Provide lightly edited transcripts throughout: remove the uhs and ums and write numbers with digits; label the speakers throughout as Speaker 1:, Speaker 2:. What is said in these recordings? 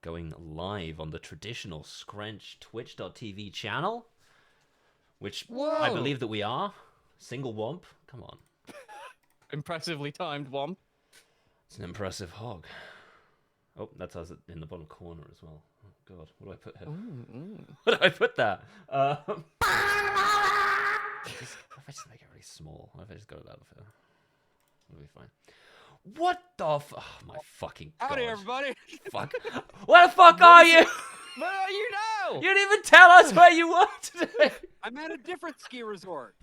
Speaker 1: Going live on the traditional Scrench Twitch.tv channel, which I believe that we are. Single womp. Come on.
Speaker 2: Impressively timed womp.
Speaker 1: It's an impressive hog. Oh, that's us in the bottom corner as well. Oh, God. What do I put here? Where do I put that? If I just make it really small. What if I just got it out of here? It'll be fine. What the oh, my fucking God.
Speaker 2: Howdy, everybody.
Speaker 1: Fuck. Where the fuck are you?
Speaker 2: Where are you now?
Speaker 1: You didn't even tell us where you were today.
Speaker 3: I'm at a different ski resort.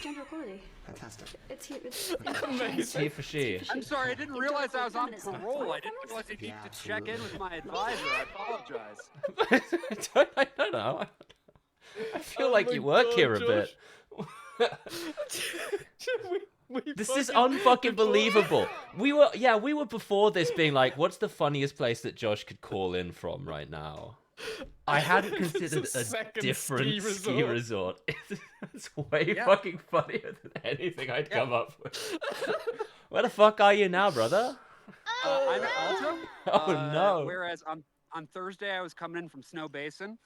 Speaker 4: Gender equality.
Speaker 5: Fantastic.
Speaker 4: It's here. It's
Speaker 1: It's he for she.
Speaker 3: I'm sorry, I didn't realize I was on parole. I didn't realize I needed to check in with my advisor. I apologize.
Speaker 1: I don't know. I feel like you work here a bit. This is unfucking believable. We were before this being like, what's the funniest place that Josh could call in from right now? I hadn't considered a different ski resort. It's way fucking funnier than anything I'd come up with. Where the fuck are you now, brother?
Speaker 3: I'm at Alto.
Speaker 1: Oh no.
Speaker 3: Whereas on Thursday I was coming in from Snow Basin.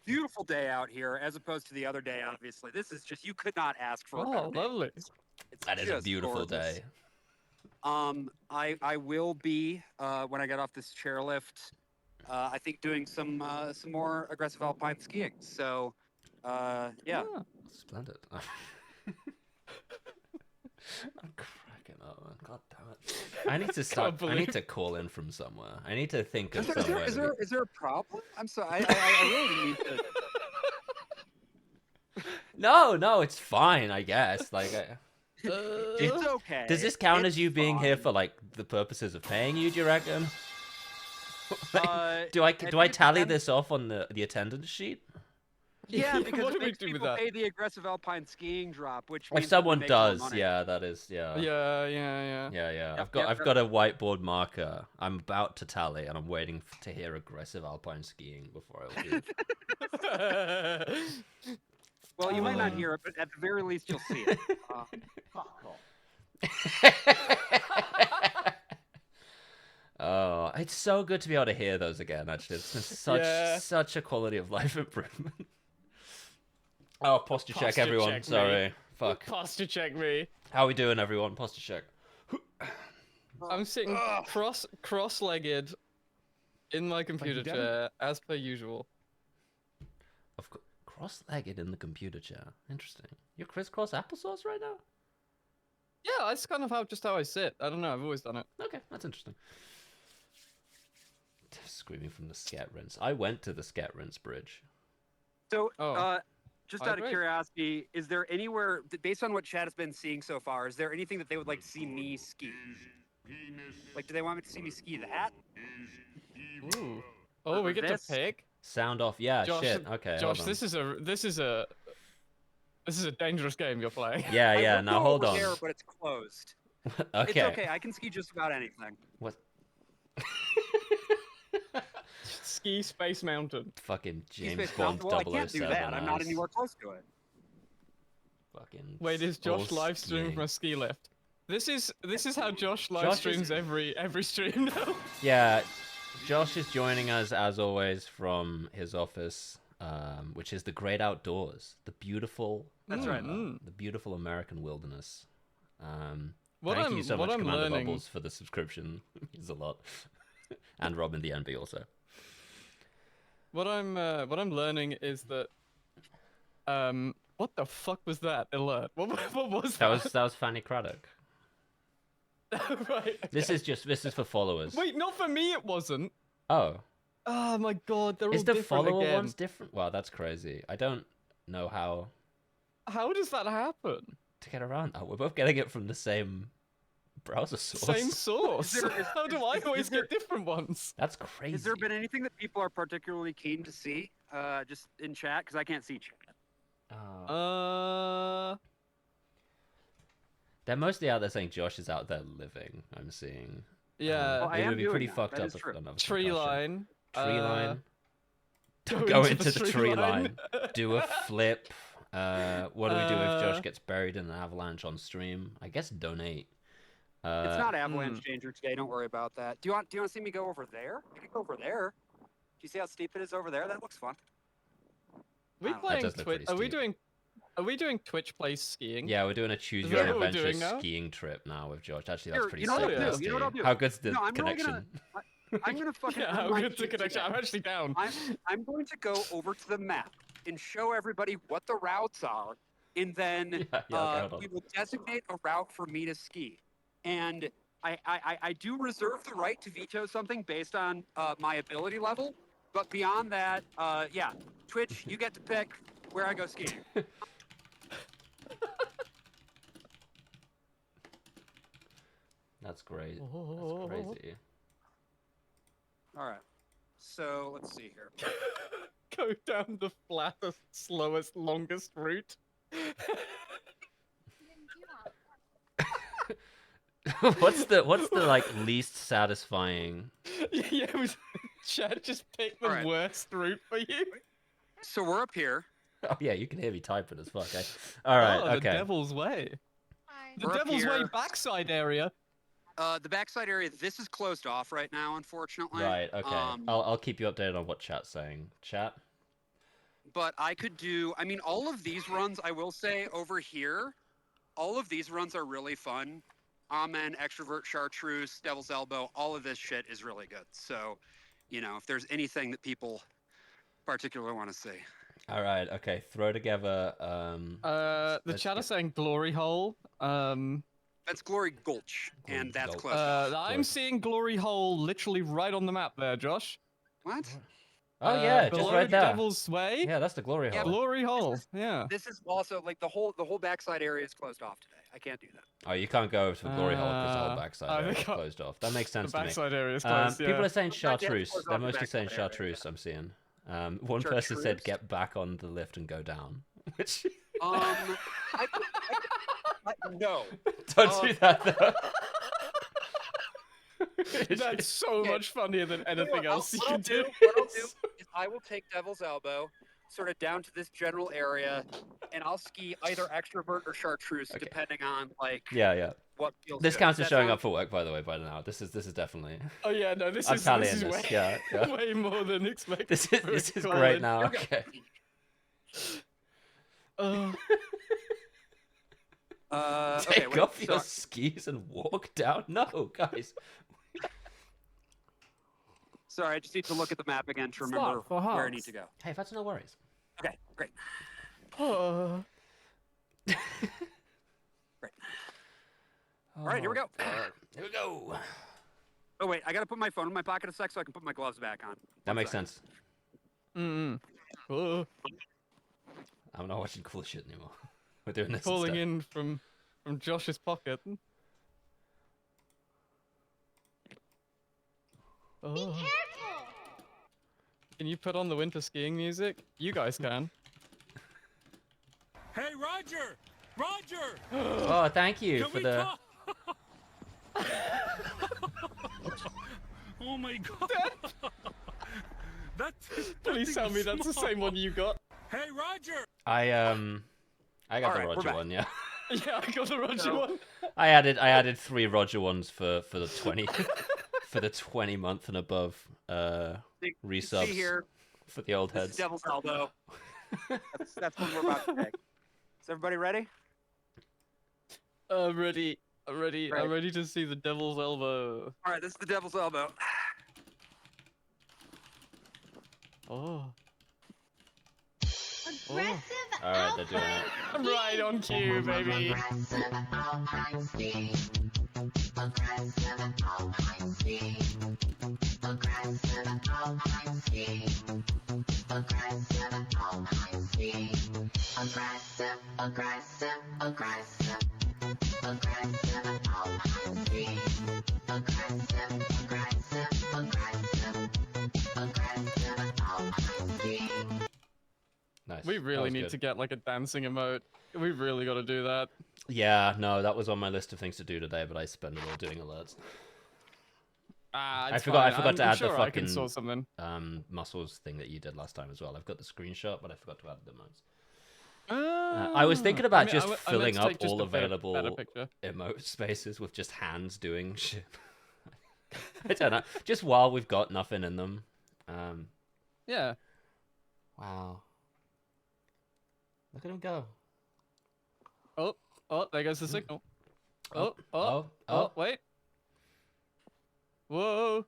Speaker 3: Beautiful day out here, as opposed to the other day. Obviously, this is just you could not ask for.
Speaker 2: Oh, lovely.
Speaker 1: That is a beautiful day.
Speaker 3: I will be when I get off this chairlift. I think doing some more aggressive alpine skiing. So, yeah.
Speaker 1: Oh, splendid. I'm cracking up, man. God damn it. I need to start. I need to call in from somewhere. I need to think of somewhere.
Speaker 3: Is there a problem? I'm sorry. I really need to.
Speaker 1: No, it's fine, I guess. Like,
Speaker 3: It's okay.
Speaker 1: does this count
Speaker 3: It's
Speaker 1: as you being here
Speaker 3: fine.
Speaker 1: for like the purposes of paying you? Do you reckon?
Speaker 3: Uh,
Speaker 1: do I
Speaker 3: think it
Speaker 1: tally
Speaker 3: depends.
Speaker 1: this off on the attendance sheet?
Speaker 3: Yeah, because
Speaker 2: What
Speaker 3: it
Speaker 2: do we
Speaker 3: makes
Speaker 2: do with
Speaker 3: people
Speaker 2: that?
Speaker 3: pay the aggressive alpine skiing drop, which
Speaker 1: If
Speaker 3: means that we
Speaker 1: someone
Speaker 3: make more
Speaker 1: does,
Speaker 3: money.
Speaker 1: yeah, that is, yeah.
Speaker 2: Yeah.
Speaker 1: Yeah.
Speaker 3: Yep,
Speaker 1: I've got a whiteboard marker. I'm about to tally, and I'm waiting to hear aggressive alpine skiing before I leave.
Speaker 3: Well, you might not
Speaker 1: Uh.
Speaker 3: hear it, but at the very least, you'll see it.
Speaker 1: Oh, it's so good to be able to hear those again. Actually, it's just such a quality of life improvement. Oh, posture check,
Speaker 2: Posture
Speaker 1: everyone.
Speaker 2: check,
Speaker 1: Sorry,
Speaker 2: mate.
Speaker 1: fuck.
Speaker 2: Posture check me.
Speaker 1: How we doing, everyone? Posture check.
Speaker 2: I'm sitting cross-legged in my computer
Speaker 5: Danny.
Speaker 2: chair as per usual.
Speaker 1: Of course, cross-legged in the computer chair. Interesting. You're crisscross applesauce right now?
Speaker 2: Yeah, that's kind of how I sit. I don't know. I've always done it.
Speaker 1: Okay, that's interesting. Screaming from the scat rinse. I went to the scat rinse bridge.
Speaker 3: So,
Speaker 2: Oh.
Speaker 3: just
Speaker 2: Oh,
Speaker 3: out of
Speaker 2: great.
Speaker 3: curiosity, is there anywhere, based on what Chad has been seeing so far, is there anything that they would like to see me ski? Like, do they want me to see me ski that?
Speaker 2: Ooh. Oh, we get
Speaker 3: This-
Speaker 2: to pick.
Speaker 1: Sound off. Yeah,
Speaker 2: Josh,
Speaker 1: shit. Okay,
Speaker 2: Josh,
Speaker 1: hold on.
Speaker 2: this is a dangerous game you're playing.
Speaker 1: Yeah,
Speaker 3: I
Speaker 1: yeah.
Speaker 3: will
Speaker 1: Now
Speaker 3: go
Speaker 1: hold
Speaker 3: over
Speaker 1: on.
Speaker 3: There, but it's closed.
Speaker 1: Okay.
Speaker 3: It's okay. I can ski just about anything.
Speaker 1: What?
Speaker 2: Ski Space Mountain.
Speaker 1: Fucking
Speaker 3: Ski
Speaker 1: James
Speaker 3: Space
Speaker 1: Bond
Speaker 3: Mountain. Well, I can't do
Speaker 1: 007
Speaker 3: that. I'm not
Speaker 1: ass.
Speaker 3: anywhere close to it.
Speaker 1: Fucking.
Speaker 2: Wait, is
Speaker 1: all
Speaker 2: Josh live streaming
Speaker 1: skiing.
Speaker 2: from a ski lift? This is how Josh live
Speaker 1: Josh
Speaker 2: streams every stream now.
Speaker 1: Yeah, Josh is joining us as always from his office, which is the great outdoors, the beautiful.
Speaker 3: That's right.
Speaker 1: The beautiful American wilderness.
Speaker 2: What
Speaker 1: Thank
Speaker 2: I'm
Speaker 1: you so
Speaker 2: what
Speaker 1: much,
Speaker 2: I'm
Speaker 1: Commander
Speaker 2: learning
Speaker 1: Bubbles, for the subscription. It means a lot. And Robin the NB also.
Speaker 2: what I'm learning is that what the fuck was that alert? What was
Speaker 1: That
Speaker 2: that?
Speaker 1: was Fanny Craddock.
Speaker 2: Right.
Speaker 1: This
Speaker 2: okay.
Speaker 1: is for followers.
Speaker 2: Wait, not for me. It wasn't.
Speaker 1: Oh,
Speaker 2: Oh my god, they're all
Speaker 1: is the
Speaker 2: different
Speaker 1: follower
Speaker 2: again.
Speaker 1: ones different? Wow, that's crazy. I don't know how
Speaker 2: How does that happen?
Speaker 1: to get around that. We're both getting it from the same browser source.
Speaker 2: Same source.
Speaker 3: is-
Speaker 2: How do I
Speaker 3: is
Speaker 2: always
Speaker 3: there-
Speaker 2: get different ones?
Speaker 1: That's crazy.
Speaker 3: Has there been anything that people are particularly keen to see, just in chat? Because I can't see chat.
Speaker 1: They're mostly out there saying Josh is out there living. I'm seeing.
Speaker 2: Yeah.
Speaker 3: Well, I
Speaker 1: it
Speaker 3: am
Speaker 1: would be
Speaker 3: doing
Speaker 1: pretty
Speaker 3: that.
Speaker 1: fucked
Speaker 3: That
Speaker 1: up
Speaker 3: is
Speaker 1: if
Speaker 3: true.
Speaker 1: another
Speaker 2: Tree
Speaker 1: concussion.
Speaker 2: line.
Speaker 1: Tree line.
Speaker 2: Go
Speaker 1: Go
Speaker 2: into
Speaker 1: into
Speaker 2: the
Speaker 1: the
Speaker 2: tree
Speaker 1: tree
Speaker 2: line.
Speaker 1: line. Do a flip. What do we do if Josh
Speaker 2: Uh,
Speaker 1: gets buried in an avalanche on stream? I guess donate.
Speaker 3: It's not avalanche danger today. Don't worry about that. Do you want to see me go over there? I can go over there. Do you see how steep it is over there? That looks fun.
Speaker 2: We
Speaker 3: That
Speaker 2: playing
Speaker 1: does look
Speaker 2: Twitch?
Speaker 1: pretty
Speaker 2: Are we doing Twitch plays skiing?
Speaker 1: Yeah, we're doing a choose
Speaker 2: Is
Speaker 1: your
Speaker 2: that
Speaker 1: own
Speaker 2: what we're
Speaker 1: adventure
Speaker 2: doing now?
Speaker 1: skiing trip now with Josh. Actually, that's
Speaker 3: Here,
Speaker 1: pretty
Speaker 3: you know
Speaker 1: sick.
Speaker 2: what I'll do?
Speaker 1: Nasty.
Speaker 3: You know what I'll do?
Speaker 1: How good's the
Speaker 3: No, I'm really
Speaker 1: connection?
Speaker 3: I'm gonna fucking.
Speaker 2: Yeah, how
Speaker 3: my
Speaker 2: good's the
Speaker 3: feet
Speaker 2: connection?
Speaker 3: together.
Speaker 2: I'm actually down.
Speaker 3: I'm going to go over to the map and show everybody what the routes are, and then
Speaker 1: Yeah, okay, hold on.
Speaker 3: we will designate a route for me to ski. And I do reserve the right to veto something based on my ability level, but beyond that, yeah, Twitch, you get to pick where I go skiing.
Speaker 1: That's great. That's crazy.
Speaker 3: All right. So let's see here.
Speaker 2: Go down the flattest, slowest, longest route.
Speaker 1: what's the like least satisfying?
Speaker 2: Yeah, it was. Chad just picked the
Speaker 3: Alright.
Speaker 2: worst route for you.
Speaker 3: So we're up here.
Speaker 1: Oh yeah, you can hear me typing as fuck. Eh? All right,
Speaker 2: Oh,
Speaker 1: okay.
Speaker 2: the Devil's Way. The
Speaker 3: We're up
Speaker 2: Devil's Way
Speaker 3: here.
Speaker 2: backside area.
Speaker 3: The backside area. This is closed off right now, unfortunately.
Speaker 1: Right, okay.
Speaker 3: Um,
Speaker 1: I'll keep you updated on what chat's saying. Chat.
Speaker 3: But I could do. I mean, all of these runs. I will say over here, all of these runs are really fun. Amen, Extrovert, Chartreuse, Devil's Elbow. All of this shit is really good. So, you know, if there's anything that people particularly want to see.
Speaker 1: All right, okay. Throw together.
Speaker 2: The
Speaker 1: let's
Speaker 2: chat
Speaker 1: get-
Speaker 2: is saying Glory Hole.
Speaker 3: That's Glory Gulch,
Speaker 1: Glory
Speaker 3: and that's
Speaker 1: Gulch.
Speaker 3: closed off.
Speaker 2: I'm seeing Glory Hole literally right on the map there, Josh.
Speaker 3: What?
Speaker 1: Oh yeah, just
Speaker 2: below
Speaker 1: right there.
Speaker 2: Devil's Sway.
Speaker 1: Yeah, that's the glory
Speaker 3: Yeah,
Speaker 1: hole.
Speaker 2: Glory Hole. Yeah.
Speaker 3: This is also like the whole backside area is closed off today. I can't do that.
Speaker 1: Oh, you can't go over to the glory hole because the whole
Speaker 2: Ah,
Speaker 1: backside
Speaker 2: I
Speaker 1: area is
Speaker 2: think I-
Speaker 1: closed off. That makes
Speaker 2: The
Speaker 1: sense to me.
Speaker 2: backside area is closed. Yeah.
Speaker 1: People are saying
Speaker 3: Not yet,
Speaker 1: chartreuse.
Speaker 3: close
Speaker 1: They're
Speaker 3: off the
Speaker 1: mostly saying
Speaker 3: backside area,
Speaker 1: chartreuse. I'm seeing. One person said
Speaker 3: Chartreuse?
Speaker 1: get back on the lift and go down. Which
Speaker 3: No.
Speaker 1: don't do that though.
Speaker 2: That's so
Speaker 3: Okay.
Speaker 2: much funnier than anything else you can do.
Speaker 3: What I'll do is I will take Devil's Elbow, sort of down to this general area, and I'll ski either extrovert or chartreuse,
Speaker 1: Okay.
Speaker 3: depending on like
Speaker 1: Yeah.
Speaker 3: what feels
Speaker 1: This
Speaker 3: good.
Speaker 1: counts
Speaker 3: Does
Speaker 1: as
Speaker 3: that
Speaker 1: showing
Speaker 3: sound-
Speaker 1: up for work, by the way. By now, this is definitely.
Speaker 2: Oh yeah, no, this
Speaker 1: I'm
Speaker 2: is
Speaker 1: tallying
Speaker 2: this is
Speaker 1: this.
Speaker 2: way,
Speaker 1: Yeah.
Speaker 2: way more than expected.
Speaker 1: This
Speaker 2: for
Speaker 1: is
Speaker 2: a
Speaker 1: great
Speaker 2: call-in.
Speaker 1: now.
Speaker 3: Here we go.
Speaker 1: Okay.
Speaker 3: Okay,
Speaker 1: Take
Speaker 3: wait,
Speaker 1: off your
Speaker 3: so-
Speaker 1: skis and walk down. No, guys.
Speaker 3: Sorry, I just need to look at the map again to
Speaker 2: Stop
Speaker 3: remember
Speaker 2: for
Speaker 3: where I
Speaker 2: hearts.
Speaker 3: need to go.
Speaker 1: Hey, that's no worries.
Speaker 3: Okay, great.
Speaker 2: Oh.
Speaker 3: Great. All right, here we go.
Speaker 1: God. Here we go.
Speaker 3: Oh wait, I gotta put my phone in my pocket a sec so I can put my gloves back on.
Speaker 1: That
Speaker 3: One
Speaker 1: makes
Speaker 3: sec.
Speaker 1: sense.
Speaker 2: Oh.
Speaker 1: I'm not watching cool shit anymore. We're doing this
Speaker 2: Calling
Speaker 1: instead.
Speaker 2: in from Josh's pocket. Oh. Can you put on the winter skiing music? You guys can.
Speaker 5: Hey, Roger! Roger!
Speaker 1: Oh, thank you
Speaker 5: Can
Speaker 1: for
Speaker 5: we
Speaker 1: the.
Speaker 5: talk? Oh my god!
Speaker 2: Please tell me that's the same one you got.
Speaker 5: Hey, Roger!
Speaker 1: I got
Speaker 3: Alright,
Speaker 1: the
Speaker 3: we're
Speaker 1: Roger
Speaker 3: back.
Speaker 1: one. Yeah.
Speaker 2: Yeah, I got the Roger
Speaker 3: So-
Speaker 2: one.
Speaker 1: I added 3 Roger ones for the 20 for the 20 month and above
Speaker 3: See
Speaker 1: resubs
Speaker 3: here,
Speaker 1: for the old
Speaker 3: this is
Speaker 1: heads.
Speaker 3: Devil's Elbow. That's what we're about to take. Is everybody ready?
Speaker 2: I'm ready. I'm ready.
Speaker 3: Right.
Speaker 2: I'm ready to see the devil's elbow.
Speaker 3: All right, this is the Devil's Elbow.
Speaker 2: Oh.
Speaker 6: Aggressive
Speaker 1: All right, they're doing it.
Speaker 2: I'm right on cue, baby.
Speaker 1: Nice.
Speaker 2: We
Speaker 1: That
Speaker 2: really
Speaker 1: was
Speaker 2: need
Speaker 1: good.
Speaker 2: to get like a dancing emote. We really got to do that.
Speaker 1: Yeah, no, that was on my list of things to do today, but I spent it all doing alerts.
Speaker 2: Ah,
Speaker 1: I
Speaker 2: it's
Speaker 1: forgot- I
Speaker 2: fine.
Speaker 1: forgot to
Speaker 2: I'm
Speaker 1: add the
Speaker 2: sure I can
Speaker 1: fucking-
Speaker 2: sort something.
Speaker 1: Muscles thing that you did last time as well. I've got the screenshot, but I forgot to add the notes.
Speaker 2: Ah,
Speaker 1: I was thinking about
Speaker 2: I
Speaker 1: just
Speaker 2: meant
Speaker 1: filling
Speaker 2: to
Speaker 1: up
Speaker 2: take just
Speaker 1: all
Speaker 2: a better
Speaker 1: available
Speaker 2: picture.
Speaker 1: emote spaces with just hands doing shit. I don't know. Just while we've got nothing in them.
Speaker 2: Yeah.
Speaker 1: Wow. Look at him go.
Speaker 2: Oh, there goes the signal. Oh,
Speaker 1: oh.
Speaker 2: wait. Whoa.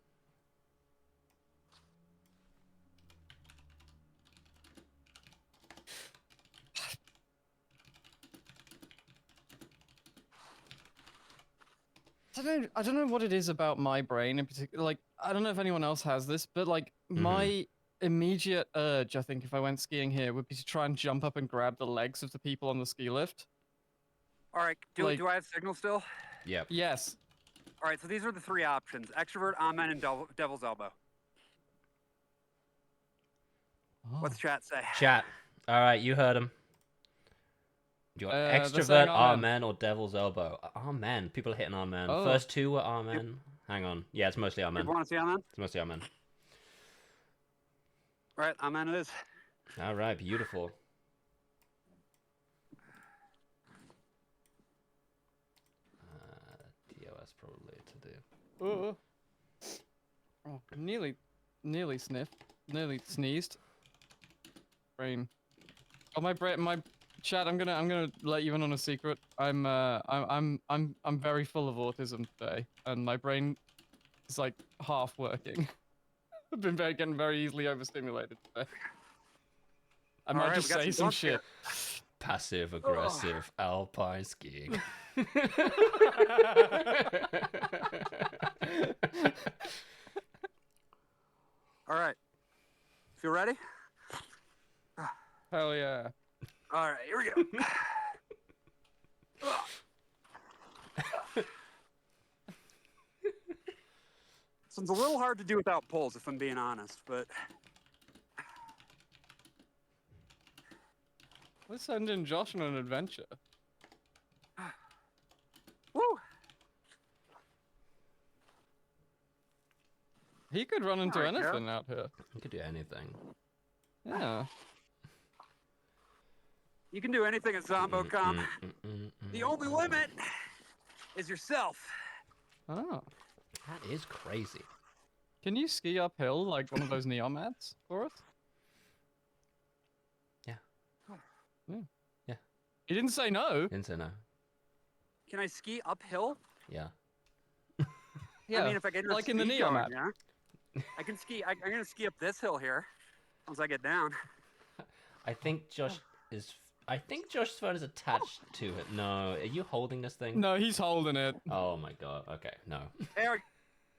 Speaker 2: I don't know what it is about my brain in particular. Like, I don't know if anyone else has this, but like my immediate urge, I think, if I went skiing here, would be to try and jump up and grab the legs of the people on the ski lift.
Speaker 3: All right,
Speaker 2: Like-
Speaker 3: do I have signal still?
Speaker 1: Yep.
Speaker 2: Yes.
Speaker 3: All right, so these are the 3 options: extrovert, amen, and Devil's Elbow. What's chat say?
Speaker 1: Chat. All right, you heard him. Do you want
Speaker 2: They're
Speaker 1: extrovert,
Speaker 2: saying
Speaker 1: amen,
Speaker 2: amen.
Speaker 1: or devil's elbow? Amen. People are hitting amen.
Speaker 2: Oh.
Speaker 1: First 2 were amen. Hang on. Yeah, it's mostly amen.
Speaker 3: People want to see amen?
Speaker 1: It's mostly amen.
Speaker 3: All right, amen it is.
Speaker 1: All right, beautiful. DOS probably to do.
Speaker 2: Oh, nearly sniffed, nearly sneezed. Brain. Oh, my brain, my chat. I'm gonna let you in on a secret. I'm very full of autism today, and my brain is like half working. I've been getting very easily overstimulated today. I might
Speaker 3: Alright,
Speaker 2: just
Speaker 3: we got
Speaker 2: say
Speaker 3: some
Speaker 2: some
Speaker 3: thoughts here.
Speaker 2: shit.
Speaker 1: Passive aggressive alpine skiing.
Speaker 3: All right. You ready?
Speaker 2: Hell yeah.
Speaker 3: All right, here we go. So it's a little hard to do without poles, if I'm being honest, but
Speaker 2: Let's send in Josh on an adventure.
Speaker 3: woo!
Speaker 2: He could run into
Speaker 3: Alright, yeah.
Speaker 2: anything out here.
Speaker 1: You could do anything.
Speaker 2: Yeah.
Speaker 3: You can do anything at ZomboCom. The only limit is yourself.
Speaker 2: Oh.
Speaker 1: That is crazy.
Speaker 2: Can you ski uphill like one of those neon mats for us?
Speaker 1: Yeah.
Speaker 2: Yeah.
Speaker 1: Yeah.
Speaker 2: He didn't say no.
Speaker 1: Didn't say no.
Speaker 3: Can I ski uphill?
Speaker 1: Yeah.
Speaker 2: Yeah.
Speaker 3: I mean, if I get your
Speaker 2: like in the
Speaker 3: speed
Speaker 2: neon
Speaker 3: going,
Speaker 2: map.
Speaker 3: yeah. I can ski. I'm gonna ski up this hill here. Once I get down.
Speaker 1: I think Josh's phone is attached to it. No, are you holding this thing?
Speaker 2: No, he's holding it.
Speaker 1: Oh my god. Okay, no.
Speaker 3: There we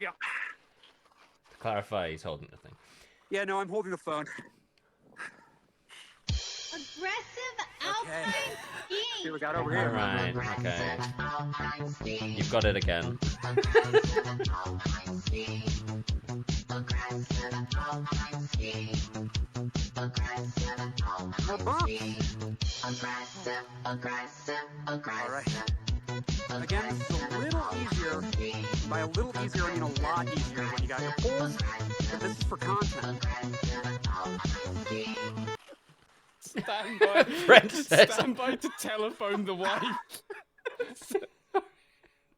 Speaker 3: go.
Speaker 1: To clarify, he's holding the thing.
Speaker 3: Yeah, no, I'm holding the phone.
Speaker 4: Aggressive
Speaker 3: Okay.
Speaker 4: alpine
Speaker 3: See
Speaker 4: skiing.
Speaker 3: what we got over
Speaker 1: All
Speaker 3: here.
Speaker 1: right. Okay. You've got it again.
Speaker 3: No bumps. All right. Again, this is a little easier. By a little easier, I mean a lot easier when you got your poles. But this is for content.
Speaker 2: Stand by.
Speaker 1: Brent says-
Speaker 2: Stand by to telephone the wife.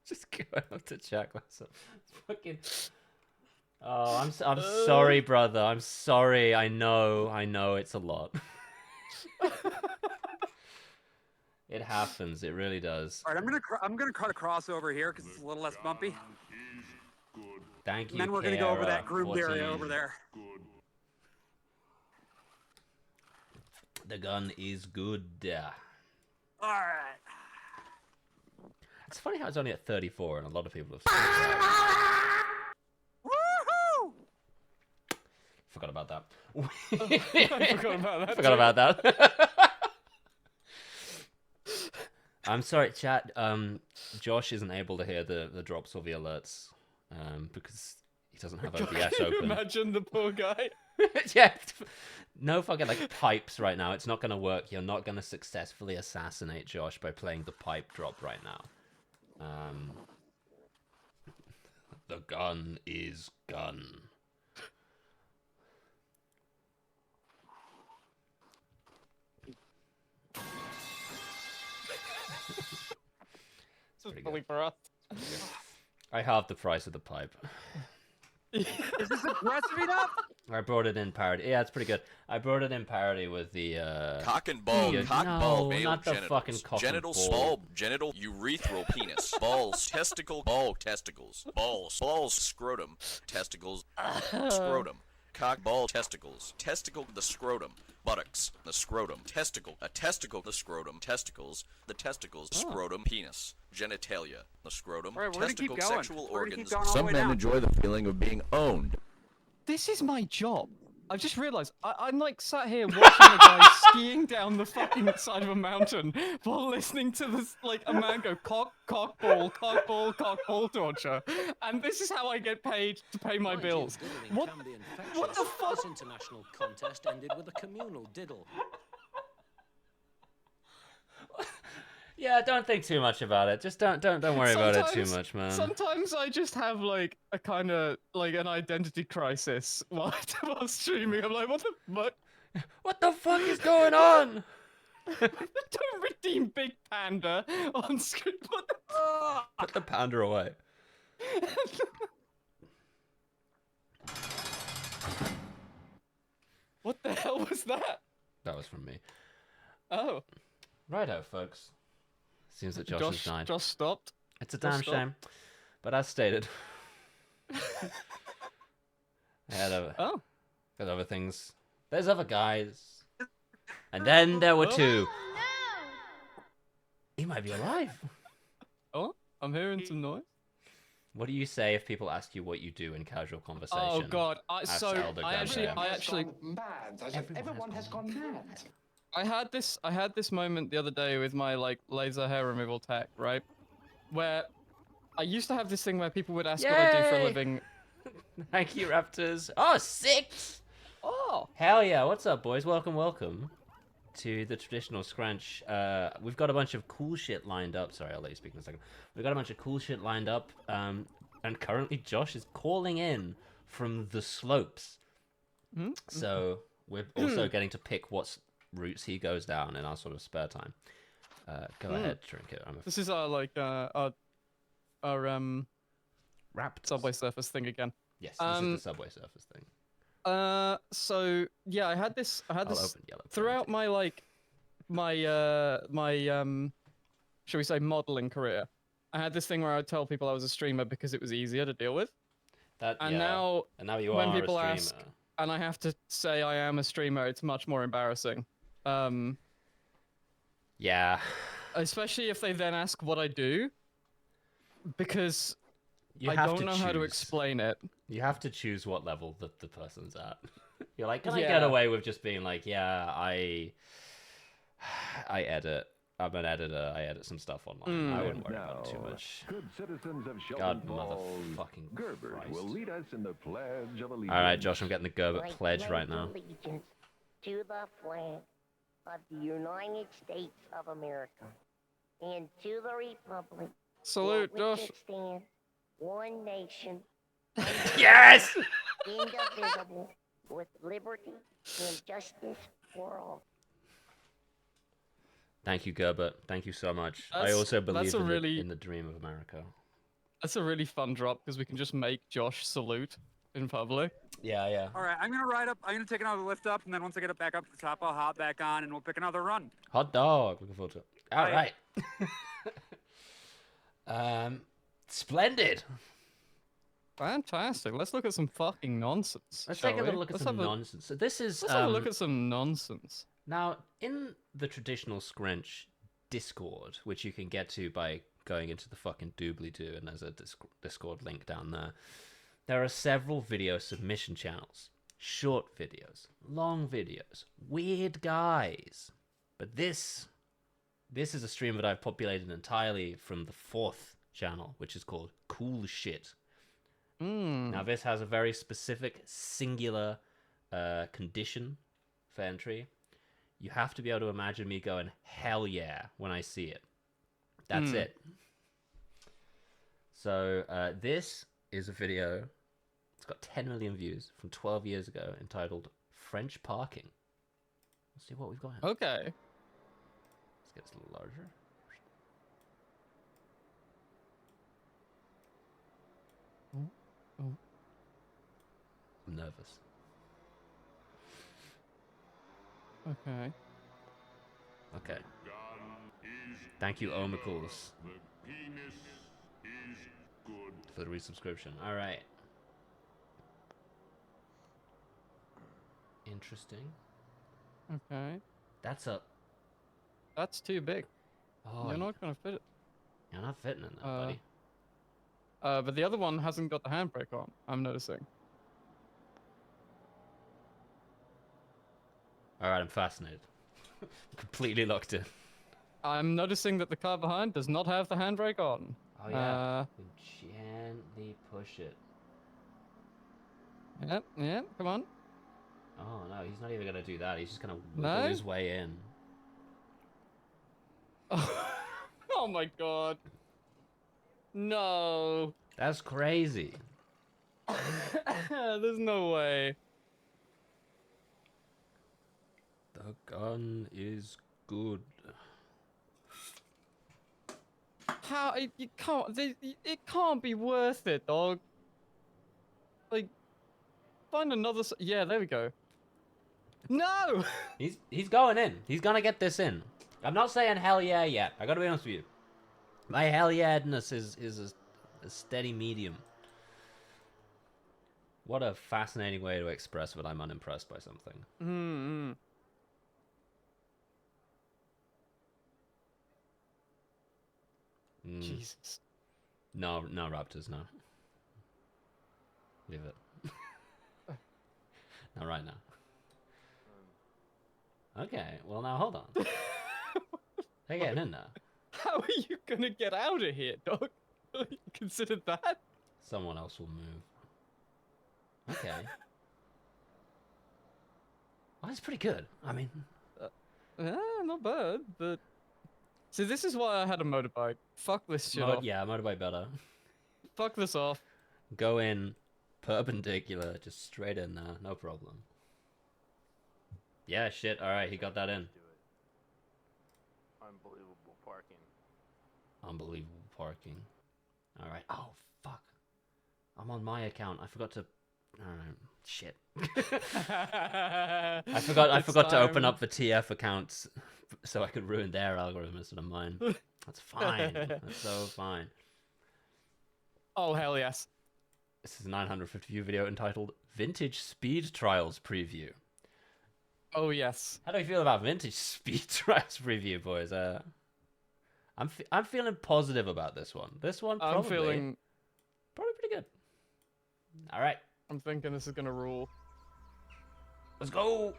Speaker 1: Just going up to check myself. Fucking. Oh, I'm sorry, brother. I'm sorry. I know it's a lot. It happens. It really does.
Speaker 3: All right, I'm gonna cut across over here because it's a little less bumpy.
Speaker 1: Thank you.
Speaker 3: And then we're gonna go over that
Speaker 1: Kara,
Speaker 3: groomed area
Speaker 1: 14.
Speaker 3: over there.
Speaker 1: The gun is good.
Speaker 3: All right.
Speaker 1: It's funny how it's only at 34, and a lot of people have said that.
Speaker 3: Woohoo!
Speaker 1: Forgot about that.
Speaker 2: I forgot about that.
Speaker 1: Forgot about that. I'm sorry, chat. Josh isn't able to hear the drops or the alerts because he doesn't have OBS
Speaker 2: Can you
Speaker 1: open.
Speaker 2: imagine the poor guy?
Speaker 1: Yeah, no fucking like pipes right now. It's not gonna work. You're not gonna successfully assassinate Josh by playing the pipe drop right now. The gun is gun.
Speaker 2: This is fully for us.
Speaker 1: I halved the price of the pipe.
Speaker 3: Is this aggressive enough?
Speaker 1: I brought it in parody. Yeah, it's pretty good. I brought it in parody with the
Speaker 6: Cock and ball,
Speaker 1: Yeah,
Speaker 6: cock
Speaker 1: no,
Speaker 6: ball, male
Speaker 1: not the
Speaker 6: genitals,
Speaker 1: fucking cock and
Speaker 6: genital
Speaker 1: ball.
Speaker 6: small, genital urethral penis, balls, testicle, ball, testicles, balls, scrotum, testicles, scrotum, cock, ball, testicles, testicle, the scrotum, buttocks, the scrotum, testicle, a testicle, the scrotum, testicles, the testicles, scrotum, penis, genitalia, the scrotum,
Speaker 3: All right, we're gonna keep
Speaker 6: testicle,
Speaker 3: going.
Speaker 6: sexual
Speaker 3: We're gonna keep
Speaker 6: organs.
Speaker 3: going all the
Speaker 7: Some
Speaker 3: way
Speaker 7: men
Speaker 3: down.
Speaker 7: enjoy the feeling of being owned.
Speaker 2: This is my job. I've just realised I'm like sat here watching a guy skiing down the fucking side of a mountain while listening to this like a man go cock ball torture, and this is how I get paid to pay my bills. What? What the fuck?
Speaker 8: This international contest ended with a communal diddle.
Speaker 1: Yeah, don't think too much about it. Just don't worry about it too much, man.
Speaker 2: Sometimes I just have like a kind of like an identity crisis while streaming. I'm like, what the fuck?
Speaker 1: What the fuck is going on?
Speaker 2: Don't redeem Big Panda on screen. What the
Speaker 1: Put the panda away.
Speaker 2: What the hell was that?
Speaker 1: That was from me.
Speaker 2: Oh,
Speaker 1: Righto, folks. Seems that Josh has died.
Speaker 2: Josh stopped.
Speaker 1: It's a damn
Speaker 2: stop.
Speaker 1: shame. But as stated, I had other things. There's other guys. And then there were two. He might be alive.
Speaker 2: Oh, I'm hearing some noise.
Speaker 1: What do you say if people ask you what you do in casual conversation?
Speaker 2: Oh God!
Speaker 1: Asks Elder
Speaker 2: I actually,
Speaker 9: Everyone has gone mad.
Speaker 2: I had this moment the other day with my like laser hair removal tech, right? Where I used to have this thing where people would ask what I do for a
Speaker 1: Yay!
Speaker 2: living.
Speaker 1: Thank you, Raptors. Oh, 6!
Speaker 2: Oh,
Speaker 1: Hell yeah! What's up, boys? Welcome to the traditional scrunch. We've got a bunch of cool shit lined up. Sorry, I'll let you speak in a second. We've got a bunch of cool shit lined up. And currently Josh is calling in from the slopes. So we're also getting to pick what routes he goes down in our sort of spare time. Go ahead, drink it.
Speaker 2: this is our like our
Speaker 1: Raptors.
Speaker 2: subway surfers thing again.
Speaker 1: Yes, this is the subway surfers thing.
Speaker 2: So yeah, I had this
Speaker 1: I'll open yellow.
Speaker 2: throughout my like my shall we say modeling career. I had this thing where I would tell people I was a streamer because it was easier to deal with. And now
Speaker 1: you
Speaker 2: when
Speaker 1: are
Speaker 2: people
Speaker 1: a streamer.
Speaker 2: ask and I have to say I am a streamer, it's much more embarrassing.
Speaker 1: Yeah.
Speaker 2: Especially if they then ask what I do, because
Speaker 1: You
Speaker 2: I
Speaker 1: have
Speaker 2: don't
Speaker 1: to
Speaker 2: know how to
Speaker 1: choose.
Speaker 2: explain it.
Speaker 1: You have to choose what level the person's at. You're like, can I
Speaker 2: Yeah.
Speaker 1: get away with just being like, yeah, I edit. I'm an editor. I edit some stuff online. I wouldn't worry about it too much.
Speaker 7: Good citizens of
Speaker 1: God,
Speaker 7: Sheldon Falls,
Speaker 1: motherfucking
Speaker 7: Gerbert
Speaker 1: Christ.
Speaker 7: will lead us in the Pledge of Allegiance.
Speaker 1: All right, Josh, I'm getting the Gerbert pledge right now.
Speaker 10: Allegiance to the flag of the United States of America and to the republic
Speaker 2: Salute,
Speaker 10: for which
Speaker 2: Josh.
Speaker 10: it stands, one nation,
Speaker 1: Yes!
Speaker 10: indivisible, with liberty and justice for all.
Speaker 1: Thank you, Gerbert. Thank you so much. I
Speaker 2: That's-
Speaker 1: also
Speaker 2: that's
Speaker 1: believe
Speaker 2: a really-
Speaker 1: in the dream of America.
Speaker 2: That's a really fun drop because we can just make Josh salute in public.
Speaker 1: Yeah.
Speaker 3: All right, I'm gonna ride up. I'm gonna take another lift up, and then once I get it back up to the top, I'll hop back on, and we'll pick another run.
Speaker 1: Hot dog. Looking forward to it. All
Speaker 3: Bye.
Speaker 1: right. Splendid.
Speaker 2: Fantastic. Let's look at some fucking nonsense.
Speaker 1: Let's
Speaker 2: shall
Speaker 1: take a
Speaker 2: we?
Speaker 1: little look at
Speaker 2: Let's
Speaker 1: some
Speaker 2: have a-
Speaker 1: nonsense. So this is
Speaker 2: Let's have a look at some nonsense.
Speaker 1: now in the traditional Scrunch Discord, which you can get to by going into the fucking doobly-doo, and there's a Discord link down there. There are several video submission channels, short videos, long videos, weird guys. But this is a stream that I've populated entirely from the 4th channel, which is called Cool Shit. Now this has a very specific, singular condition for entry. You have to be able to imagine me going, hell yeah, when I see it. That's it. So this is a video. It's got 10 million views from 12 years ago, entitled French Parking. Let's see what we've got here.
Speaker 2: Okay.
Speaker 1: Let's get this a little larger.
Speaker 2: Oh.
Speaker 1: I'm nervous.
Speaker 2: Okay.
Speaker 1: Okay. Thank you, Omicals, for the resubscription. All right. Interesting.
Speaker 2: Okay.
Speaker 1: That's a...
Speaker 2: That's too big.
Speaker 1: Oh,
Speaker 2: You're not gonna fit it.
Speaker 1: you're not fitting in that, buddy.
Speaker 2: But the other one hasn't got the handbrake on. I'm noticing.
Speaker 1: All right, I'm fascinated. Completely locked in.
Speaker 2: I'm noticing that the car behind does not have the handbrake on.
Speaker 1: Oh yeah. Gently push it.
Speaker 2: Yeah, come on.
Speaker 1: Oh no, he's not even gonna do that. He's just gonna wiggle
Speaker 2: No?
Speaker 1: his way in.
Speaker 2: Oh my god. No.
Speaker 1: That's crazy.
Speaker 2: There's no way.
Speaker 1: The gun is good.
Speaker 2: How you can't? It can't be worth it, dog. Like, find another. Yeah, there we go. No.
Speaker 1: He's going in. He's gonna get this in. I'm not saying hell yeah yet. I gotta be honest with you. My hell yeah-ness is a steady medium. What a fascinating way to express that I'm unimpressed by something.
Speaker 2: Jesus.
Speaker 1: No, Raptors, no. Leave it. Not right now. Okay, well now hold on. They're getting in there.
Speaker 2: How are you gonna get out of here, dog? Consider that?
Speaker 1: Someone else will move. Okay. Well, that's pretty good. I mean...
Speaker 2: not bad, but... See, this is why I had a motorbike. Fuck this shit off.
Speaker 1: Yeah, motorbike better.
Speaker 2: Fuck this off.
Speaker 1: Go in perpendicular, just straight in there, no problem. Yeah, shit, alright, he got that in.
Speaker 11: Unbelievable parking.
Speaker 1: Unbelievable parking. Alright, oh, fuck. I'm on my account, I forgot to... Alright, shit. I forgot to open up the TF accounts so I could ruin their algorithm instead of mine. That's fine. That's so fine.
Speaker 2: Oh, hell yes.
Speaker 1: This is a 950 view video entitled Vintage Speed Trials Preview.
Speaker 2: Oh, yes.
Speaker 1: How do you feel about Vintage Speed Trials Preview, boys? I'm feeling positive about this one. This one probably...
Speaker 2: I'm feeling...
Speaker 1: Probably pretty good. Alright.
Speaker 2: I'm thinking this is gonna rule.
Speaker 1: Let's go!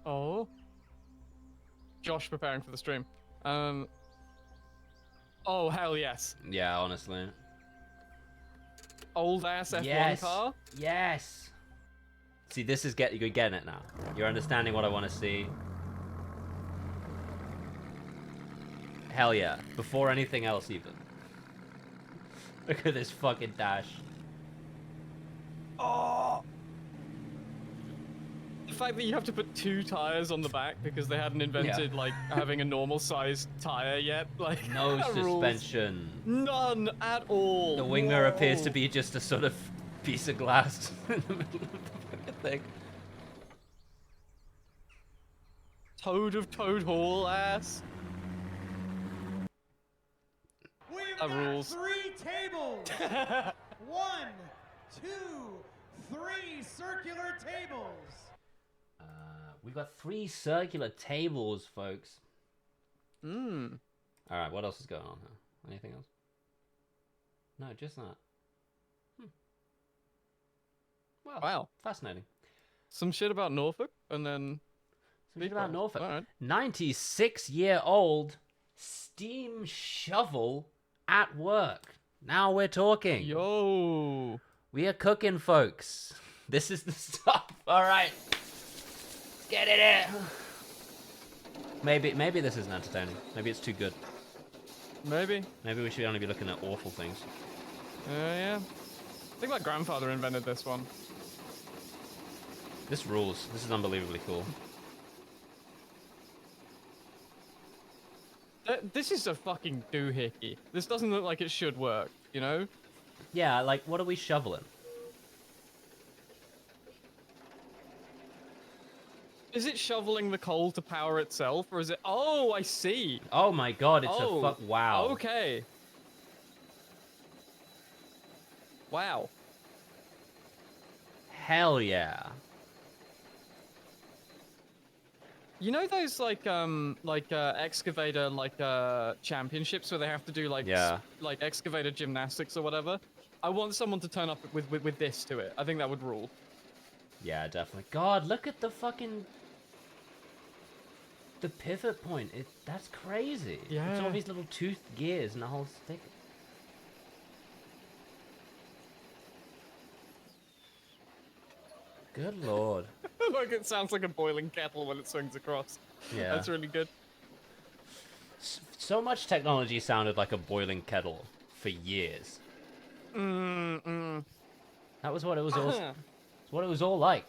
Speaker 2: Oh. Josh preparing for the stream. Oh, hell yes.
Speaker 1: Yeah, honestly.
Speaker 2: Old ass F1 car?
Speaker 1: Yes! See, this is you're getting it now. You're understanding what I want to see. Hell yeah. Before anything else, even. Look at this fucking dash. Oh!
Speaker 2: The fact that you have to put 2 tires on the back because they hadn't invented, like, having a normal sized tire yet. Like,
Speaker 1: no suspension.
Speaker 2: None at all.
Speaker 1: The wing mirror appears to be just a sort of piece of glass in the middle of the fucking thing.
Speaker 2: Toad of Toad Hall ass.
Speaker 5: We've
Speaker 2: That
Speaker 5: got
Speaker 2: rules.
Speaker 5: 3 tables. 1, 2, 3 circular tables.
Speaker 1: We've got 3 circular tables, folks.
Speaker 2: Mmm.
Speaker 1: Alright, what else is going on here? Anything else? No, just that. Well,
Speaker 2: Wow.
Speaker 1: fascinating.
Speaker 2: Some shit about Norfolk, and then...
Speaker 1: Some shit about Norfolk.
Speaker 2: Alright.
Speaker 1: 96-year-old steam shovel at work. Now we're talking.
Speaker 2: Yo.
Speaker 1: We are cooking, folks. This is the stuff. Alright. Get in it. Maybe this isn't entertaining. Maybe it's too good.
Speaker 2: Maybe.
Speaker 1: Maybe we should only be looking at awful things.
Speaker 2: Yeah. I think my grandfather invented this one.
Speaker 1: This rules. This is unbelievably cool.
Speaker 2: This is a fucking doohickey. This doesn't look like it should work, you know?
Speaker 1: Yeah, like, what are we shoveling?
Speaker 2: Is it shoveling the coal to power itself, or is it... Oh, I see.
Speaker 1: Oh my god, it's a fuck... Wow.
Speaker 2: Okay. Wow.
Speaker 1: Hell yeah.
Speaker 2: You know those, like excavator, championships where they have to do, like, like, excavator gymnastics or whatever? I want someone to turn up with this to it. I think that would rule.
Speaker 1: Yeah, definitely. God, look at the fucking... The pivot point. That's crazy.
Speaker 2: Yeah.
Speaker 1: It's all these little toothed gears and the whole stick. Good lord.
Speaker 2: Like, it sounds like a boiling kettle when it swings across.
Speaker 1: Yeah.
Speaker 2: That's really good.
Speaker 1: So much technology sounded like a boiling kettle for years. That was what it was all... It's what it was all like.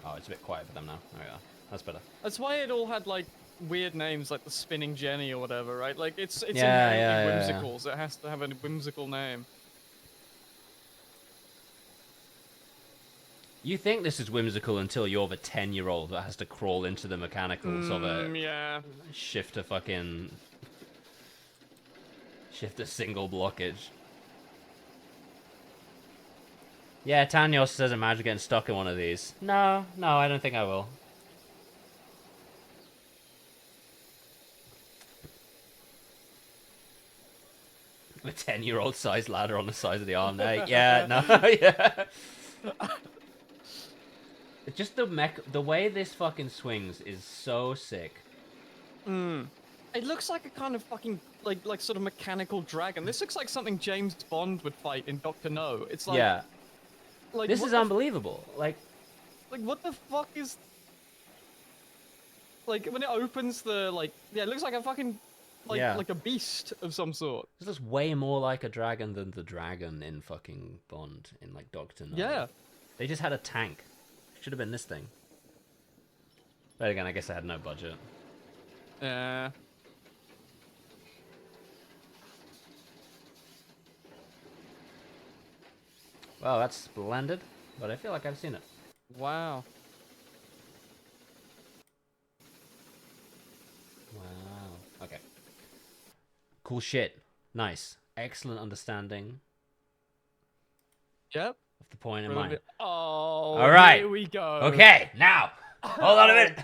Speaker 1: Oh, it's a bit quiet for them now. There we go. That's better.
Speaker 2: That's why it all had, like, weird names, like the Spinning Jenny or whatever, right? Like, it's
Speaker 1: Yeah,
Speaker 2: inherently
Speaker 1: yeah.
Speaker 2: whimsical, so it has to have a whimsical name.
Speaker 1: You think this is whimsical until you're the 10-year-old that has to crawl into the mechanicals of it.
Speaker 2: Yeah.
Speaker 1: Shift a single blockage. Yeah, Tanyos says imagine getting stuck in one of these. No, I don't think I will. The 10-year-old size ladder on the size of the arm there. Yeah, no, yeah. Just the way this fucking swings is so sick.
Speaker 2: It looks like a kind of fucking like sort of mechanical dragon. This looks like something James Bond would fight in Doctor No. It's like
Speaker 1: Yeah.
Speaker 2: like
Speaker 1: This
Speaker 2: what
Speaker 1: is
Speaker 2: the
Speaker 1: unbelievable. Like
Speaker 2: what the fuck is like when it opens the it looks like a fucking like a beast of some sort.
Speaker 1: this looks way more like a dragon than the dragon in fucking Bond in like Doctor No.
Speaker 2: Yeah.
Speaker 1: They just had a tank. Should have been this thing. But again, I guess I had no budget.
Speaker 2: Yeah.
Speaker 1: Well, that's splendid, but I feel like I've seen it.
Speaker 2: Wow.
Speaker 1: Wow. Okay. Cool shit. Nice. Excellent understanding
Speaker 2: Yep.
Speaker 1: of the point in mind.
Speaker 2: Oh.
Speaker 1: All right.
Speaker 2: Here we go.
Speaker 1: Okay, now. Hold on a minute.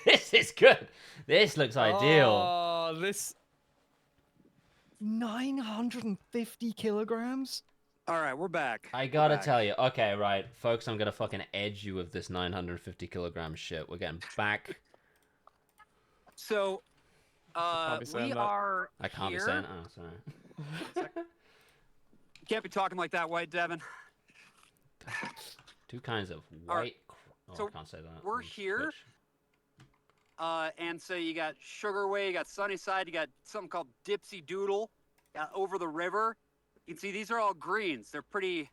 Speaker 1: This is good. This looks ideal.
Speaker 2: Oh, this 950 kilograms.
Speaker 3: All right, we're back.
Speaker 1: I gotta tell you. Okay, right. Folks, I'm gonna fucking edge you with this 950 kilogram shit. We're getting back.
Speaker 3: So,
Speaker 2: be
Speaker 3: we
Speaker 2: saying that.
Speaker 3: are
Speaker 1: I can't
Speaker 3: here.
Speaker 1: be saying. Oh, sorry.
Speaker 3: You can't be talking like that, White Devin.
Speaker 1: Two kinds of
Speaker 3: All right,
Speaker 1: white. Oh,
Speaker 3: so
Speaker 1: I can't say that.
Speaker 3: we're
Speaker 1: on
Speaker 3: here.
Speaker 1: Twitch.
Speaker 3: And so you got Sugarway, you got Sunnyside, you got something called Dipsy Doodle, over the river. You can see these are all greens. They're pretty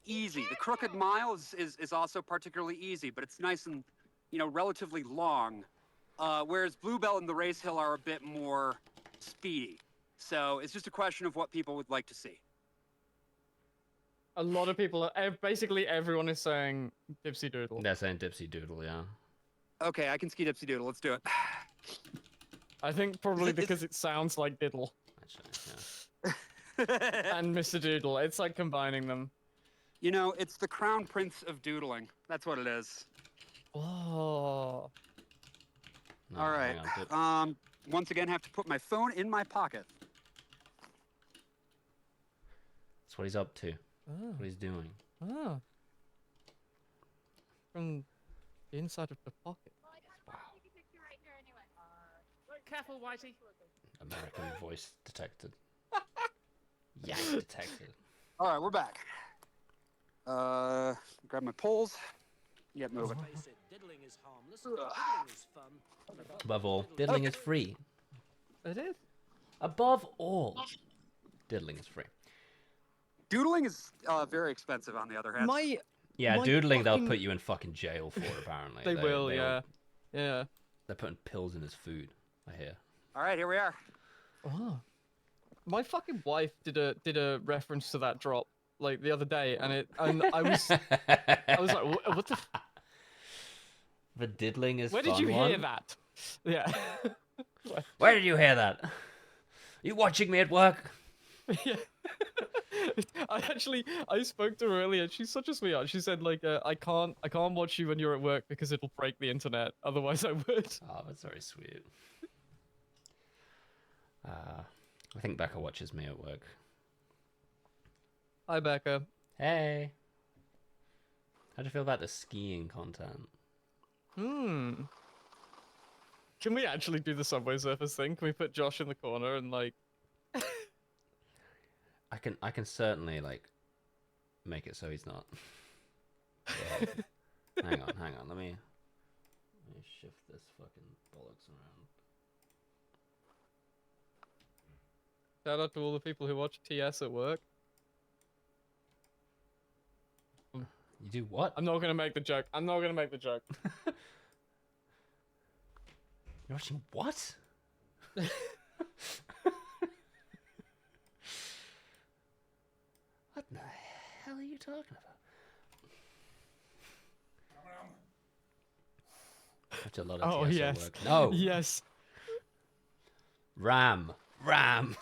Speaker 3: easy. The Crooked Mile is also particularly easy, but it's nice and, relatively long. Whereas Bluebell and the Race Hill are a bit more speedy. So it's just a question of what people would like to see.
Speaker 2: A lot of people, basically everyone is saying Dipsy Doodle.
Speaker 1: They're saying Dipsy Doodle, yeah.
Speaker 3: Okay, I can ski Dipsy Doodle. Let's do it.
Speaker 2: I think probably because it sounds like Diddle
Speaker 1: Actually, yeah.
Speaker 2: and Mr. Doodle. It's like combining them.
Speaker 3: It's the crown prince of doodling. That's what it is.
Speaker 2: Oh.
Speaker 1: No,
Speaker 3: All right.
Speaker 1: hang on,
Speaker 3: Once again, have to put my phone in my pocket.
Speaker 1: That's what he's up to.
Speaker 2: Oh.
Speaker 1: What he's doing.
Speaker 2: Oh. From the inside of the pocket.
Speaker 1: Wow.
Speaker 8: Careful, Whitey.
Speaker 1: American voice detected. Yank detected.
Speaker 3: All right, we're back. Grab my poles. Get moving.
Speaker 8: Face it, diddling is harmless. Diddling is fun.
Speaker 1: Above all, diddling is free.
Speaker 2: It is.
Speaker 1: Above all, diddling is free.
Speaker 3: Doodling is very expensive, on the other hand.
Speaker 1: Yeah,
Speaker 2: My
Speaker 1: doodling they'll
Speaker 2: fucking-
Speaker 1: put you in fucking jail for, apparently.
Speaker 2: They will,
Speaker 1: they'll-
Speaker 2: yeah. Yeah.
Speaker 1: They're putting pills in his food, I hear.
Speaker 3: All right, here we are.
Speaker 2: Oh. My fucking wife did a reference to that drop like the other day, and I was like, what the?
Speaker 1: The diddling is
Speaker 2: Where did
Speaker 1: fun
Speaker 2: you
Speaker 1: one?
Speaker 2: hear that? Yeah.
Speaker 1: Where did you hear that? Are you watching me at work?
Speaker 2: Yeah. I spoke to her earlier. She's such a sweetheart. She said like, I can't watch you when you're at work because it'll break the internet. Otherwise, I would.
Speaker 1: Oh, that's very sweet. I think Becca watches me at work.
Speaker 2: Hi, Becca.
Speaker 1: Hey. How do you feel about the skiing content?
Speaker 2: Can we actually do the Subway Surfers thing? Can we put Josh in the corner and like?
Speaker 1: I can certainly like make it so he's not. Yeah. hang on. Let me shift this fucking bollocks around.
Speaker 2: Shout out to all the people who watch TS at work.
Speaker 1: You do what?
Speaker 2: I'm not gonna make the joke.
Speaker 1: You're watching what? What the hell are you talking about? Watch a lot of
Speaker 2: Oh
Speaker 1: TS at
Speaker 2: yes.
Speaker 1: work. No.
Speaker 2: Yes.
Speaker 1: Ram.
Speaker 2: Ram.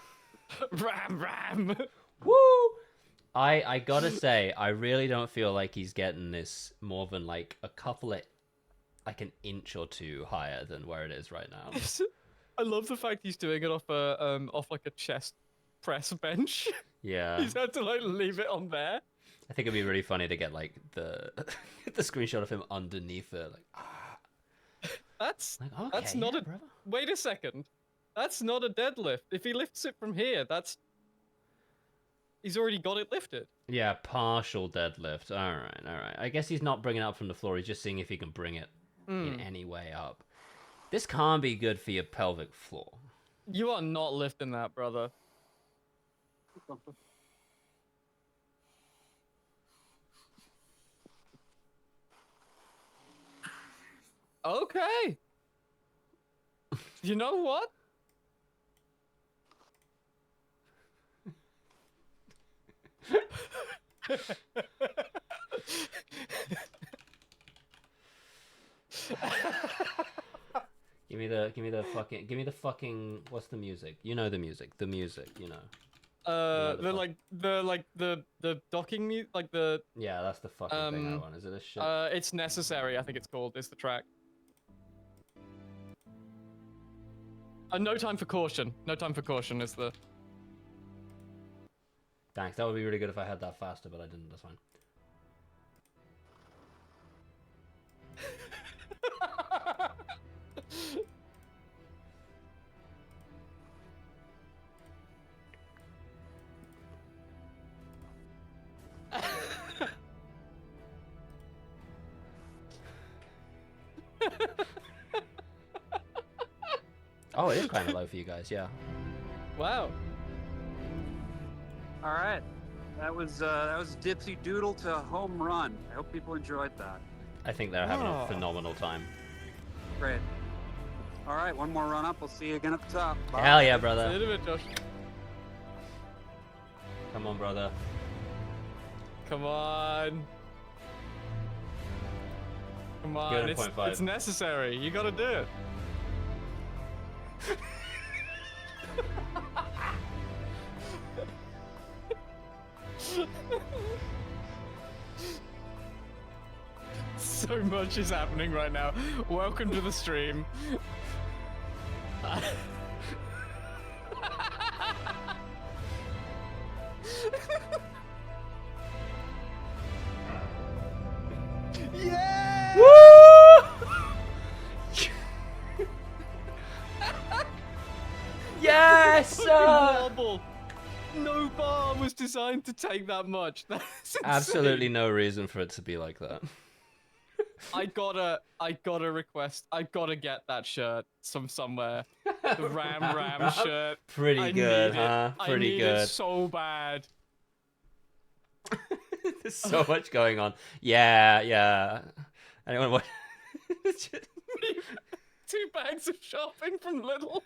Speaker 1: Woo! I gotta say, I really don't feel like he's getting this more than like a couple of, like an inch or two higher than where it is right now.
Speaker 2: I love the fact he's doing it off like a chest press bench.
Speaker 1: Yeah.
Speaker 2: He's had to like leave it on there.
Speaker 1: I think it'd be really funny to get like the the screenshot of him underneath it, like
Speaker 2: That's
Speaker 1: like okay,
Speaker 2: that's not
Speaker 1: yeah,
Speaker 2: a.
Speaker 1: brother.
Speaker 2: Wait a second. That's not a deadlift. If he lifts it from here, he's already got it lifted.
Speaker 1: Yeah, partial deadlift. All right. I guess he's not bringing it up from the floor. He's just seeing if he can bring it in any way up. This can't be good for your pelvic floor.
Speaker 2: You are not lifting that, brother. Okay. You know what?
Speaker 1: Give me the fucking what's the music? You know the music, you know.
Speaker 2: The docking mute, like the.
Speaker 1: Yeah, that's the fucking thing I want. Is it a shit?
Speaker 2: It's necessary. I think it's called. Is the track. No time for caution. No time for caution is the.
Speaker 1: Thanks. That would be really good if I had that faster, but I didn't. That's fine. Oh, it is kind of low for you guys, yeah.
Speaker 2: Wow.
Speaker 3: All right, that was Dipsy Doodle to home run. I hope people enjoyed that.
Speaker 1: I think they're having a phenomenal time.
Speaker 3: Great. All right, one more run up. We'll see you again at the top. Bye.
Speaker 1: Hell yeah, brother.
Speaker 2: A little bit, Josh.
Speaker 1: Come on, brother.
Speaker 2: Come on. Come on.
Speaker 1: Give it a 0.5.
Speaker 2: It's necessary. You gotta do it. So much is happening right now. Welcome to the stream.
Speaker 5: Yeah!
Speaker 1: Woo! Yes!
Speaker 2: Fucking wobble. No bar was designed to take that much. That's insane.
Speaker 1: Absolutely no reason for it to be like that.
Speaker 2: I gotta request. I gotta get that shirt somewhere. The Ram shirt.
Speaker 1: Pretty good,
Speaker 2: need it.
Speaker 1: huh?
Speaker 2: I
Speaker 1: Pretty
Speaker 2: need
Speaker 1: good.
Speaker 2: it so bad.
Speaker 1: There's so much going on. Yeah. Anyone want? It's just-
Speaker 2: 2 bags of shopping from Lidl.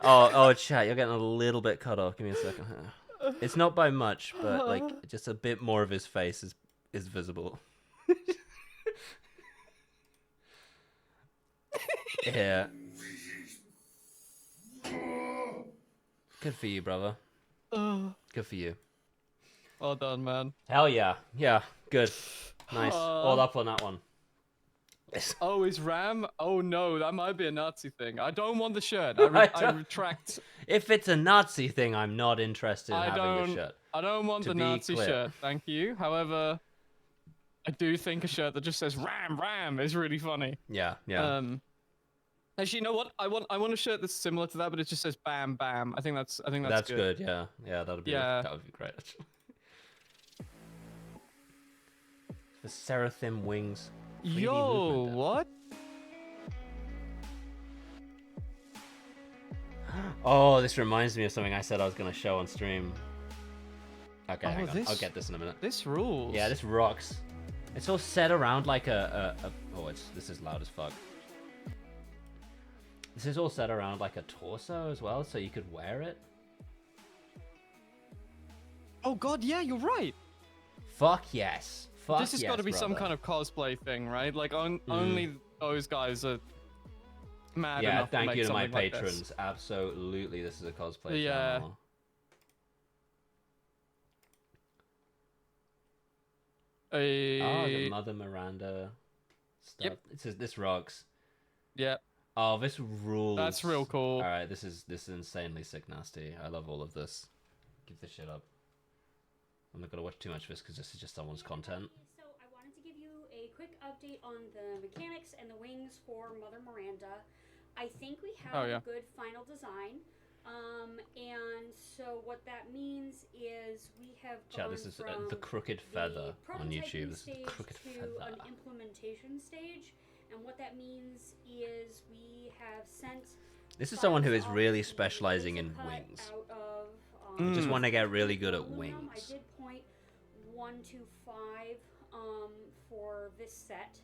Speaker 1: oh, chat, you're getting a little bit cut off. Give me a second. It's not by much, but like just a bit more of his face is visible. Yeah. Good for you, brother. Good for you.
Speaker 2: Well done, man.
Speaker 1: Hell yeah. Yeah, good. Nice. All up on that one.
Speaker 2: Oh, is Ram? Oh no, that might be a Nazi thing. I don't want the shirt. I retract.
Speaker 1: If it's a Nazi thing, I'm not interested in
Speaker 2: I
Speaker 1: having the shirt.
Speaker 2: I don't want
Speaker 1: To
Speaker 2: the
Speaker 1: be
Speaker 2: Nazi
Speaker 1: clear.
Speaker 2: shirt. Thank you. However, I do think a shirt that just says Ram is really funny.
Speaker 1: Yeah.
Speaker 2: Actually, you know what? I want a shirt that's similar to that, but it just says Bam Bam. I think that's
Speaker 1: That's good. Yeah, that would be great. Actually. The Seraphim wings. 3D
Speaker 2: Yo,
Speaker 1: movement depth.
Speaker 2: what?
Speaker 1: Oh, this reminds me of something I said I was gonna show on stream. Okay,
Speaker 2: Oh,
Speaker 1: hang on.
Speaker 2: this-
Speaker 1: I'll get this in a minute.
Speaker 2: This rules.
Speaker 1: Yeah, this rocks. It's all set around like this is loud as fuck. This is all set around like a torso as well, so you could wear it.
Speaker 2: Oh god, yeah, you're right.
Speaker 1: Fuck yes. Fuck
Speaker 2: This has
Speaker 1: yes,
Speaker 2: got to be some
Speaker 1: brother.
Speaker 2: kind of cosplay thing, right? Like only those guys are mad
Speaker 1: Yeah,
Speaker 2: enough to
Speaker 1: thank
Speaker 2: make
Speaker 1: you to my
Speaker 2: something like this.
Speaker 1: patrons. Absolutely, this is a cosplay
Speaker 2: Yeah.
Speaker 1: channel. Oh, the Mother Miranda stuff.
Speaker 2: Yep.
Speaker 1: It says this rocks.
Speaker 2: Yeah.
Speaker 1: Oh, this rules.
Speaker 2: That's real cool.
Speaker 1: All right, this is insanely sick, nasty. I love all of this. Give this shit up. I'm not gonna watch too much of this because this is just someone's content.
Speaker 4: So I wanted to give you a quick update on the mechanics and the wings for Mother Miranda. I think we have a good final design. And so what that means is we have
Speaker 1: Chat, this is the crooked feather on YouTube. This is the crooked feather.
Speaker 4: An implementation stage, and what that means is we have sent.
Speaker 1: This is someone who is really specializing in wings. I just want to get really good at wings.
Speaker 4: I did point 125 for this set.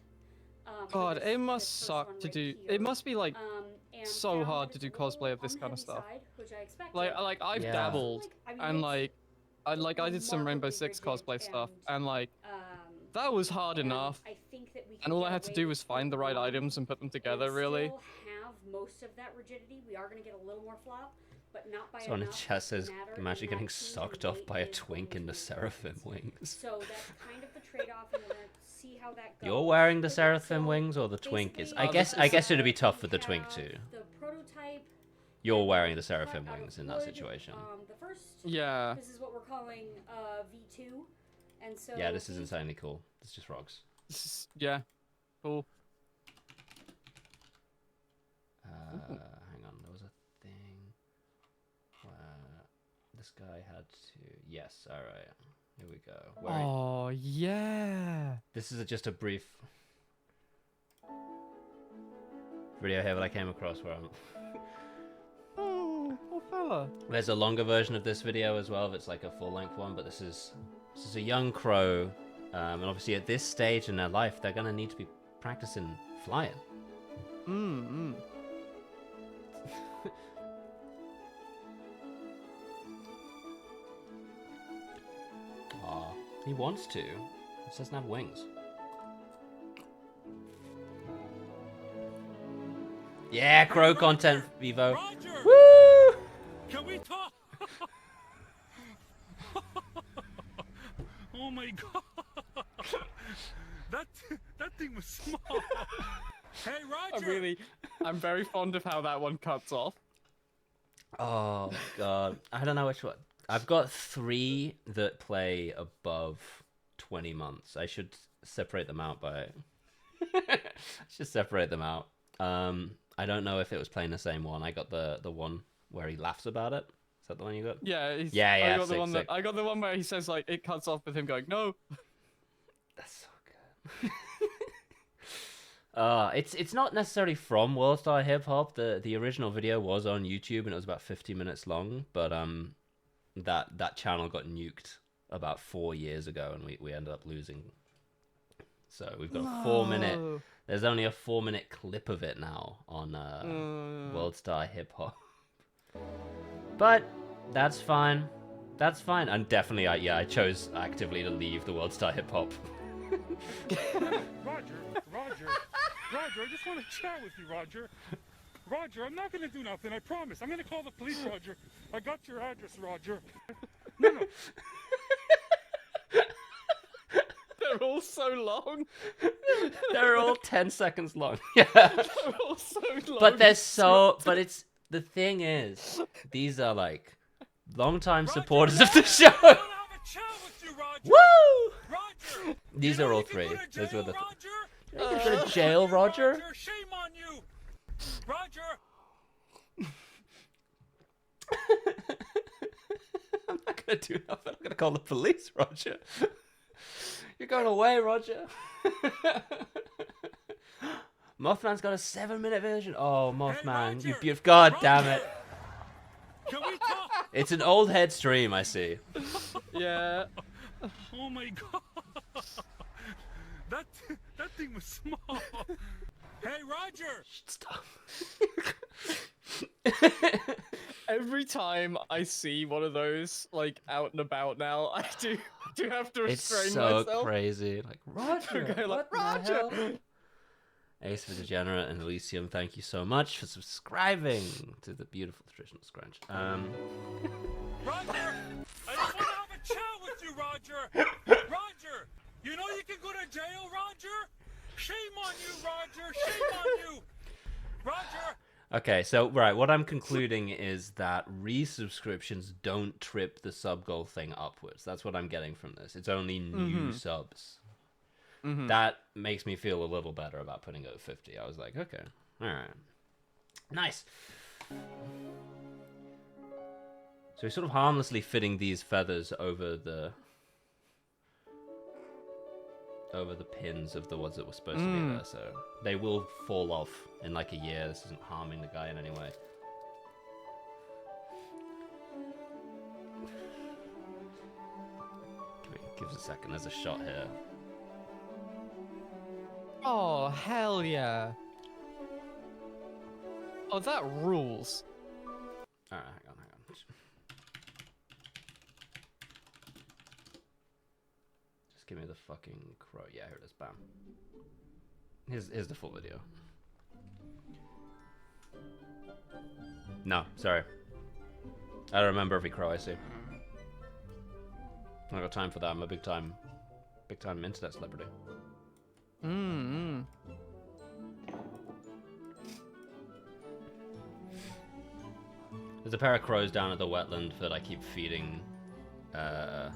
Speaker 2: God, it must suck to do. It must be like so hard to do cosplay of this kind of stuff. Like I've dabbled, and like I did some Rainbow Six cosplay stuff, and like that was hard enough. And all I had to do was find the right items and put them together. Really.
Speaker 4: Have most of that rigidity. We are going to get a little more flop, but not by
Speaker 1: Someone in
Speaker 4: enough
Speaker 1: chat says,
Speaker 4: matter
Speaker 1: imagine
Speaker 4: in
Speaker 1: getting
Speaker 4: that scene,
Speaker 1: sucked
Speaker 4: the
Speaker 1: off
Speaker 4: weight
Speaker 1: by a
Speaker 4: is
Speaker 1: twink
Speaker 4: going
Speaker 1: in the
Speaker 4: to be
Speaker 1: seraphim
Speaker 4: important.
Speaker 1: wings.
Speaker 4: So that's kind of the trade-off, and we're going to see how that goes.
Speaker 1: You're wearing the
Speaker 4: But
Speaker 1: seraphim
Speaker 4: so
Speaker 1: wings or the twink is? I
Speaker 4: basically,
Speaker 1: guess it'd be tough for the twink
Speaker 4: have
Speaker 1: too.
Speaker 4: The prototype.
Speaker 1: You're wearing the
Speaker 4: cut
Speaker 1: seraphim
Speaker 4: out of
Speaker 1: wings in that
Speaker 4: wood.
Speaker 1: situation.
Speaker 4: The first.
Speaker 2: Yeah.
Speaker 4: This is what we're calling V2, and so.
Speaker 1: Yeah, this is insanely cool. It's just rocks.
Speaker 2: Yeah. Cool.
Speaker 1: Hang on, there was a thing where this guy had to. Yes, all right. Here we go.
Speaker 2: Oh yeah.
Speaker 1: This is just a brief video here that I came across where I'm.
Speaker 2: Oh, poor fella.
Speaker 1: There's a longer version of this video as well. It's like a full-length one, but this is a young crow, and obviously at this stage in their life, they're gonna need to be practicing flying. Aw, he wants to. He just doesn't have wings. Yeah, crow content, Vivo.
Speaker 11: Roger!
Speaker 1: Woo!
Speaker 11: Can we talk? Oh my god. That thing was small. Hey, Roger!
Speaker 2: I'm very fond of how that one cuts off.
Speaker 1: Oh god, I don't know which one. I've got 3 that play above 20 months. I should separate them out by. Should separate them out. I don't know if it was playing the same one. I got the one where he laughs about it. Is that the one you got?
Speaker 2: Yeah.
Speaker 1: Yeah.
Speaker 2: I got the one that I got the one where he says like it cuts off with him going no.
Speaker 1: That's so good. It's not necessarily from World Star Hip Hop. The original video was on YouTube and it was about 50 minutes long, but that channel got nuked about 4 years ago and we ended up losing. So we've got a 4-minute. There's only a 4-minute clip of it now on World Star Hip Hop. But that's fine. That's fine. And definitely, I chose actively to leave the World Star Hip Hop.
Speaker 11: Roger, I just want to chat with you, Roger. Roger, I'm not going to do nothing, I promise. I'm going to call the police, Roger. I got your address, Roger. No.
Speaker 2: They're all so long.
Speaker 1: They're all 10 seconds long. Yeah.
Speaker 2: They're all so long.
Speaker 1: But they're so. But it's the thing is, these are like longtime supporters of the show. Woo!
Speaker 11: Roger!
Speaker 1: These are all 3. Those were the.
Speaker 11: Roger!
Speaker 1: You go to jail, Roger.
Speaker 11: Shame on you! Roger!
Speaker 1: I'm not gonna do nothing. I'm gonna call the police, Roger. You're going away, Roger. Mothman's got a 7-minute version. Oh, Mothman,
Speaker 11: Roger!
Speaker 1: you beautiful. God damn it.
Speaker 11: Can we talk?
Speaker 1: It's an old head stream, I see.
Speaker 2: Yeah.
Speaker 11: Oh my god. That thing was small. Hey, Roger!
Speaker 1: Stop.
Speaker 2: Every time I see one of those like out and about now, I do have to restrain
Speaker 1: It's so
Speaker 2: myself.
Speaker 1: crazy. Like, Roger,
Speaker 2: Okay, like,
Speaker 1: what the
Speaker 2: Roger!
Speaker 1: hell? Ace for Degenerate and Elysium, thank you so much for subscribing to the beautiful traditional scrunch.
Speaker 11: Roger! I just want to have a chat with you, Roger! Roger! You know you can go to jail, Roger? Shame on you, Roger! Shame on you! Roger!
Speaker 1: Okay, so right, what I'm concluding is that resubscriptions don't trip the sub goal thing upwards. That's what I'm getting from this. It's only new subs. That makes me feel a little better about putting it at 50. I was like, okay, all right, nice. So he's sort of harmlessly fitting these feathers over the pins of the ones that were supposed to be there, so they will fall off in like a year. This isn't harming the guy in any way. Give us a second. There's a shot here.
Speaker 2: Oh, hell yeah. Oh, that rules.
Speaker 1: Alright, hang on. Just give me the fucking crow. Yeah, here it is. Bam. Here's the full video. No, sorry. I don't remember every crow I see. I don't got time for that. I'm a big time internet celebrity. There's a pair of crows down at the wetland that I keep feeding. I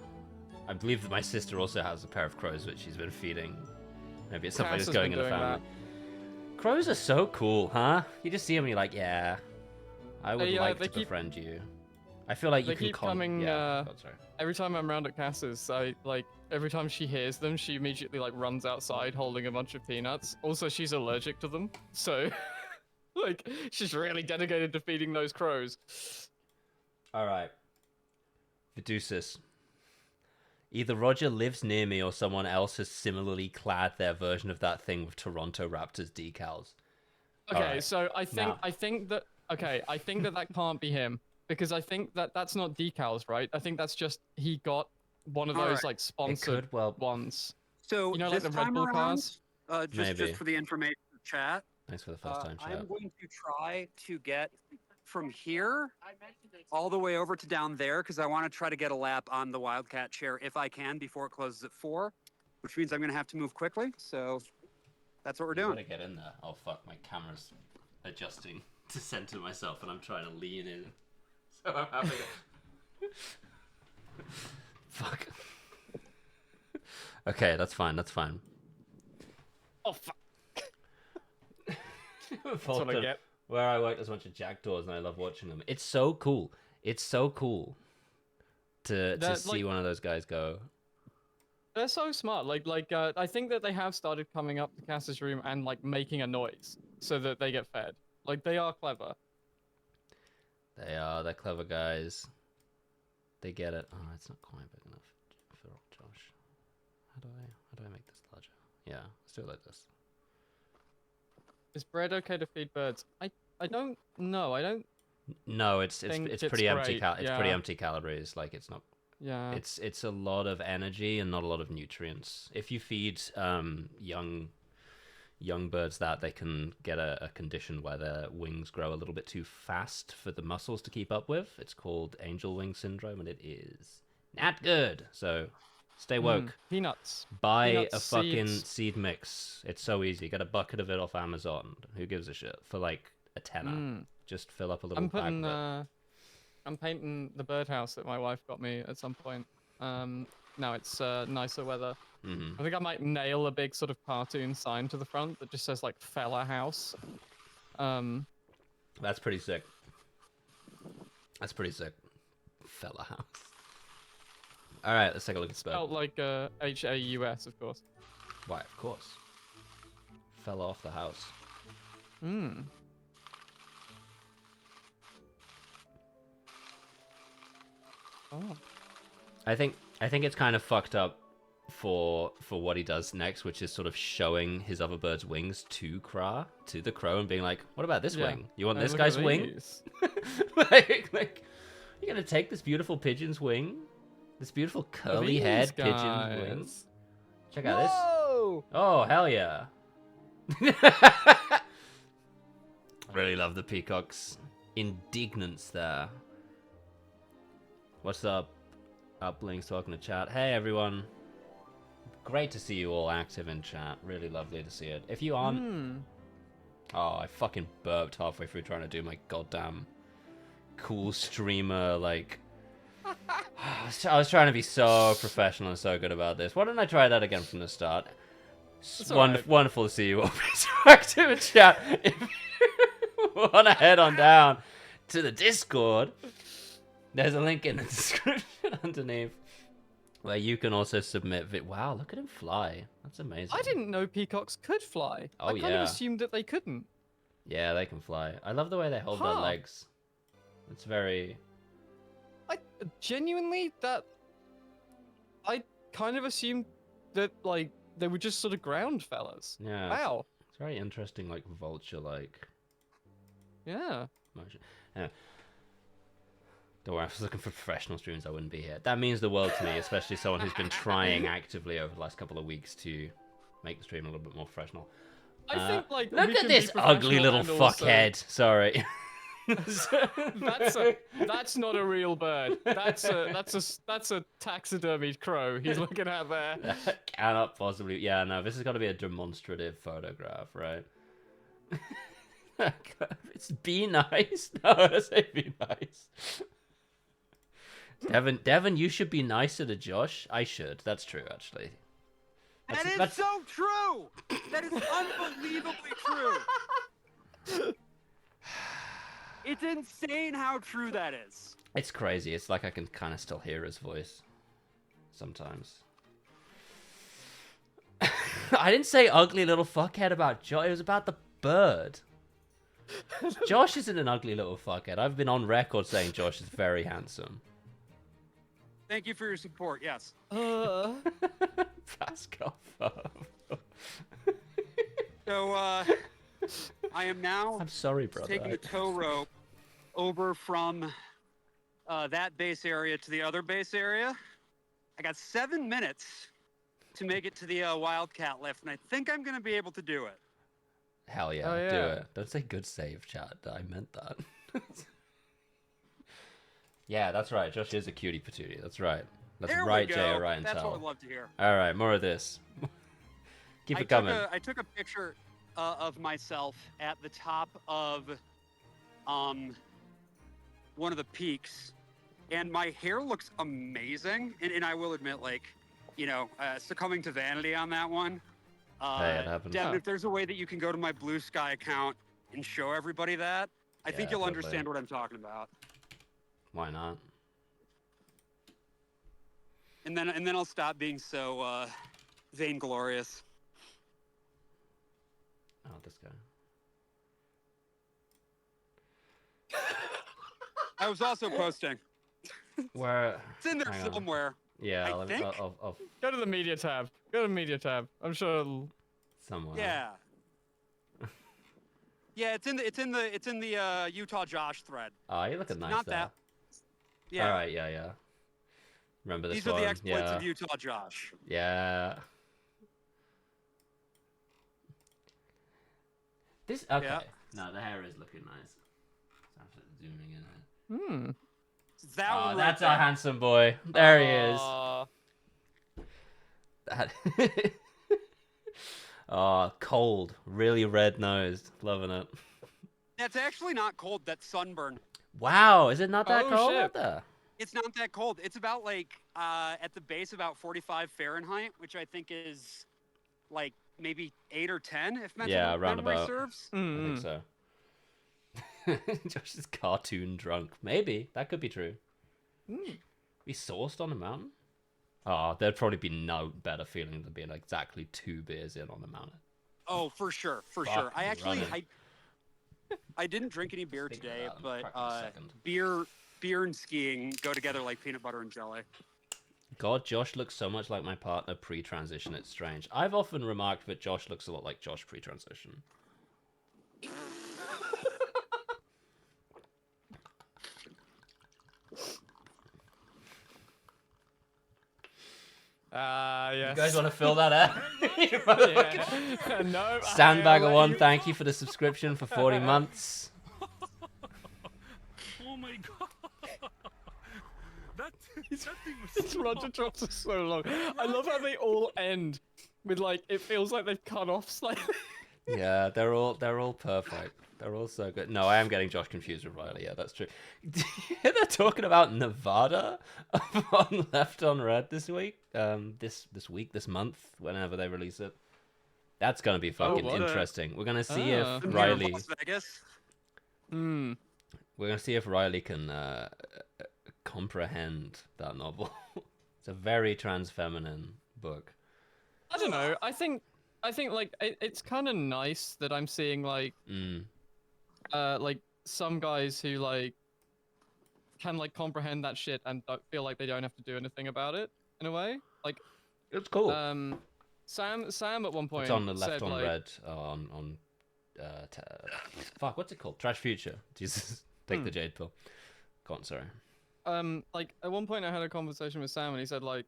Speaker 1: believe that my sister also has a pair of crows which she's been feeding. Maybe it's something that's going in the family. Crows are so cool, huh? You just see them and you're like, yeah, I would like to befriend you. I feel like you can
Speaker 2: coming.
Speaker 1: God, sorry.
Speaker 2: Every time I'm around at Cass's, every time she hears them, she immediately runs outside holding a bunch of peanuts. Also, she's allergic to them, so she's really dedicated to feeding those crows.
Speaker 1: All right, Vidusis. Either Roger lives near me or someone else has similarly clad their version of that thing with Toronto Raptors decals.
Speaker 2: Okay, so I think that can't be him. Because I think that's not decals, right? I think that's just he got one of those sponsored ones.
Speaker 3: So
Speaker 2: you know, like the Red Bull cars.
Speaker 3: Just for the information chat.
Speaker 1: Thanks for the first time chat.
Speaker 3: I'm going to try to get from here all the way over to down there because I want to try to get a lap on the Wildcat chair if I can before it closes at 4, which means I'm going to have to move quickly. So that's what we're doing.
Speaker 1: I'm gonna get in there. Oh fuck, my camera's adjusting to center myself, and I'm trying to lean in. I'm having it. Fuck. Okay, that's fine.
Speaker 2: Oh fuck.
Speaker 1: That's what I get. Where I work, there's a bunch of jackdaws, and I love watching them. It's so cool. To see one of those guys go.
Speaker 2: They're so smart. I think that they have started coming up to Cass's room and making a noise so that they get fed. They are clever.
Speaker 1: They're clever guys. They get it. Oh, it's not quite big enough for Josh. How do I make this larger? Yeah, let's do it like this.
Speaker 2: Is bread okay to feed birds? I don't know. I don't.
Speaker 1: No, it's pretty empty. It's pretty empty calories. It's not.
Speaker 2: Yeah.
Speaker 1: It's a lot of energy and not a lot of nutrients. If you feed young birds that, they can get a condition where their wings grow a little bit too fast for the muscles to keep up with. It's called angel wing syndrome, and it is not good. So stay woke.
Speaker 2: Peanuts.
Speaker 1: Buy a fucking seed mix. It's so easy. Get a bucket of it off Amazon. Who gives a shit? For a tenner. Just fill up a little bag of it.
Speaker 2: I'm painting the birdhouse that my wife got me at some point. Now it's nicer weather. I think I might nail a big sort of cartoon sign to the front that just says fella house.
Speaker 1: That's pretty sick. Fella house. All right, let's take a look at spell.
Speaker 2: Spelled H-A-U-S, of course.
Speaker 1: Why, of course. Fell off the house.
Speaker 2: Oh.
Speaker 1: I think it's kind of fucked up for what he does next, which is sort of showing his other bird's wings to the crow, and being like, "What about this wing? You want this guy's wing? You're gonna take this beautiful pigeon's wing, this beautiful curly-haired pigeon's wing? Check out this. Oh hell yeah! Really love the peacock's indignance there. What's up? Uplinks talking to chat. Hey everyone. Great to see you all active in chat. Really lovely to see it. If you aren't Oh, I fucking burped halfway through trying to do my goddamn cool streamer, like... I was trying to be so professional and so good about this. Why don't I try that again from the start? Wonderful to see you all. Active in chat. If you want to head on down to the Discord, there's a link in the description underneath where you can also submit Wow, look at him fly. That's amazing.
Speaker 2: I didn't know peacocks could fly.
Speaker 1: Oh,
Speaker 2: I kind of assumed that they couldn't.
Speaker 1: Yeah, they can fly. I love the way they hold their legs. It's very...
Speaker 2: I genuinely, I kind of assumed that, like, they were just sort of ground fellas.
Speaker 1: Yeah.
Speaker 2: Wow.
Speaker 1: It's very interesting, like, vulture-like.
Speaker 2: Yeah.
Speaker 1: Motion. Yeah. Don't worry, if I was looking for professional streams, I wouldn't be here. That means the world to me, especially someone who's been trying actively over the last couple of weeks to make the stream a little bit more professional.
Speaker 2: I think, like,
Speaker 1: look at this ugly little fuckhead. Sorry.
Speaker 2: that's not a real bird. That's a taxidermied crow he's looking at there.
Speaker 1: That cannot possibly. Yeah, no. This has got to be a demonstrative photograph, right? It's be nice. No, I say be nice. Devin, you should be nicer to Josh. I should. That's true, actually.
Speaker 3: That's so true. That is unbelievably true. It's insane how true that is.
Speaker 1: It's crazy. It's like I can kind of still hear his voice sometimes. I didn't say ugly little fuckhead about Josh. It was about the bird. Josh isn't an ugly little fuckhead. I've been on record saying Josh is very handsome.
Speaker 3: Thank you for your support. Yes.
Speaker 1: Pascal.
Speaker 3: So, I am now.
Speaker 1: I'm sorry, brother.
Speaker 3: Taking a tow rope over from that base area to the other base area. I got 7 minutes to make it to the Wildcat lift, and I think I'm gonna be able to do it.
Speaker 1: Hell yeah, do it. Don't say good save, chat. I meant that. Yeah, that's right. Josh is a cutie patootie. That's right. That's right, Jay. Right, and
Speaker 3: That's what I'd love to hear.
Speaker 1: All right, more of this. Keep it coming.
Speaker 3: I took a picture of myself at the top of one of the peaks, and my hair looks amazing. And I will admit, like, you know, succumbing to vanity on that one.
Speaker 1: Hey, it happens.
Speaker 3: Devin, if there's a way that you can go to my Blue Sky account and show everybody that, I think you'll understand what I'm talking about.
Speaker 1: Why not?
Speaker 3: And then I'll stop being so vainglorious.
Speaker 1: Oh, this guy.
Speaker 3: I was also posting.
Speaker 1: Where?
Speaker 3: It's in there somewhere.
Speaker 1: Yeah,
Speaker 3: I think.
Speaker 1: I'll
Speaker 2: Go to the media tab. Go to the media tab. I'm sure it'll...
Speaker 1: somewhere.
Speaker 3: Yeah. Yeah, it's in the Utah Josh thread.
Speaker 1: Oh, you're looking nice
Speaker 3: not
Speaker 1: there.
Speaker 3: that. Yeah.
Speaker 1: All right, yeah. Remember this
Speaker 3: These
Speaker 1: one?
Speaker 3: are the exploits of Utah Josh.
Speaker 1: Yeah. This okay.
Speaker 3: Yeah.
Speaker 1: No, the hair is looking nice. I'm zooming in.
Speaker 3: That one right
Speaker 1: that's
Speaker 3: there.
Speaker 1: our handsome boy. There he is. That. Oh, cold, really red-nosed. Loving it.
Speaker 3: That's actually not cold. That's sunburn.
Speaker 1: Wow, is it not that cold
Speaker 2: shit.
Speaker 1: out there?
Speaker 3: It's not that cold. It's about like at the base about 45 Fahrenheit, which I think is like maybe 8 or 10 if memory serves.
Speaker 1: I think so. Josh is cartoon drunk. Maybe that could be true. Be sourced on a mountain. Oh, there'd probably be no better feeling than being exactly 2 beers in on the mountain.
Speaker 3: Oh, for sure. I actually I didn't drink any beer today, but beer and skiing go together like peanut butter and jelly.
Speaker 1: God, Josh looks so much like my partner pre-transition. It's strange. I've often remarked that Josh looks a lot like Josh pre-transition.
Speaker 2: Yes.
Speaker 1: You guys want to fill that out?
Speaker 2: Yeah. No.
Speaker 1: Sandbagger1, thank you for the subscription for 40 months.
Speaker 11: Oh my god. That thing was so
Speaker 2: Roger drops are so long. I love how they all end with like, it feels like they've cut off slightly.
Speaker 1: Yeah, they're all perfect. They're all so good. No, I am getting Josh confused with Riley. Yeah, that's true. They're talking about Nevada on Left on Red this week. This month, whenever they release it. That's gonna be fucking interesting. We're gonna see if Riley.
Speaker 3: Las Vegas.
Speaker 2: Hmm.
Speaker 1: We're gonna see if Riley can comprehend that novel. It's a very trans feminine book.
Speaker 2: I don't know. I think like it's kind of nice that I'm seeing like some guys who like can like comprehend that shit and don't feel like they don't have to do anything about it in a way. Like
Speaker 1: it's cool.
Speaker 2: Sam at one point
Speaker 1: it's on the Left
Speaker 2: said,
Speaker 1: on
Speaker 2: like,
Speaker 1: Red fuck, what's it called? Trash Future. Jesus, take the jade pill. Go on, sorry.
Speaker 2: Like at one point I had a conversation with Sam and he said like,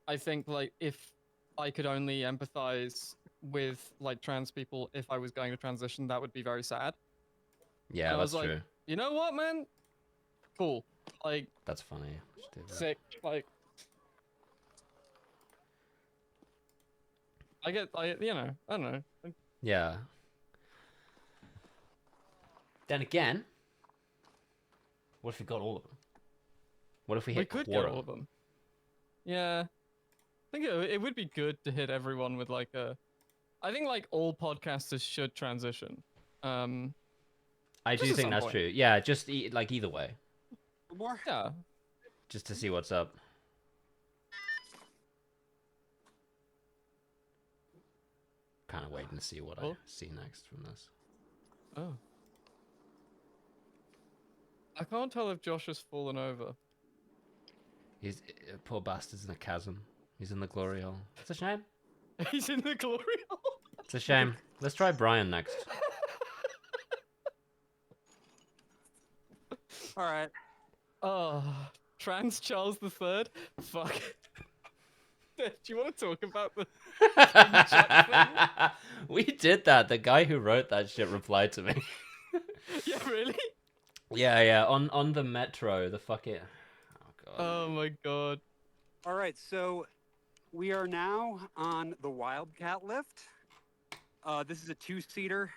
Speaker 2: I think like if I could only empathize with like trans people if I was going to transition, that would be very sad.
Speaker 1: Yeah,
Speaker 2: and
Speaker 1: that's
Speaker 2: I was
Speaker 1: true.
Speaker 2: like, you know what, man? Cool. Like
Speaker 1: that's funny.
Speaker 2: Sick. Like I don't know.
Speaker 1: Yeah. Then again, what if we got all of them? What if we hit
Speaker 2: could
Speaker 1: quarter?
Speaker 2: get all of them. Yeah. I think it would be good to hit everyone with like a... I think like all podcasters should transition.
Speaker 1: I do think that's true. Yeah, just like either way.
Speaker 3: More?
Speaker 2: Yeah.
Speaker 1: Just to see what's up. Kind of waiting to see what I see next from this.
Speaker 2: Oh. I can't tell if Josh has fallen over.
Speaker 1: He's poor bastard's in a chasm. He's in the glory hole. It's a shame.
Speaker 2: He's in the glory hole.
Speaker 1: It's a shame. Let's try Brian next.
Speaker 3: All right.
Speaker 2: Oh, trans Charles III. Fuck. Do you want to talk about the
Speaker 1: We did that. The guy who wrote that shit replied to me.
Speaker 2: Yeah, really?
Speaker 1: Yeah. On the metro, the fucking... Oh, God.
Speaker 2: Oh, my God.
Speaker 3: All right, so we are now on the Wildcat lift. This is a two-seater.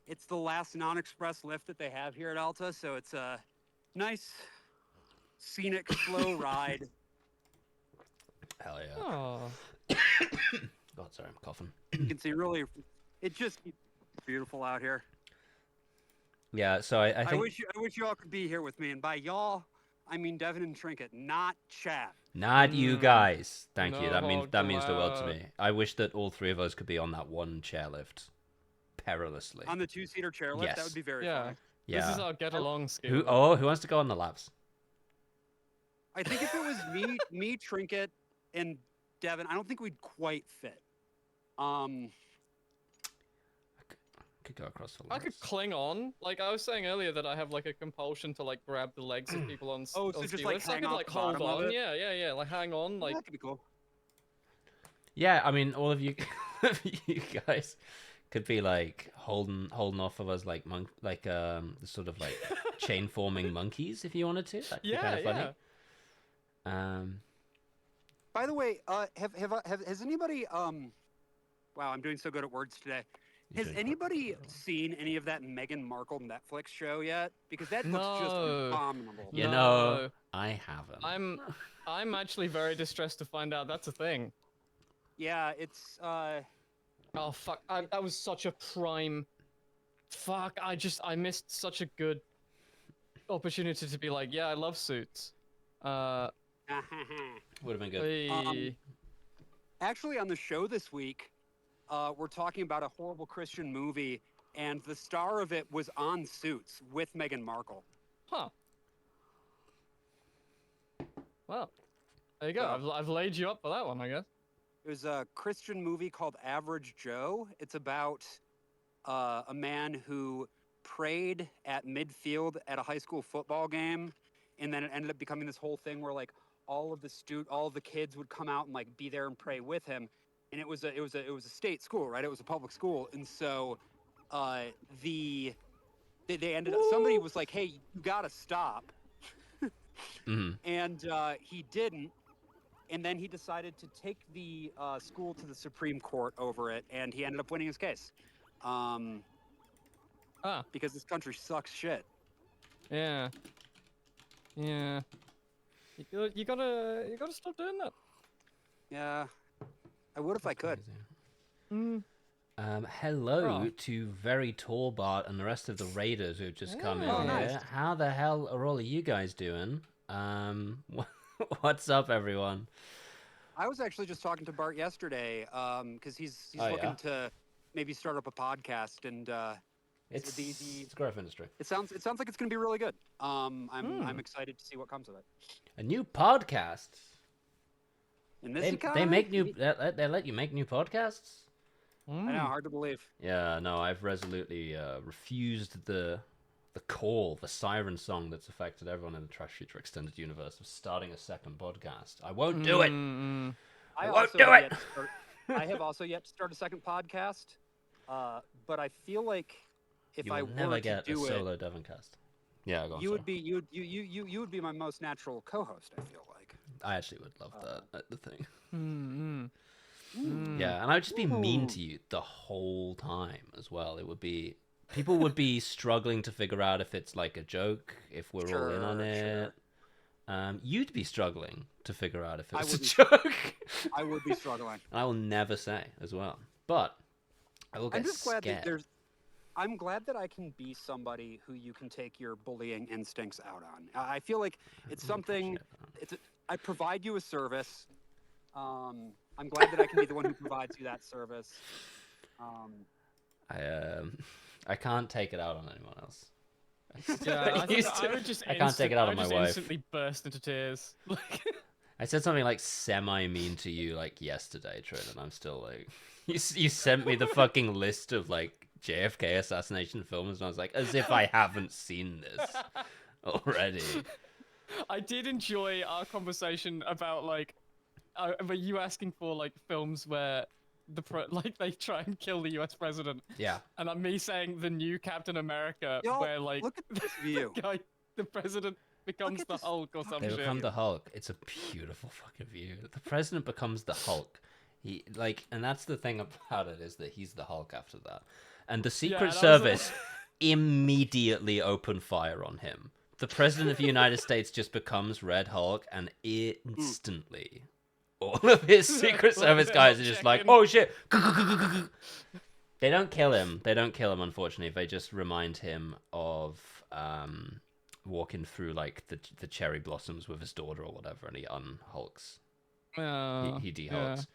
Speaker 3: It's the last non-express lift that they have here at Alta, so it's a nice, scenic, slow ride.
Speaker 1: Hell yeah.
Speaker 2: Oh.
Speaker 1: God, sorry, I'm coughing.
Speaker 3: You can see really, it's just beautiful out here.
Speaker 1: Yeah, so I think...
Speaker 3: I wish y'all could be here with me, and by y'all, I mean Devin and Trinket, not Chad.
Speaker 1: Not you guys. Thank you.
Speaker 2: No,
Speaker 1: That means the world to me. I wish that all three of us could be on that one chairlift, perilously.
Speaker 3: On the two-seater chairlift,
Speaker 1: Yes.
Speaker 3: that would be very fun.
Speaker 1: Yeah.
Speaker 2: This is our get along skill.
Speaker 1: Who wants to go on the laps?
Speaker 3: I think if it was me, Trinket, and Devin, I don't think we'd quite fit.
Speaker 1: Could go across the
Speaker 2: I
Speaker 1: laps.
Speaker 2: could cling on. Like I was saying earlier that I have like a compulsion to like grab the legs of people on
Speaker 3: Oh, so
Speaker 2: on
Speaker 3: just
Speaker 2: ski
Speaker 3: like
Speaker 2: lifts. I
Speaker 3: hang
Speaker 2: could
Speaker 3: off
Speaker 2: like
Speaker 3: the
Speaker 2: hold
Speaker 3: bottom of
Speaker 2: on.
Speaker 3: it?
Speaker 2: Yeah. Like hang on. Like
Speaker 3: That could be cool.
Speaker 1: Yeah, I mean, all of you, you guys could be like holding off of us like sort of like chain forming monkeys if you wanted to. That'd be kind of funny.
Speaker 3: By the way, has anybody wow, I'm doing so good at words today. Has anybody seen any of that Meghan Markle Netflix show yet? Because that looks just abominable.
Speaker 1: You know, I haven't.
Speaker 2: I'm actually very distressed to find out that's a thing.
Speaker 3: Yeah, it's
Speaker 2: Oh fuck! That was such a prime. Fuck! I missed such a good opportunity to be like, yeah, I love Suits.
Speaker 1: Would have been good.
Speaker 3: Actually, on the show this week, we're talking about a horrible Christian movie, and the star of it was on Suits with Meghan Markle.
Speaker 2: Huh. Well, there you go. I've laid you up for that one, I guess.
Speaker 3: There's a Christian movie called Average Joe. It's about a man who prayed at midfield at a high school football game, and then it ended up becoming this whole thing where like all of the kids would come out and like be there and pray with him. And it was a state school, right? It was a public school, and so they ended up. Somebody was like, "Hey, you gotta stop," and he didn't. And then he decided to take the school to the Supreme Court over it, and he ended up winning his case. Because this country sucks shit.
Speaker 2: Yeah. Yeah. You gotta stop doing that.
Speaker 3: Yeah. I would if I could.
Speaker 1: Hello to Very Tall Bart and the rest of the Raiders who've just come in
Speaker 3: Oh,
Speaker 1: here.
Speaker 3: nice.
Speaker 1: How the hell are all of you guys doing? What's up, everyone?
Speaker 3: I was actually just talking to Bart yesterday, because he's looking to maybe start up a podcast, and
Speaker 1: it's growth industry.
Speaker 3: It sounds like it's gonna be really good. I'm excited to see what comes of it.
Speaker 1: A new podcast.
Speaker 3: In this
Speaker 1: They
Speaker 3: economy,
Speaker 1: make new. They let you make new podcasts.
Speaker 3: I know, hard to believe.
Speaker 1: Yeah, no, I've resolutely refused the call, the siren song that's affected everyone in the Trash Shooter Extended Universe of starting a second podcast. I won't do it. I won't do it.
Speaker 3: I have also yet to start a second podcast, but I feel like if
Speaker 1: you
Speaker 3: I
Speaker 1: will
Speaker 3: were
Speaker 1: never
Speaker 3: to
Speaker 1: get
Speaker 3: do
Speaker 1: a
Speaker 3: it,
Speaker 1: solo Devoncast. Yeah, go on,
Speaker 3: you
Speaker 1: sorry.
Speaker 3: would be my most natural co-host. I feel like.
Speaker 1: I actually would love that. The thing. Yeah, and I would just be mean to you the whole time as well. It would be people would be struggling to figure out if it's like a joke, if we're all in on it. You'd be struggling to figure out if it's a joke.
Speaker 3: I would be struggling.
Speaker 1: I will never say as well, but I will get
Speaker 3: I'm just glad
Speaker 1: scared.
Speaker 3: that I'm glad that I can be somebody who you can take your bullying instincts out on. I feel like it's something. I provide you a service. I'm glad that I can be the one who provides you that service.
Speaker 1: I can't take it out on anyone else.
Speaker 2: Yeah,
Speaker 1: I can't take it out on my wife.
Speaker 2: Instantly burst into tears.
Speaker 1: I said something like semi-mean to you like yesterday, Trin, and I'm still like, you sent me the fucking list of like JFK assassination films, and I was like, as if I haven't seen this already.
Speaker 2: I did enjoy our conversation about like, you asking for like films where they try and kill the U.S. president.
Speaker 1: Yeah.
Speaker 2: And me saying the new Captain America, where like
Speaker 3: look at this view.
Speaker 2: The president becomes the Hulk or some
Speaker 1: They
Speaker 2: shit.
Speaker 1: become the Hulk. It's a beautiful fucking view. The president becomes the Hulk. And that's the thing about it, is that he's the Hulk after that. And the Secret Service immediately open fire on him. The president of the United States just becomes Red Hulk, and instantly all of his Secret Service guys are just like, oh shit. They don't kill him. Unfortunately. They just remind him of walking through like the cherry blossoms with his daughter or whatever, and he unhulks. He dehulks.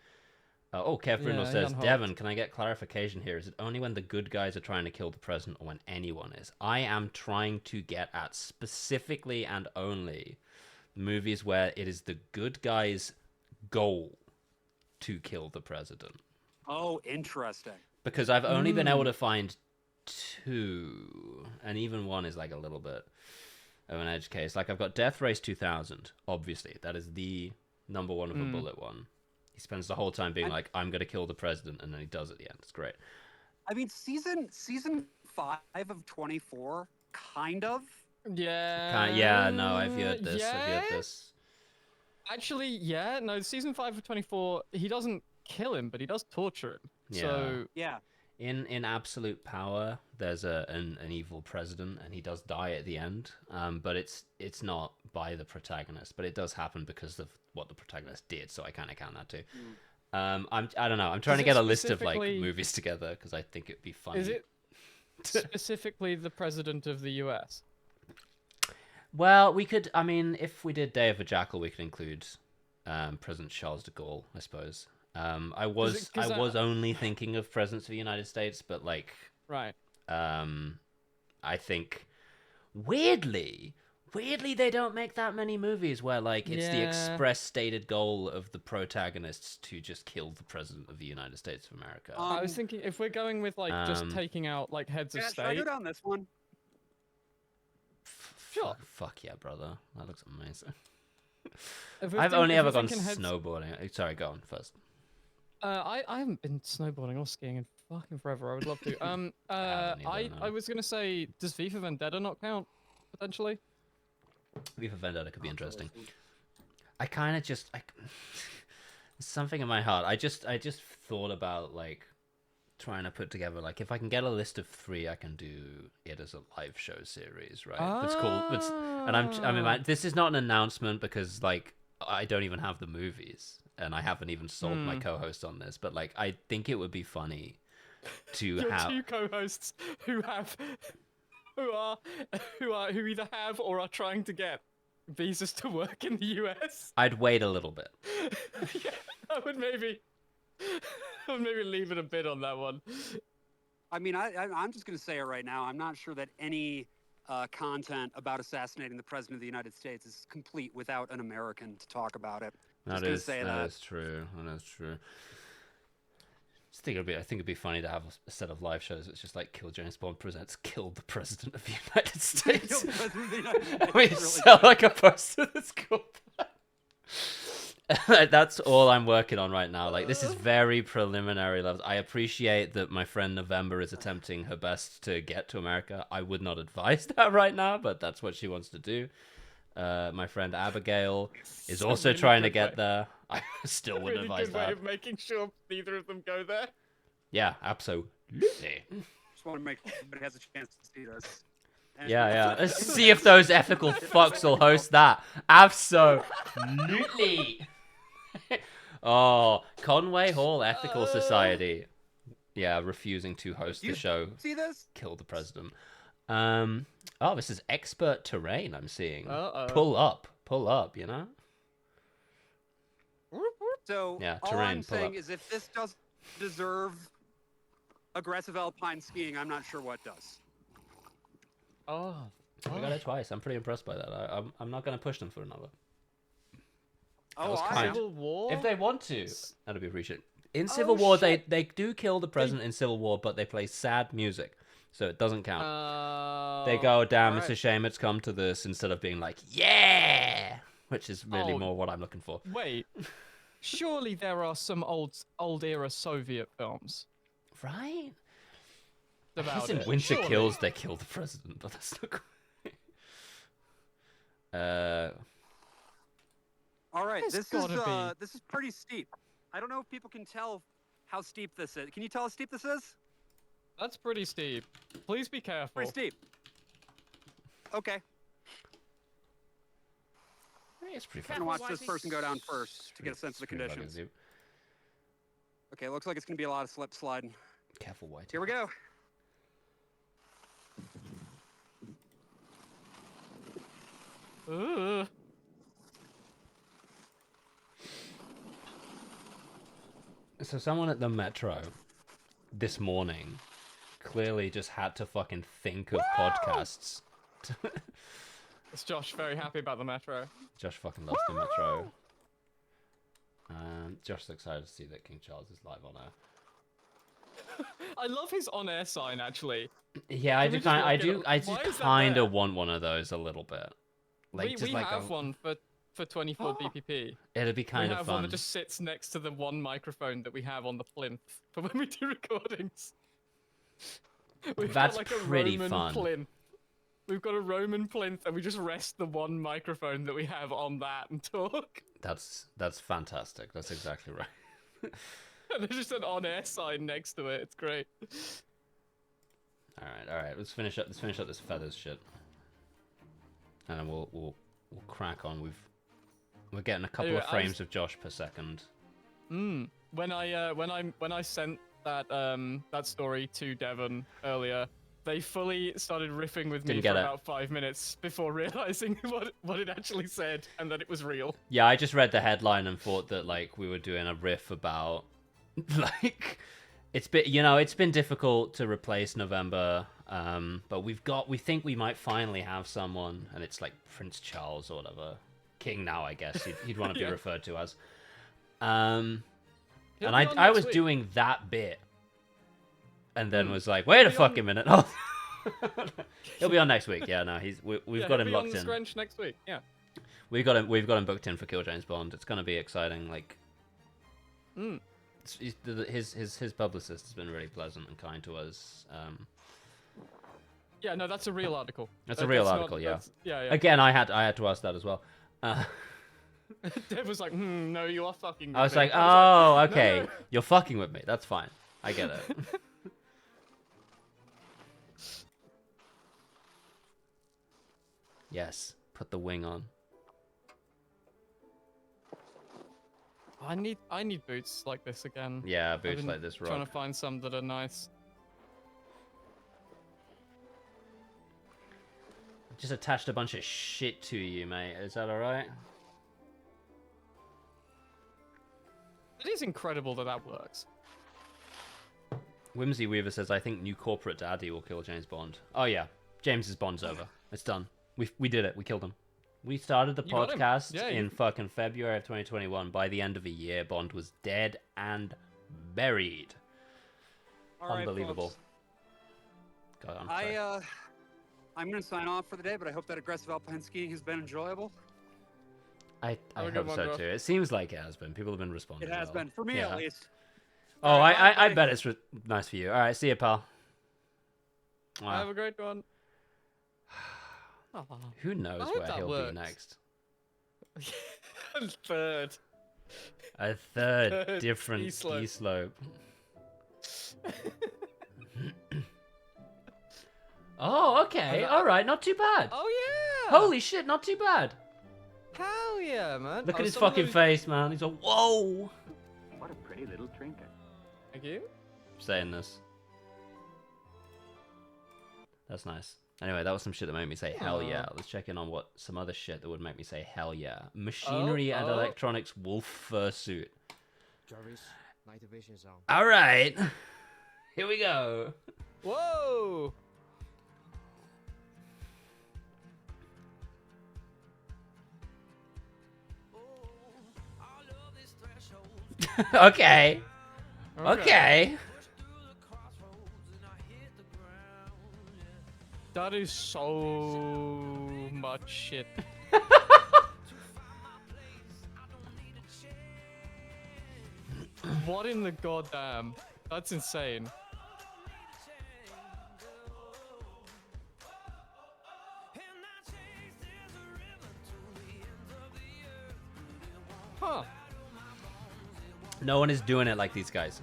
Speaker 1: Kev Brindle says, Devon, can I get clarification here? Is it only when the good guys are trying to kill the president, or when anyone is? I am trying to get at specifically and only movies where it is the good guys' goal to kill the president.
Speaker 3: Oh, interesting.
Speaker 1: Because I've only been able to find 2, and even one is like a little bit of an edge case. Like I've got Death Race 2000, obviously. That is the number one of a bullet one. He spends the whole time being like, I'm going to kill the president, and then he does at the end. It's great.
Speaker 3: I mean, season 5 of 24, kind of.
Speaker 2: Yeah.
Speaker 1: No, I've heard this.
Speaker 2: Actually, yeah. No, season 5 of 24, he doesn't kill him, but he does torture him.
Speaker 1: Yeah.
Speaker 2: So
Speaker 3: yeah.
Speaker 1: In Absolute Power, there's an evil president, and he does die at the end. But it's not by the protagonist, but it does happen because of what the protagonist did. So I kind of count that too. I don't know. I'm trying to get a list of like movies together because I think it'd be funny.
Speaker 2: Is it specifically the president of the U.S.?
Speaker 1: Well, we could. I mean, if we did Day of the Jackal, we could include President Charles de Gaulle, I suppose. I was only thinking of presidents of the United States, but like,
Speaker 2: right.
Speaker 1: I think weirdly they don't make that many movies where like it's the express stated goal of the protagonists to just kill the president of the United States of America.
Speaker 2: I was thinking if we're going with like just taking out like heads of state.
Speaker 3: Should I go down this one?
Speaker 2: Sure.
Speaker 1: Fuck yeah, brother. That looks amazing.
Speaker 2: I've
Speaker 1: only ever gone snowboarding. Sorry, go on first.
Speaker 2: I haven't been snowboarding or skiing in fucking forever. I would love to. I was gonna say, does V for Vendetta not count potentially?
Speaker 1: V for Vendetta could be interesting. I kind of just something in my heart. I just thought about like trying to put together, like, if I can get a list of 3, I can do it as a live show series, right? It's called. This is not an announcement because, like, I don't even have the movies, and I haven't even sold my co-host on this. But, like, I think it would be funny to have
Speaker 2: 2 co-hosts who either have or are trying to get visas to work in the US.
Speaker 1: I'd wait a little bit.
Speaker 2: Yeah, I would maybe leave it a bit on that one.
Speaker 3: I mean, I'm just going to say it right now. I'm not sure that any content about assassinating the president of the United States is complete without an American to talk about it.
Speaker 1: That is true. That is true. I think it'd be funny to have a set of live shows that's just like Kill James Bond presents Kill the President of the United States. We sell like a poster that's called that. That's all I'm working on right now. Like, this is very preliminary levels. I appreciate that my friend November is attempting her best to get to America. I would not advise that right now, but that's what she wants to do. My friend Abigail is also really trying to get there. I still wouldn't advise that.
Speaker 2: Really good way of making sure neither of them go there.
Speaker 1: Yeah, absolutely.
Speaker 3: Just want to make sure everybody has a chance to see this. And
Speaker 1: yeah. Let's see if those ethical fucks will host that. Absolutely. Oh, Conway Hall Ethical Society. Yeah, refusing to host the show.
Speaker 3: See this?
Speaker 1: Kill the president. Oh, this is expert terrain I'm seeing. Pull up, you know?
Speaker 3: So,
Speaker 1: yeah,
Speaker 3: all
Speaker 1: terrain,
Speaker 3: I'm saying is if this doesn't deserve aggressive alpine skiing, I'm not sure what does.
Speaker 1: We got it twice. I'm pretty impressed by that. I'm not going to push them for another.
Speaker 2: Civil War?
Speaker 1: If they want to, that'd be appreciated. In Civil War, they do kill the president in Civil War, but they play sad music, so it doesn't count. They go, damn, it's a shame it's come to this, instead of being like, yeah, which is really more what I'm looking for.
Speaker 2: Wait, surely there are some old era Soviet films,
Speaker 1: right?
Speaker 2: About
Speaker 1: in Winter Kills, they kill the president, but that's not quite.
Speaker 3: All right, this is pretty steep. I don't know if people can tell how steep this is. Can you tell how steep this is?
Speaker 2: That's pretty steep. Please be careful.
Speaker 3: Pretty steep. Okay.
Speaker 1: It's pretty
Speaker 3: fun. I'm gonna watch this person go down first to get a sense of the conditions. Okay, looks like it's gonna be a lot of slip sliding.
Speaker 1: Careful, White.
Speaker 3: Here we go.
Speaker 1: So someone at the metro this morning clearly just had to fucking think of podcasts.
Speaker 2: Is Josh very happy about the metro?
Speaker 1: Josh fucking loves the metro. Josh's excited to see that King Charles is live on air.
Speaker 2: I love his on-air sign, actually.
Speaker 1: Yeah, I just kind of want one of those a little bit. Like,
Speaker 2: we have one for 24 BPP.
Speaker 1: It'd be kind of fun.
Speaker 2: We have one that just sits next to the one microphone that we have on the plinth for when we do recordings.
Speaker 1: That's pretty fun.
Speaker 2: Plinth. We've got a Roman plinth, and we just rest the one microphone that we have on that and talk.
Speaker 1: That's fantastic. That's exactly right.
Speaker 2: And there's just an on-air sign next to it. It's great.
Speaker 1: All right. Let's finish up this feathers shit, and then we'll crack on. We're getting a couple of frames of Josh per second.
Speaker 2: When I sent that story to Devon earlier, they fully started riffing with me for about 5 minutes before realizing what it actually said and that it was real.
Speaker 1: Yeah, I just read the headline and thought that like we were doing a riff about like it's been difficult to replace November, but we think we might finally have someone, and it's like Prince Charles or whatever, King now, I guess he'd want to be referred to as. And I was doing that bit. And then was like, wait a fucking minute. Oh. He'll be on next week. Yeah, no, we've got him locked in.
Speaker 2: He'll be on the Scrunch next week. Yeah.
Speaker 1: We've got him booked in for Kill James Bond. It's gonna be exciting. Like, his publicist has been really pleasant and kind to us.
Speaker 2: Yeah, no, that's a real article.
Speaker 1: That's a real article. Yeah.
Speaker 2: Yeah.
Speaker 1: Again, I had to ask that as well.
Speaker 2: Dev was like, no, you are fucking with
Speaker 1: I was
Speaker 2: me.
Speaker 1: like, oh, okay. No. You're fucking with me. That's fine. I get it. Yes, put the wing on.
Speaker 2: I need boots like this again.
Speaker 1: Yeah,
Speaker 2: I've
Speaker 1: boots
Speaker 2: been
Speaker 1: like this rock.
Speaker 2: trying to find some that are nice.
Speaker 1: Just attached a bunch of shit to you, mate. Is that alright?
Speaker 2: It is incredible that that works.
Speaker 1: Whimsy Weaver says, I think new corporate daddy will kill James Bond. Oh yeah, James's Bond's over. It's done. We did it. We killed him. We started the
Speaker 2: You got him.
Speaker 1: podcast
Speaker 2: Yeah,
Speaker 1: in fucking February of 2021. By the end of a year, Bond was dead and buried.
Speaker 3: All right,
Speaker 1: Unbelievable.
Speaker 3: folks.
Speaker 1: God, I'm sorry.
Speaker 3: I'm gonna sign off for the day, but I hope that aggressive alpine skiing has been enjoyable.
Speaker 1: I
Speaker 2: Have a good
Speaker 1: hope
Speaker 2: one,
Speaker 1: so
Speaker 2: bro.
Speaker 1: too. It seems like it has been. People have been responding.
Speaker 3: It has
Speaker 1: well.
Speaker 3: been for me
Speaker 1: Yeah.
Speaker 3: at least.
Speaker 1: Oh,
Speaker 3: All right,
Speaker 1: I
Speaker 3: bye.
Speaker 1: bet it's nice for you. All right, see you, pal. Wow.
Speaker 2: Have a great one. Oh,
Speaker 1: Who knows
Speaker 2: I hope
Speaker 1: where
Speaker 2: that
Speaker 1: he'll
Speaker 2: works.
Speaker 1: be next?
Speaker 2: Third.
Speaker 1: A third
Speaker 2: Third
Speaker 1: different
Speaker 2: ski
Speaker 1: slope. Oh, okay. All right, not too bad.
Speaker 2: Oh yeah.
Speaker 1: Holy shit, not too bad.
Speaker 2: Hell yeah, man.
Speaker 1: Look
Speaker 2: Oh,
Speaker 1: at his
Speaker 2: some of
Speaker 1: fucking
Speaker 2: those-
Speaker 1: face, man. He's like, whoa.
Speaker 7: What a pretty little trinket.
Speaker 2: Thank you.
Speaker 1: Saying this. That's nice. Anyway, that was some shit that made me say hell yeah. Let's check in on what some other shit that would make me say hell yeah. Machinery and
Speaker 2: oh.
Speaker 1: electronics wolf fursuit.
Speaker 8: Jarvis, night vision zone.
Speaker 1: All right. Here we go.
Speaker 2: Whoa.
Speaker 1: Okay. Okay.
Speaker 2: That is so much shit. What in the goddamn? That's insane. Huh.
Speaker 1: No one is doing it like these guys.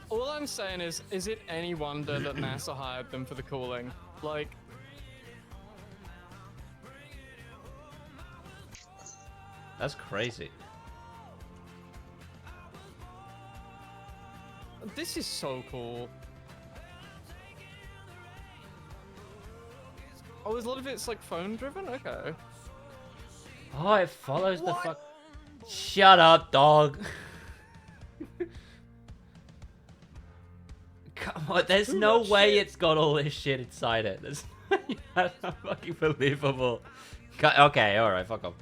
Speaker 2: All I'm saying is it any wonder that NASA hired them for the cooling? Like,
Speaker 1: That's crazy.
Speaker 2: this is so cool. Oh, is a lot of it's like phone driven? Okay.
Speaker 1: Oh, it follows the fuck. Shut up, dog. Come on, there's
Speaker 2: Too
Speaker 1: no
Speaker 2: much
Speaker 1: way
Speaker 2: shit.
Speaker 1: it's got all this shit inside it. That's not fucking believable. Okay, alright, fuck off.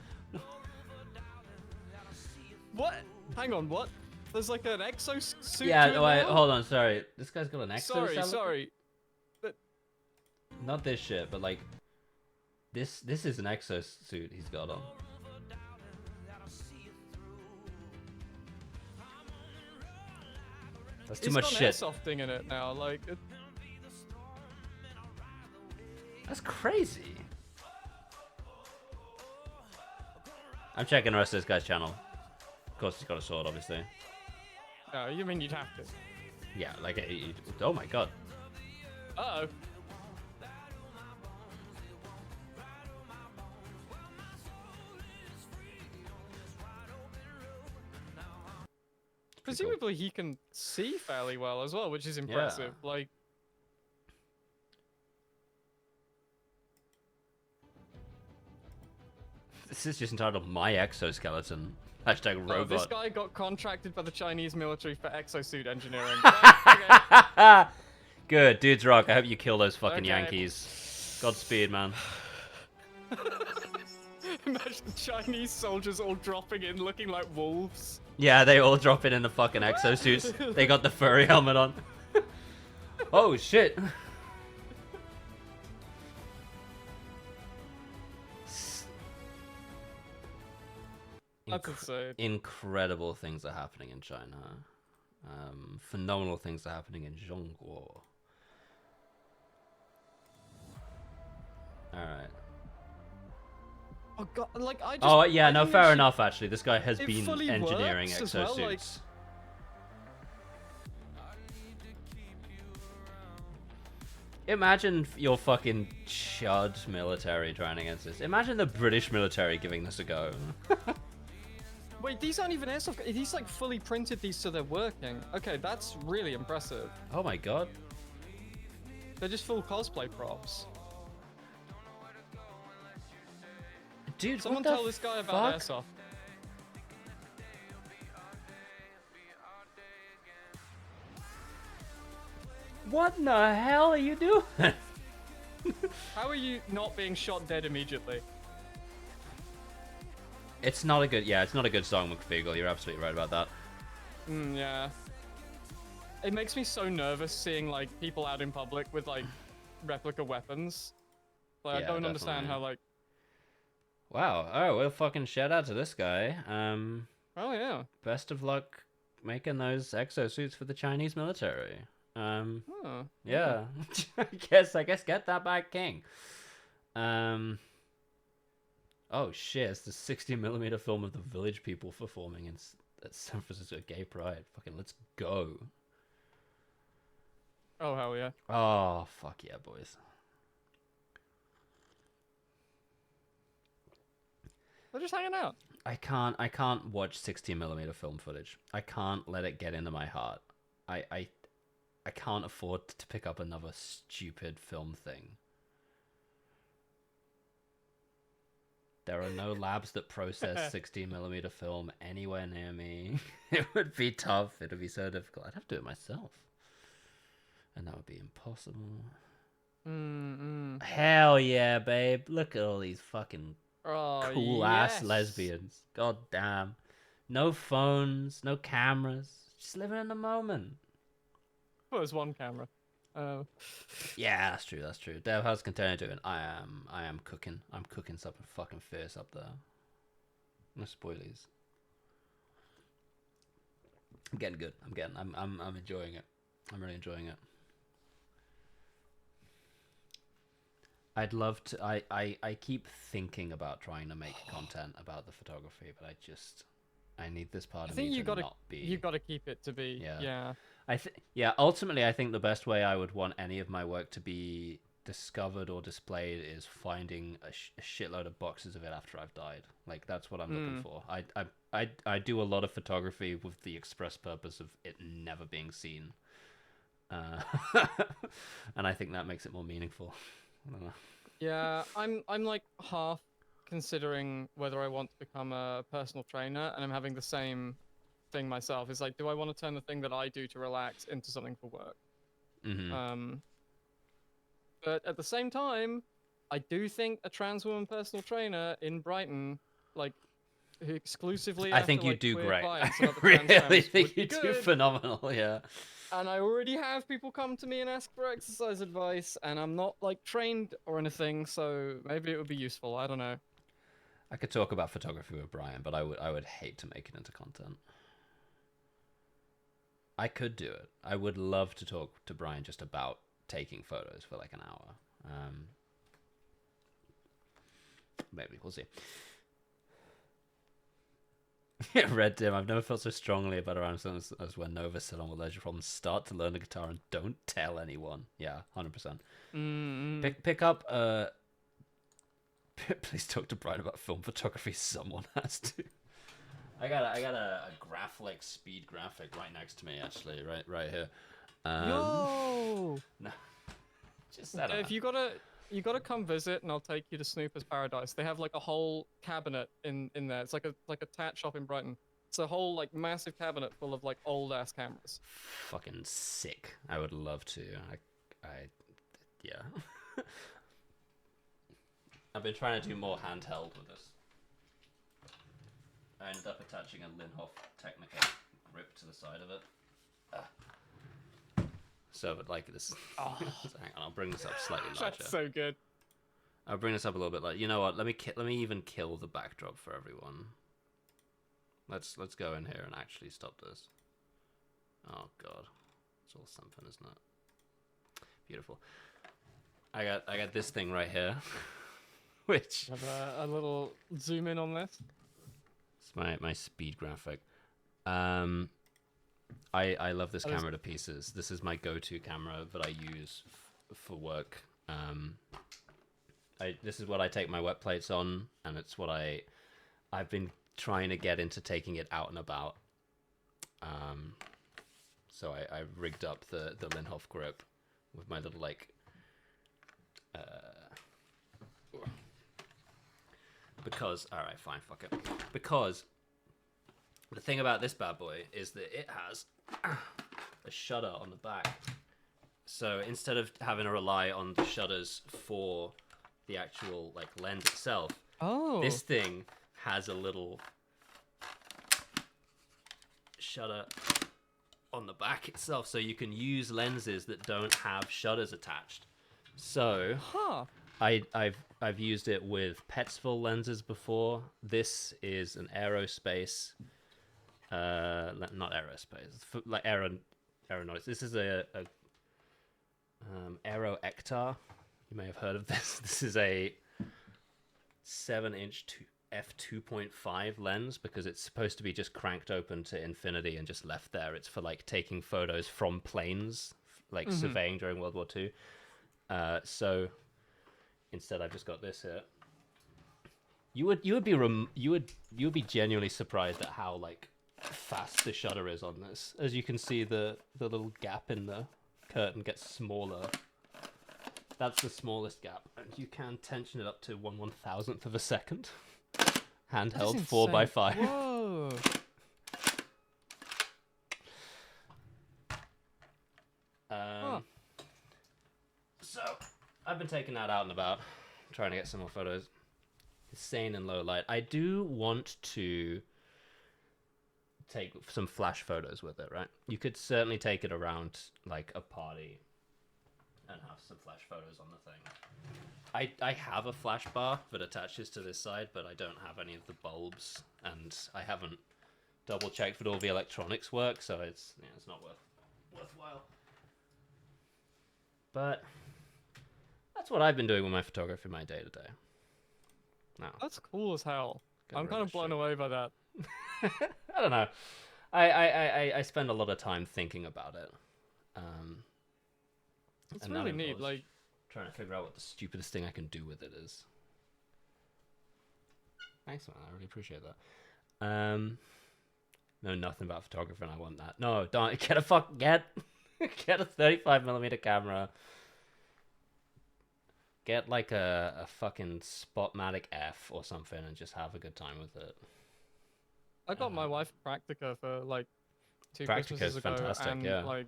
Speaker 2: What? Hang on, what? There's like an exosuit. to
Speaker 1: Yeah,
Speaker 2: it
Speaker 1: wait,
Speaker 2: now?
Speaker 1: hold on, sorry. This guy's got an exoskeleton?
Speaker 2: Sorry.
Speaker 1: Not this shit, but like... This is an exosuit he's got on. That's too
Speaker 2: It's
Speaker 1: much
Speaker 2: got an
Speaker 1: shit.
Speaker 2: airsoft thing in it now. Like,
Speaker 1: That's crazy. I'm checking the rest of this guy's channel. Of course, he's got a sword, obviously.
Speaker 2: no, you mean you'd have to?
Speaker 1: Yeah, like, oh my god.
Speaker 2: Uh oh. Presumably he can see fairly well as well, which is impressive. Like,
Speaker 1: This is just entitled My Exoskeleton. Hashtag
Speaker 2: oh,
Speaker 1: robot.
Speaker 2: this guy got contracted by the Chinese military for exosuit engineering.
Speaker 1: Good, dudes rock. I hope you kill those fucking
Speaker 2: Okay.
Speaker 1: Yankees. Godspeed, man.
Speaker 2: Imagine Chinese soldiers all dropping in looking like wolves.
Speaker 1: Yeah, they all drop it in the fucking exosuits. They got the furry helmet on. Oh shit.
Speaker 2: That's insane.
Speaker 1: Incredible things are happening in China. Phenomenal things are happening in Zhongguo. Alright.
Speaker 2: Oh god, like I just.
Speaker 1: Oh yeah,
Speaker 2: I
Speaker 1: no,
Speaker 2: think
Speaker 1: fair
Speaker 2: it
Speaker 1: enough actually. This guy has
Speaker 2: it
Speaker 1: been
Speaker 2: fully
Speaker 1: engineering
Speaker 2: works as
Speaker 1: exosuits.
Speaker 2: well, like-
Speaker 1: Imagine your fucking chud military trying against this. Imagine the British military giving this a go.
Speaker 2: Wait, these aren't even airsoft. He's like fully printed these so they're working. Okay, that's really impressive.
Speaker 1: Oh my god.
Speaker 2: They're just full cosplay props.
Speaker 1: Dude,
Speaker 2: someone
Speaker 1: what the
Speaker 2: tell this guy about
Speaker 1: fuck?
Speaker 2: airsoft.
Speaker 1: What in the hell are you doing?
Speaker 2: How are you not being shot dead immediately?
Speaker 1: It's not a good, it's not a good song, McFeagle. You're absolutely right about that.
Speaker 2: Yeah. It makes me so nervous seeing like people out in public with like replica weapons. Like I don't understand how like.
Speaker 1: Wow. Oh, well, fucking shout out to this guy.
Speaker 2: Oh yeah.
Speaker 1: Best of luck making those exosuits for the Chinese military. Yeah. I guess get that back, King. Oh shit! It's the 60mm film of the Village People performing at San Francisco Gay Pride. Fucking let's go.
Speaker 2: Oh hell yeah.
Speaker 1: Oh fuck yeah, boys.
Speaker 2: They're just hanging out.
Speaker 1: I can't watch 16mm film footage. I can't let it get into my heart. I can't afford to pick up another stupid film thing. There are no labs that process 16mm film anywhere near me. It would be tough. It would be so difficult. I'd have to do it myself. And that would be impossible. Hell yeah, babe. Look at all these fucking cool-ass lesbians. God damn. No phones, no cameras. Just living in the moment.
Speaker 2: Well, there's one camera.
Speaker 1: Yeah, that's true. That's true. Dev, how's Container doing? I am cooking. I'm cooking something fucking fierce up there. No spoilies. I'm getting good. I'm enjoying it. I'm really enjoying it. I'd love to. I keep thinking about trying to make content about the photography, but I need this part of me to not be.
Speaker 2: You gotta keep it to be. Yeah.
Speaker 1: Ultimately, I think the best way I would want any of my work to be discovered or displayed is finding a shitload of boxes of it after I've died. Like that's what I'm looking for. I do a lot of photography with the express purpose of it never being seen, and I think that makes it more meaningful. I don't know.
Speaker 2: Yeah, I'm like half considering whether I want to become a personal trainer, and I'm having the same thing myself. It's like, do I want to turn the thing that I do to relax into something for work? But at the same time, I do think a trans woman personal trainer in Brighton, like who exclusively
Speaker 1: I think you
Speaker 2: like,
Speaker 1: do great.
Speaker 2: I
Speaker 1: really think you do phenomenal. Yeah.
Speaker 2: And I already have people come to me and ask for exercise advice, and I'm not like trained or anything, so maybe it would be useful. I don't know.
Speaker 1: I could talk about photography with Brian, but I would hate to make it into content. I could do it. I would love to talk to Brian just about taking photos for like an hour. Maybe we'll see. Red Dim, I've never felt so strongly about around as when Nova said on Leisure Problems, start to learn the guitar and don't tell anyone. Yeah, 100%. Pick up please talk to Brian about film photography. Someone has to. I got a graph speed graphic right next to me, actually, right here.
Speaker 2: Yo!
Speaker 1: No. Just
Speaker 2: if you gotta come visit, and I'll take you to Snooper's Paradise. They have like a whole cabinet in there. It's like a tat shop in Brighton. It's a whole like massive cabinet full of like old ass cameras.
Speaker 1: Fucking sick. I would love to. Yeah. I've been trying to do more handheld with this. I ended up attaching a Linhof Technica grip to the side of it. So, but like this.
Speaker 2: Oh.
Speaker 1: Hang on, I'll bring this up slightly larger.
Speaker 2: That's so good.
Speaker 1: I'll bring this up a little bit. Like, you know what? Let me even kill the backdrop for everyone. Let's go in here and actually stop this. Oh god, it's all something, isn't it? Beautiful. I got this thing right here, which
Speaker 2: have a little zoom in on this.
Speaker 1: It's my speed graphic. I love this camera to pieces. This is my go-to camera that I use for work. This is what I take my wet plates on, and it's what I've been trying to get into taking it out and about. So I rigged up the Linhof grip with my little like because alright, fine, fuck it. Because the thing about this bad boy is that it has a shutter on the back. So instead of having to rely on the shutters for the actual like lens itself, this thing has a little shutter on the back itself, so you can use lenses that don't have shutters attached. So I've used it with Petzval lenses before. This is an aerospace, not aerospace, like aeronautics. This is a Aero Ectar. You may have heard of this. This is a 7-inch f2.5 lens because it's supposed to be just cranked open to infinity and just left there. It's for like taking photos from planes, like surveying during World War II. So instead, I've just got this here. You would be genuinely surprised at how like fast the shutter is on this. As you can see, the little gap in the curtain gets smaller. That's the smallest gap, and you can tension it up to 1/1000th of a second. Handheld 4x5.
Speaker 2: Whoa.
Speaker 1: So I've been taking that out and about, trying to get some more photos. Insane in low light. I do want to take some flash photos with it, right? You could certainly take it around like a party and have some flash photos on the thing. I have a flash bar that attaches to this side, but I don't have any of the bulbs, and I haven't double checked that all the electronics work, so it's not worthwhile. But that's what I've been doing with my photography, my day to day. Now
Speaker 2: That's cool as hell. I'm kind of blown away by that.
Speaker 1: I don't know. I spend a lot of time thinking about it.
Speaker 2: It's really neat. Like
Speaker 1: trying to figure out what the stupidest thing I can do with it is. Thanks, man. I really appreciate that. Know nothing about photography, and I want that. No, don't get a 35mm camera. Get like a fucking Spotmatic F or something, and just have a good time with it.
Speaker 2: I got my wife Practica for like 2
Speaker 1: Practica's
Speaker 2: Christmases ago,
Speaker 1: fantastic,
Speaker 2: and
Speaker 1: yeah.
Speaker 2: like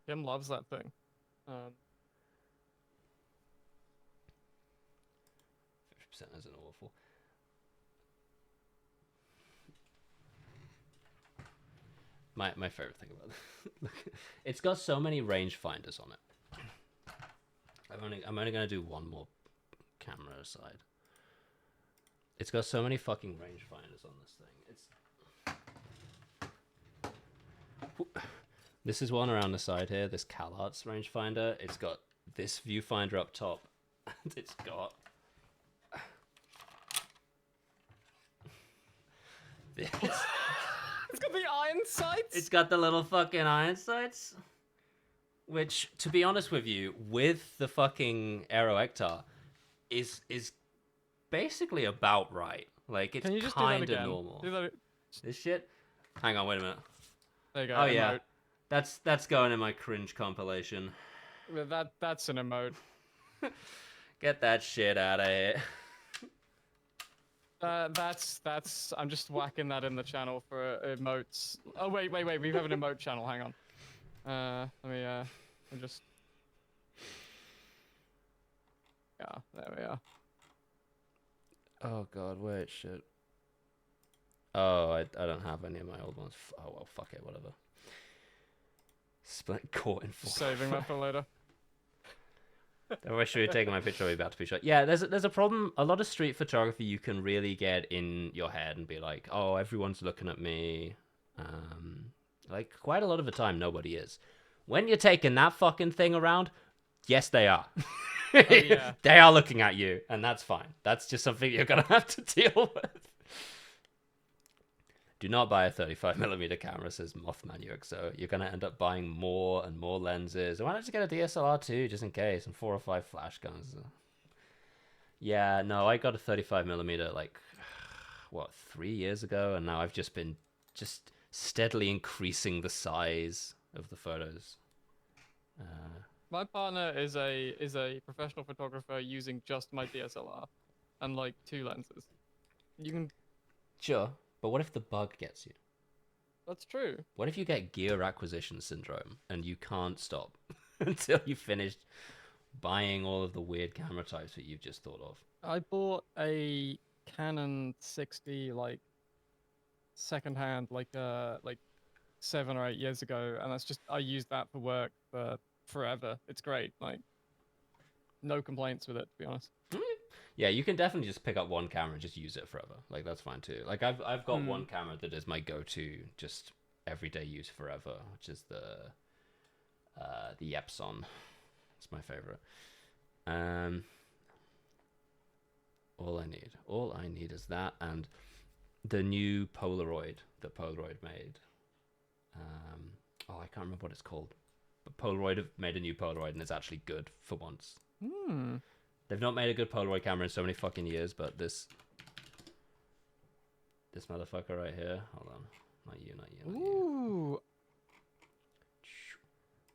Speaker 2: Kim loves that thing.
Speaker 1: 50% isn't awful. My favorite thing about it, it's got so many rangefinders on it. I'm only gonna do one more camera aside. It's got so many fucking rangefinders on this thing. This is one around the side here. This CalArts rangefinder. It's got this viewfinder up top, and it's got this.
Speaker 2: It's got the iron sights.
Speaker 1: It's got the little fucking iron sights. Which, to be honest with you, with the fucking Aero Ectar, is basically about right. Like, it's kind of normal. This shit? Hang on, wait a minute.
Speaker 2: There you go.
Speaker 1: Oh, yeah.
Speaker 2: Emote.
Speaker 1: That's going in my cringe compilation.
Speaker 2: That's an emote.
Speaker 1: Get that shit out of here.
Speaker 2: That's. I'm just whacking that in the channel for emotes. Oh wait. We have an emote channel. Hang on. Let me just. Yeah, there we are.
Speaker 1: Oh god, wait, shit. Oh, I don't have any of my old ones. Oh well, fuck it, whatever. Split caught in 4.
Speaker 2: Saving that for later.
Speaker 1: Don't wish you were taking my picture. We're about to be shot. Yeah, there's a problem. A lot of street photography, you can really get in your head and be like, oh, everyone's looking at me. Like quite a lot of the time, nobody is. When you're taking that fucking thing around, yes, they are.
Speaker 2: Oh, yeah.
Speaker 1: They are looking at you, and that's fine. That's just something you're gonna have to deal with. Do not buy a 35mm camera, says Mothmanuxo. You're going to end up buying more and more lenses. Why not just get a DSLR too, just in case, and 4 or 5 flash guns? Yeah, no, I got a 35mm, like, what, 3 years ago, and now I've just been steadily increasing the size of the photos.
Speaker 2: My partner is a professional photographer using just my DSLR and like 2 lenses. You can.
Speaker 1: Sure, but what if the bug gets you?
Speaker 2: That's true.
Speaker 1: What if you get gear acquisition syndrome and you can't stop until you finish buying all of the weird camera types that you've just thought of?
Speaker 2: I bought a Canon 60 like secondhand like 7 or 8 years ago, and that's just I used that for work for forever. It's great. Like no complaints with it, to be honest.
Speaker 1: Yeah, you can definitely just pick up one camera and just use it forever. Like that's fine too. Like I've got one camera that is my go-to, just everyday use forever, which is the Epson. It's my favorite. All I need is that and the new Polaroid that Polaroid made. I can't remember what it's called, but Polaroid have made a new Polaroid and it's actually good for once. They've not made a good Polaroid camera in so many fucking years, but this motherfucker right here. Hold on, not you.
Speaker 2: Ooh.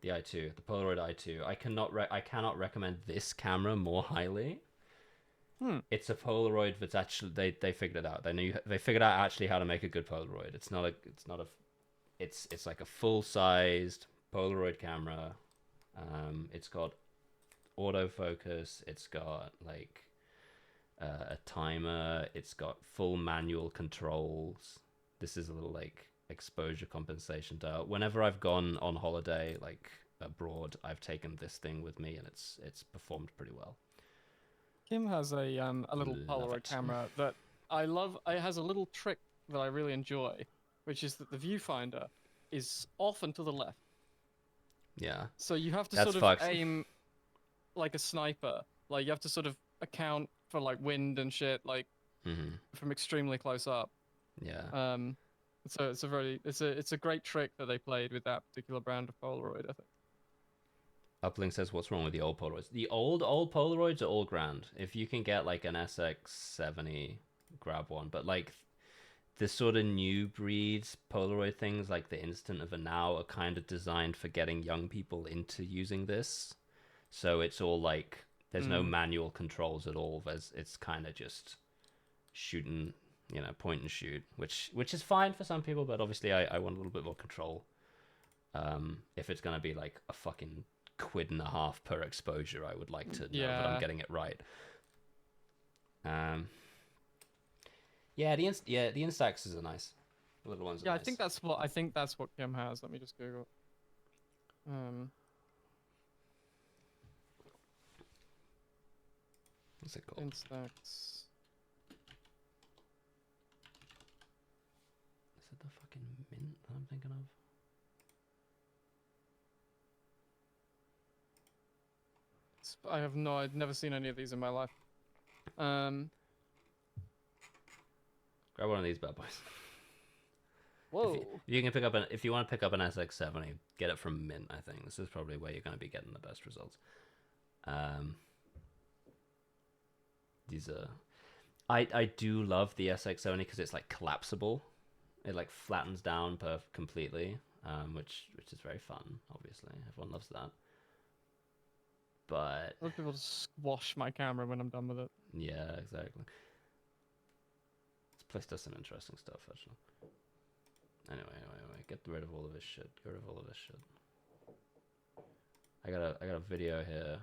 Speaker 1: The i2, the Polaroid i2. I cannot recommend this camera more highly. It's a Polaroid that's actually they figured it out. They figured out actually how to make a good Polaroid. It's like a full-sized Polaroid camera. It's got autofocus. It's got like a timer. It's got full manual controls. This is a little like exposure compensation dial. Whenever I've gone on holiday like abroad, I've taken this thing with me and it's performed pretty well.
Speaker 2: Kim has a little Polaroid camera that I love. It has a little trick that I really enjoy, which is that the viewfinder is off and to the left.
Speaker 1: Yeah.
Speaker 2: So you have to
Speaker 1: That's
Speaker 2: sort of
Speaker 1: fucked.
Speaker 2: aim like a sniper. Like you have to sort of account for like wind and shit, like from extremely close up.
Speaker 1: Yeah.
Speaker 2: So it's a great trick that they played with that particular brand of Polaroid, I think.
Speaker 1: Uplink says, what's wrong with the old Polaroids? The old Polaroids are all grand. If you can get like an SX70, grab one. But like the sort of new breeds Polaroid things, like the Instant of a Now, are kind of designed for getting young people into using this. So it's all like there's no manual controls at all. It's kind of just shooting, point and shoot, which is fine for some people, but obviously I want a little bit more control. If it's gonna be like a fucking £1.50 per exposure, I would like to know that I'm getting it right. The Instaxes are nice. The little ones are nice.
Speaker 2: I think that's what Kim has. Let me just Google.
Speaker 1: What's it called?
Speaker 2: Instax.
Speaker 1: Is it the fucking Mint that I'm thinking of?
Speaker 2: I've never seen any of these in my life.
Speaker 1: Grab one of these bad boys.
Speaker 2: Whoa!
Speaker 1: If you want to pick up an SX70, get it from Mint. I think this is probably where you're going to be getting the best results. These are, I do love the SX70 because it's like collapsible. It like flattens down completely, which is very fun. Obviously, everyone loves that. But
Speaker 2: I love people to squash my camera when I'm done with it.
Speaker 1: Yeah, exactly. This place does some interesting stuff, actually. Anyway, get rid of all of this shit. Get rid of all of this shit. I got a video here.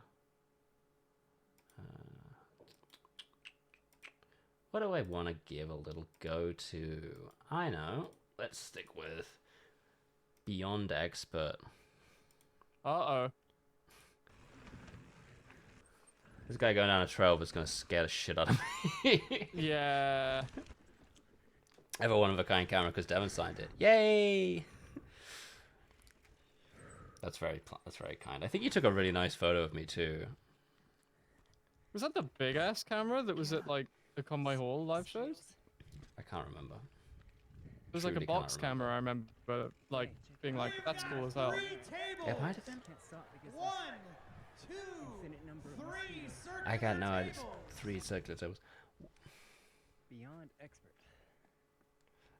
Speaker 1: What do I want to give a little go to? I know. Let's stick with Beyond Expert.
Speaker 2: Uh-oh.
Speaker 1: This guy going down a trail that's going to scare the shit out of me.
Speaker 2: Yeah.
Speaker 1: I have a one-of-a-kind camera because Devin signed it. Yay! That's very kind. I think you took a really nice photo of me too.
Speaker 2: Was that the big-ass camera that was at, like, the Conway Hall live shows?
Speaker 1: I can't remember.
Speaker 2: was like a
Speaker 1: truly can't
Speaker 2: box
Speaker 1: remember.
Speaker 2: camera. I remember like being like, that's cool as hell.
Speaker 1: It might have been.
Speaker 5: One, two, three circular
Speaker 1: I got no. It's
Speaker 5: tables.
Speaker 1: 3 circular tables.
Speaker 8: Beyond expert.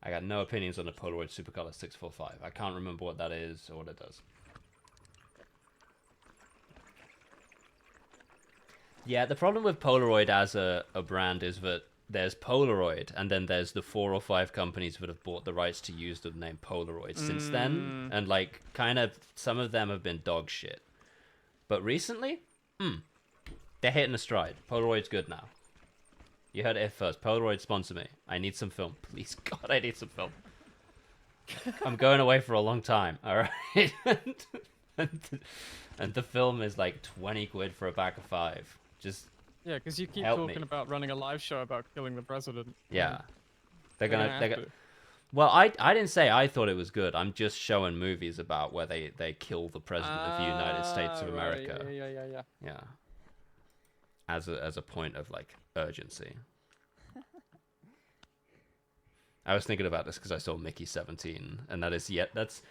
Speaker 1: I got no opinions on the Polaroid Supercolor 645. I can't remember what that is or what it does. Yeah, the problem with Polaroid as a brand is that there's Polaroid, and then there's the 4 or 5 companies that have bought the rights to use the name Polaroid since then, and like kind of some of them have been dog shit. But recently, they're hitting a stride. Polaroid's good now. You heard it here first. Polaroid, sponsor me. I need some film. Please, God, I need some film. I'm going away for a long time, alright? and the film is like 20 quid for a pack of 5. Just
Speaker 2: Yeah, because you keep
Speaker 1: help
Speaker 2: talking
Speaker 1: me.
Speaker 2: about running a live show about killing the president.
Speaker 1: Yeah. They're
Speaker 2: gonna
Speaker 1: gonna...
Speaker 2: have to.
Speaker 1: Well, I didn't say I thought it was good. I'm just showing movies about where they kill the president of the United States of
Speaker 2: Right,
Speaker 1: America.
Speaker 2: Yeah.
Speaker 1: Yeah. As a point of like urgency. I was thinking about this because I saw Mickey 17, and that's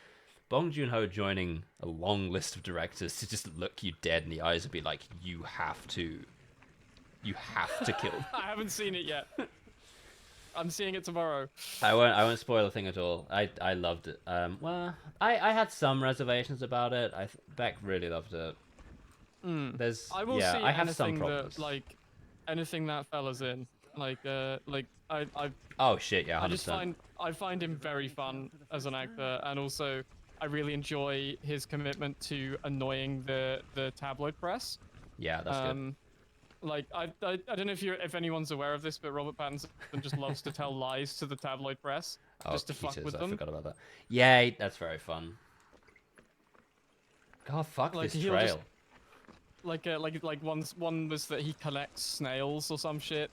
Speaker 1: Bong Joon-ho joining a long list of directors to just look you dead in the eyes and be like, you have to kill.
Speaker 2: I haven't seen it yet. I'm seeing it tomorrow.
Speaker 1: I won't spoil a thing at all. I loved it. Well, I had some reservations about it. Beck really loved it. There's
Speaker 2: I will see
Speaker 1: I have some
Speaker 2: anything
Speaker 1: problems.
Speaker 2: that anything that fella's in. I
Speaker 1: Oh shit, yeah, 100%.
Speaker 2: I find him very fun as an actor, and also I really enjoy his commitment to annoying the tabloid press.
Speaker 1: Yeah, that's good.
Speaker 2: Like I don't know if anyone's aware of this, but Robert Pattinson just loves to tell lies to the tabloid press just to fuck with them.
Speaker 1: I forgot about that. Yeah, that's very fun. God, fuck
Speaker 2: Like,
Speaker 1: this
Speaker 2: he'll
Speaker 1: trail.
Speaker 2: Just, one was that he collects snails or some shit,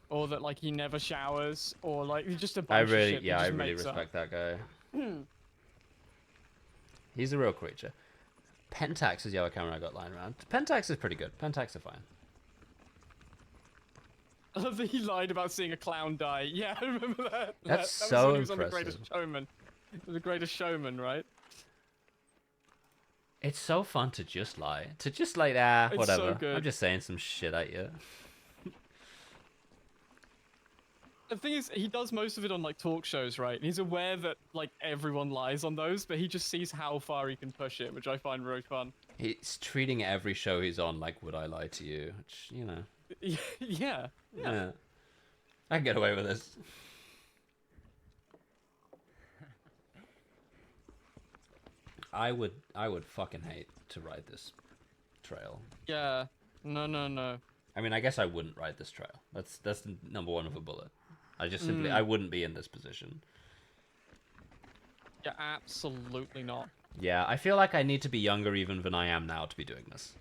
Speaker 2: or that like he never showers, or like just a bunch of shit.
Speaker 1: I really respect that guy. He's a real creature. Pentax is the other camera I got lying around. Pentax is pretty good. Pentax are fine.
Speaker 2: I love that he lied about seeing a clown die. Yeah, I remember that.
Speaker 1: That's
Speaker 2: that
Speaker 1: so
Speaker 2: was when he was on The
Speaker 1: impressive.
Speaker 2: Greatest Showman. The Greatest Showman, right?
Speaker 1: It's so fun to just lie. To just like,
Speaker 2: It's
Speaker 1: whatever.
Speaker 2: so good.
Speaker 1: I'm just saying some shit at you.
Speaker 2: The thing is, he does most of it on like talk shows, right? And he's aware that like everyone lies on those, but he just sees how far he can push it, which I find really fun.
Speaker 1: He's treating every show he's on like, would I lie to you? Which, you know.
Speaker 2: Yeah.
Speaker 1: I can get away with this. I would fucking hate to ride this trail.
Speaker 2: Yeah. No.
Speaker 1: I mean, I guess I wouldn't ride this trail. That's the number one with a bullet. I just simply I wouldn't be in this position.
Speaker 2: Yeah, absolutely not.
Speaker 1: Yeah, I feel like I need to be younger even than I am now to be doing this.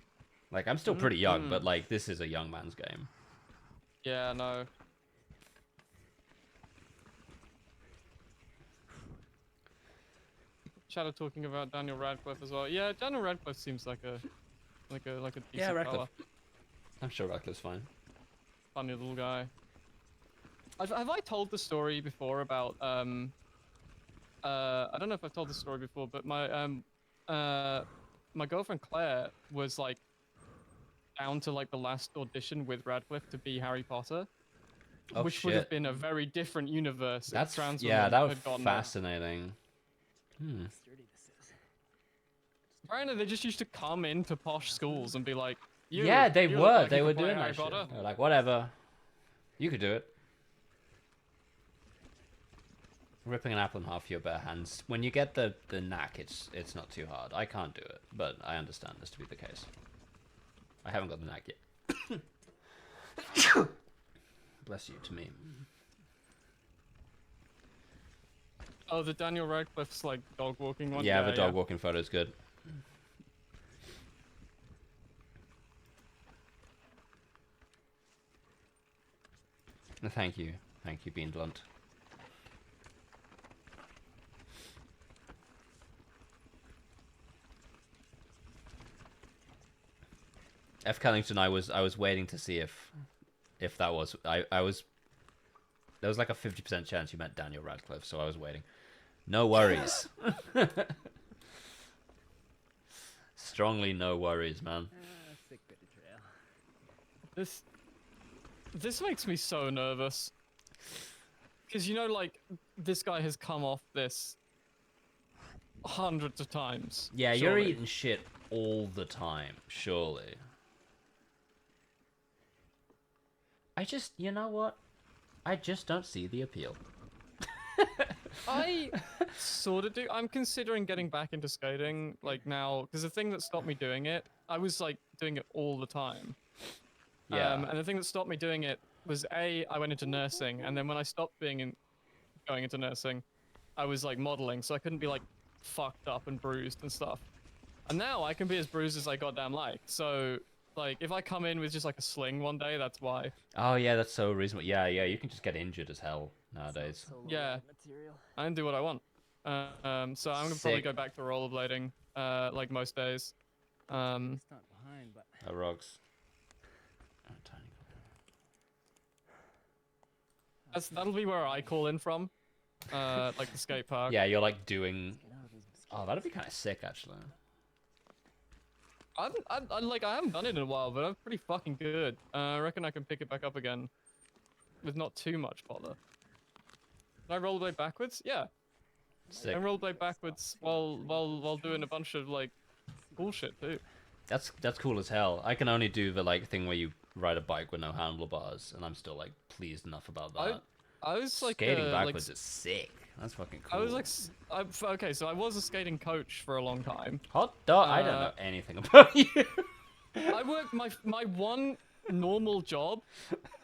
Speaker 1: Like, I'm still pretty young, but like this is a young man's game.
Speaker 2: Yeah, no. Shadow talking about Daniel Radcliffe as well. Yeah, Daniel Radcliffe seems like a decent
Speaker 1: Radcliffe.
Speaker 2: fella.
Speaker 1: I'm sure Radcliffe's fine.
Speaker 2: Funny little guy. Have I told the story before about I don't know if I've told the story before, but my girlfriend Claire was like down to like the last audition with Radcliffe to be Harry Potter,
Speaker 1: Oh,
Speaker 2: which would
Speaker 1: shit.
Speaker 2: have been a very different universe.
Speaker 1: That's
Speaker 2: if trans
Speaker 1: yeah,
Speaker 2: women
Speaker 1: that was
Speaker 2: had gotten that.
Speaker 1: fascinating.
Speaker 2: Apparently, they just used to come into posh schools and be like,
Speaker 1: Yeah, they
Speaker 2: you look
Speaker 1: were.
Speaker 2: like
Speaker 1: They
Speaker 2: you
Speaker 1: were
Speaker 2: could play
Speaker 1: doing
Speaker 2: Harry
Speaker 1: that shit.
Speaker 2: Potter."
Speaker 1: They were like, whatever. You could do it. Ripping an apple in half with your bare hands. When you get the knack, it's not too hard. I can't do it, but I understand this to be the case. I haven't got the knack yet. Bless you to me.
Speaker 2: Oh, the Daniel Radcliffe's like dog walking one.
Speaker 1: Yeah, the dog walking photo is good. Thank you, being blunt. F. Kellington, I was waiting to see if that was I was There was like a 50% chance you meant Daniel Radcliffe, so I was waiting. No worries. Strongly no worries, man.
Speaker 8: Sick bit of trail.
Speaker 2: This makes me so nervous. Because, you know, like, this guy has come off this hundreds of times.
Speaker 1: Yeah,
Speaker 2: surely.
Speaker 1: you're eating shit all the time, surely. You know what? I just don't see the appeal.
Speaker 2: I sort of do. I'm considering getting back into skating, like, now, because the thing that stopped me doing it, I was, like, doing it all the time.
Speaker 1: Yeah.
Speaker 2: And the thing that stopped me doing it was, I went into nursing, and then when I stopped going into nursing, I was, like, modeling, so I couldn't be, like, fucked up and bruised and stuff. And now I can be as bruised as I goddamn like, so... Like, if I come in with just, like, a sling one day, that's why.
Speaker 1: Oh, yeah, that's so reasonable. Yeah, you can just get injured as hell nowadays.
Speaker 2: Yeah. I can do what I want. So I'm gonna probably go back to rollerblading, like most days.
Speaker 8: Behind, but...
Speaker 1: Oh, Rogs.
Speaker 2: That'll be where I call in from. Like the skate park.
Speaker 1: Yeah, you're, like, doing... Oh, that'd be kind of sick, actually.
Speaker 2: I haven't done it in a while, but I'm pretty fucking good. I reckon I can pick it back up again with not too much bother. Can I rollerblade backwards? Yeah.
Speaker 1: Sick.
Speaker 2: And rollerblade backwards while doing a bunch of like bullshit too.
Speaker 1: That's cool as hell. I can only do the like thing where you ride a bike with no handlebars, and I'm still like pleased enough about that.
Speaker 2: I was like
Speaker 1: skating backwards is sick. That's fucking cool.
Speaker 2: I was like, okay, so I was a skating coach for a long time.
Speaker 1: Hot dog! I don't know anything about you.
Speaker 2: I worked my one normal job,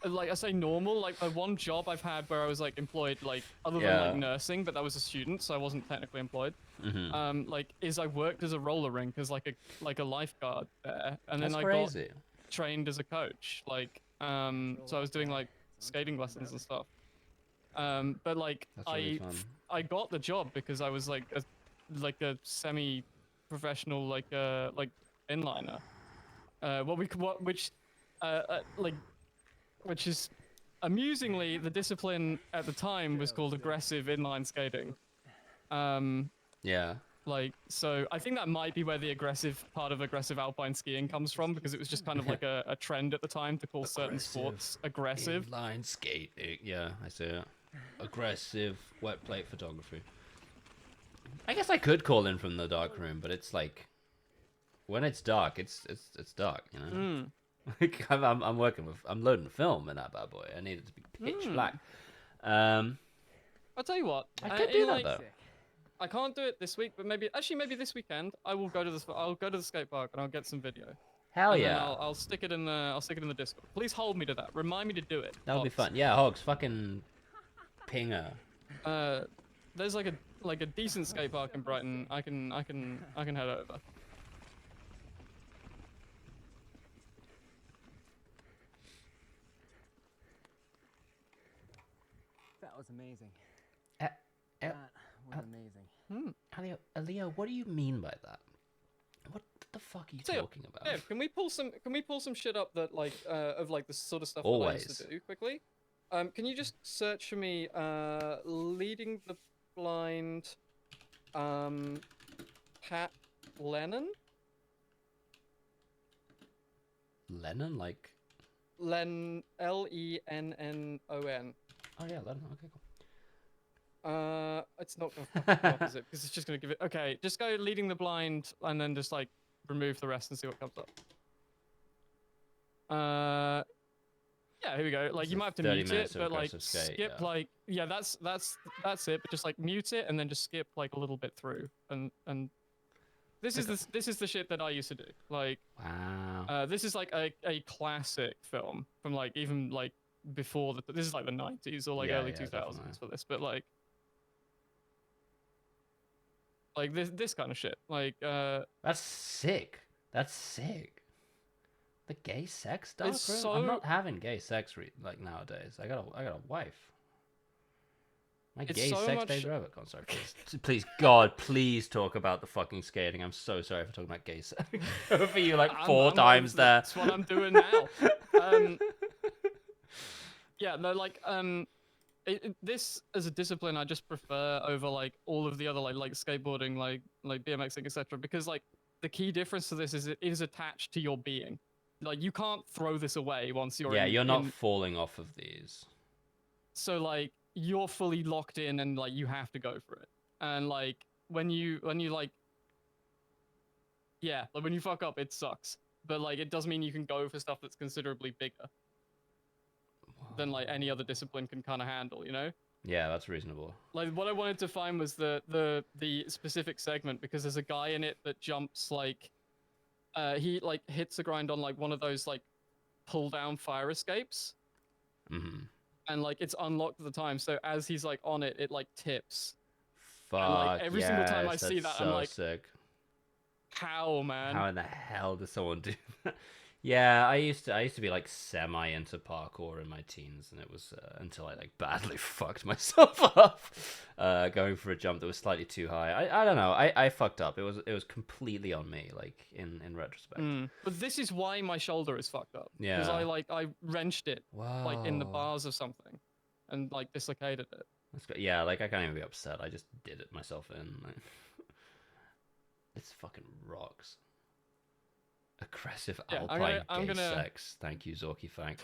Speaker 2: like I say normal, like my one job I've had where I was like employed, like other than like nursing, but that was a student, so I wasn't technically employed. Like is I worked as a roller rink as like a lifeguard there, and then I got trained as a coach, like so I was doing like skating lessons and stuff. But like really I got the job because I was like a semi-professional like inliner, which is amusingly the discipline at the time was called aggressive inline skating.
Speaker 1: Yeah.
Speaker 2: Like, so I think that might be where the aggressive part of aggressive alpine skiing comes from, because it was just kind of like a trend at the time to call certain sports aggressive.
Speaker 1: Inline skating. Yeah, I see it. Aggressive wet plate photography. I guess I could call in from the dark room, but it's like when it's dark, it's dark, you know. Like I'm loading film in that bad boy. I need it to be pitch black.
Speaker 2: I'll tell you what.
Speaker 1: I could do that though.
Speaker 2: I can't do it this week, but maybe this weekend I will go to the skate park and I'll get some video.
Speaker 1: Hell yeah!
Speaker 2: I'll stick it in the Discord. Please hold me to that. Remind me to do it.
Speaker 1: That'll be fun. Yeah, Hogs, fucking pinger.
Speaker 2: There's like a decent skate park in Brighton. I can head over.
Speaker 8: That was amazing.
Speaker 1: That
Speaker 8: was amazing.
Speaker 1: Leo, what do you mean by that? What the fuck are you talking about?
Speaker 2: Yeah, can we pull some shit up that like of like the sort of stuff
Speaker 1: Always.
Speaker 2: that I used to do quickly? Can you just search for me leading the blind Pat Lennon?
Speaker 1: Lennon, like
Speaker 2: Lennon, Lennon. Oh
Speaker 1: yeah, Lennon. Okay, cool.
Speaker 2: It's not gonna come up, is it? Because it's just gonna give it. Okay, just go leading the blind and then just like remove the rest and see what comes up. Yeah, here we go. Like you might have to mute it, but like skip like that's it. But just like mute it and then just skip like a little bit through and this is the shit that I used to do. Like
Speaker 1: wow.
Speaker 2: This is like a classic film from like even like before this is like the 90s or like early 2000s definitely. For this, but like this kind of shit. Like
Speaker 1: that's sick. That's sick. The gay sex dark room?
Speaker 2: So...
Speaker 1: I'm not having gay sex like nowadays. I got a wife. My gay
Speaker 2: so
Speaker 1: sex
Speaker 2: much...
Speaker 1: days are over. God, sorry, please, God, please talk about the fucking skating. I'm so sorry for talking about gay sex over you like four times there.
Speaker 2: That's what I'm doing now. Yeah, no, like this as a discipline I just prefer over like all of the other like skateboarding, like BMXing, etc. Because like the key difference to this is it is attached to your being. Like you can't throw this away once you're
Speaker 1: Yeah, you're not falling off of these.
Speaker 2: So like you're fully locked in and like you have to go for it. And like when you like yeah, like when you fuck up it sucks. But like it does mean you can go for stuff that's considerably bigger than like any other discipline can kind of handle, you know?
Speaker 1: Yeah, that's reasonable.
Speaker 2: Like what I wanted to find was the specific segment, because there's a guy in it that jumps like he like hits the grind on like one of those like pull down fire escapes.
Speaker 1: Mm-hmm.
Speaker 2: And like it's unlocked at the time, so as he's like on it, it like tips.
Speaker 1: Fuck,
Speaker 2: and, like, every single time I see that,
Speaker 1: so
Speaker 2: I'm like,
Speaker 1: sick.
Speaker 2: How, man?
Speaker 1: How in the hell does someone do that? Yeah, I used to be like semi into parkour in my teens, and it was until I like badly fucked myself up going for a jump that was slightly too high. I don't know. I fucked up. It was completely on me, like in retrospect.
Speaker 2: But this is why my shoulder is fucked up.
Speaker 1: Yeah.
Speaker 2: Because I wrenched it like in the
Speaker 1: Wow.
Speaker 2: bars or something, and like dislocated it.
Speaker 1: That's good. Yeah, like I can't even be upset. I just did it myself in. Like, this fucking rocks. Aggressive alpine gay sex. Thank you, Zorky. Thanks.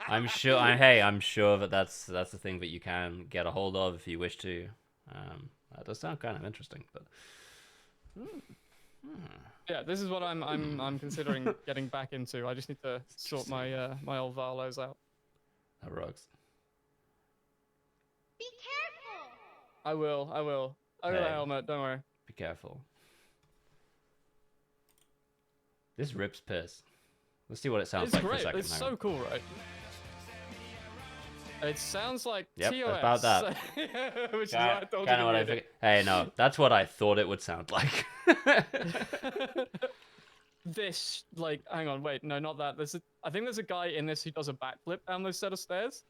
Speaker 1: I'm sure. I'm sure that's the thing that you can get a hold of if you wish to. That does sound kind of interesting, but.
Speaker 2: Yeah, this is what I'm considering getting back into. I just need to sort my my old Varlos out.
Speaker 1: That rocks.
Speaker 4: Be careful.
Speaker 2: I will. I got a helmet. Don't worry.
Speaker 1: Be careful. This rips piss. Let's see what it sounds like
Speaker 2: great.
Speaker 1: for a second.
Speaker 2: It's so cool, right? It sounds like
Speaker 1: TOS.
Speaker 2: about
Speaker 1: that.
Speaker 2: Which is what I told
Speaker 1: kind of what I
Speaker 2: figured.
Speaker 1: Hey, no, that's what I thought it would sound like.
Speaker 2: This, like, hang on, wait, no, not that. I think there's a guy in this who does a backflip down those set of stairs,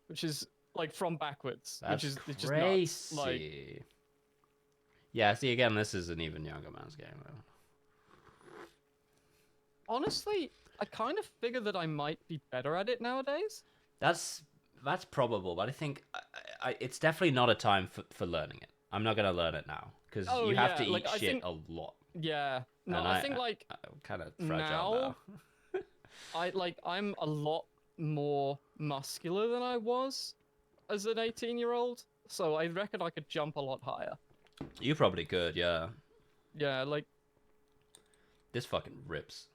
Speaker 2: which is like from backwards,
Speaker 1: That's
Speaker 2: which is
Speaker 1: crazy.
Speaker 2: just nuts. Like,
Speaker 1: yeah, see, again, this is an even younger man's game, though.
Speaker 2: honestly, I kind of figure that I might be better at it nowadays.
Speaker 1: That's probable, but I think it's definitely not a time for learning it. I'm not gonna learn it now because you have to eat shit a lot.
Speaker 2: Yeah, no,
Speaker 1: And
Speaker 2: I think like
Speaker 1: I'm kind of fragile now.
Speaker 2: I'm a lot more muscular than I was as an 18-year-old, so I reckon I could jump a lot higher.
Speaker 1: You probably could, yeah.
Speaker 2: Yeah, like
Speaker 1: this fucking rips.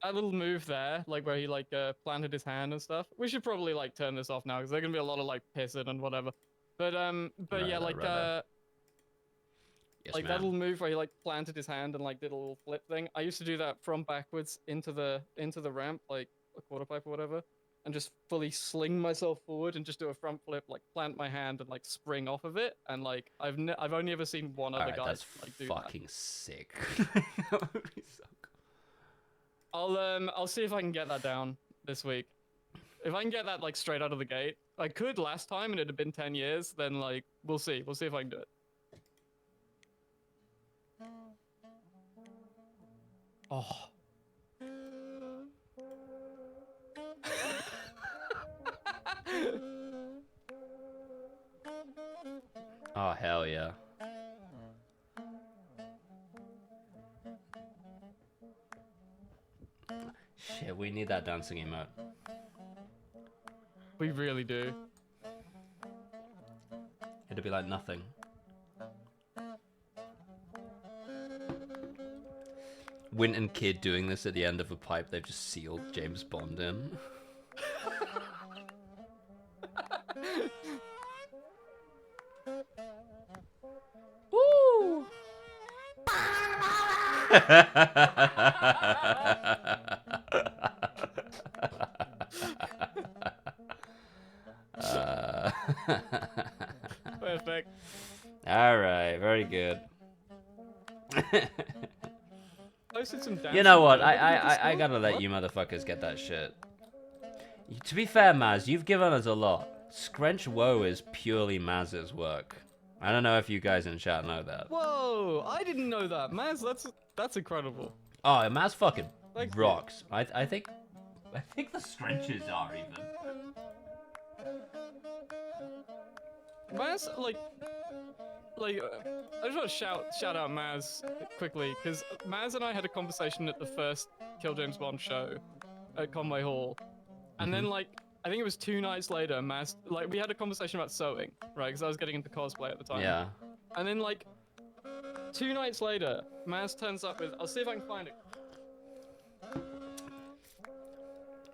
Speaker 2: That little move there, like where he like planted his hand and stuff. We should probably like turn this off now because there's gonna be a lot of like pissing and whatever. But yeah, like
Speaker 1: yes,
Speaker 2: like that little move where he like planted his hand and like did a little flip thing. I used to do that from backwards into the ramp, like a quarter pipe or whatever, and just fully sling myself forward and just do a front flip, like plant my hand and like spring off of it. And like I've only ever seen one other guy like do
Speaker 1: fucking
Speaker 2: that.
Speaker 1: Sick. That would be so cool.
Speaker 2: I'll see if I can get that down this week. If I can get that like straight out of the gate, I could last time and it'd have been 10 years. Then like we'll see if I can do it. Oh.
Speaker 1: Oh hell yeah. Shit, we need that dancing emote.
Speaker 2: We really do.
Speaker 1: It'd be like nothing. Winton Kid doing this at the end of a pipe they've just sealed James Bond in.
Speaker 2: Woo! Perfect.
Speaker 1: All right, very good.
Speaker 2: You
Speaker 1: know what? I gotta let you motherfuckers get that shit. To be fair, Maz, you've given us a lot. Scrench Woe is purely Maz's work. I don't know if you guys in chat know that.
Speaker 2: Whoa! I didn't know that, Maz. That's incredible.
Speaker 1: Oh, Maz fucking rocks. I think I think the stretches are even.
Speaker 2: Maz, I just want to shout out Maz quickly, because Maz and I had a conversation at the first Kill James Bond show at Conway Hall, and then I think it was 2 nights later, Maz, we had a conversation about sewing, right? Because I was getting into cosplay at the time.
Speaker 1: Yeah.
Speaker 2: And then 2 nights later, Maz turns up with, I'll see if I can find it.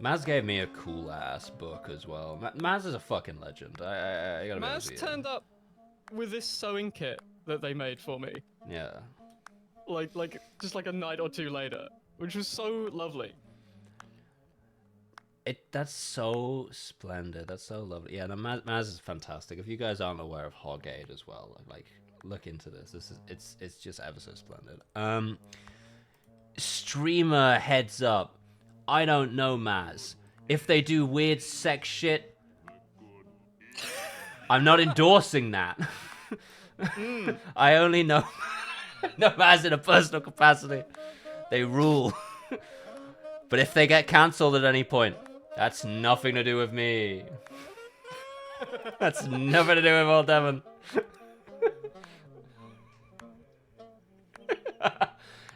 Speaker 1: Maz gave me a cool ass book as well. Maz is a fucking legend. I gotta be honest with you.
Speaker 2: Maz turned up with this sewing kit that they made for me.
Speaker 1: Yeah.
Speaker 2: Just a night or 2 later, which was so lovely.
Speaker 1: That's so splendid. That's so lovely. Yeah, no, Maz is fantastic. If you guys aren't aware of Hogade as well, look into this. It's just ever so splendid. Streamer heads up. I don't know, Maz. If they do weird sex shit, I'm not endorsing that. I only know Maz in a personal capacity. They rule. But if they get cancelled at any point, that's nothing to do with me. That's nothing to do with old Devon.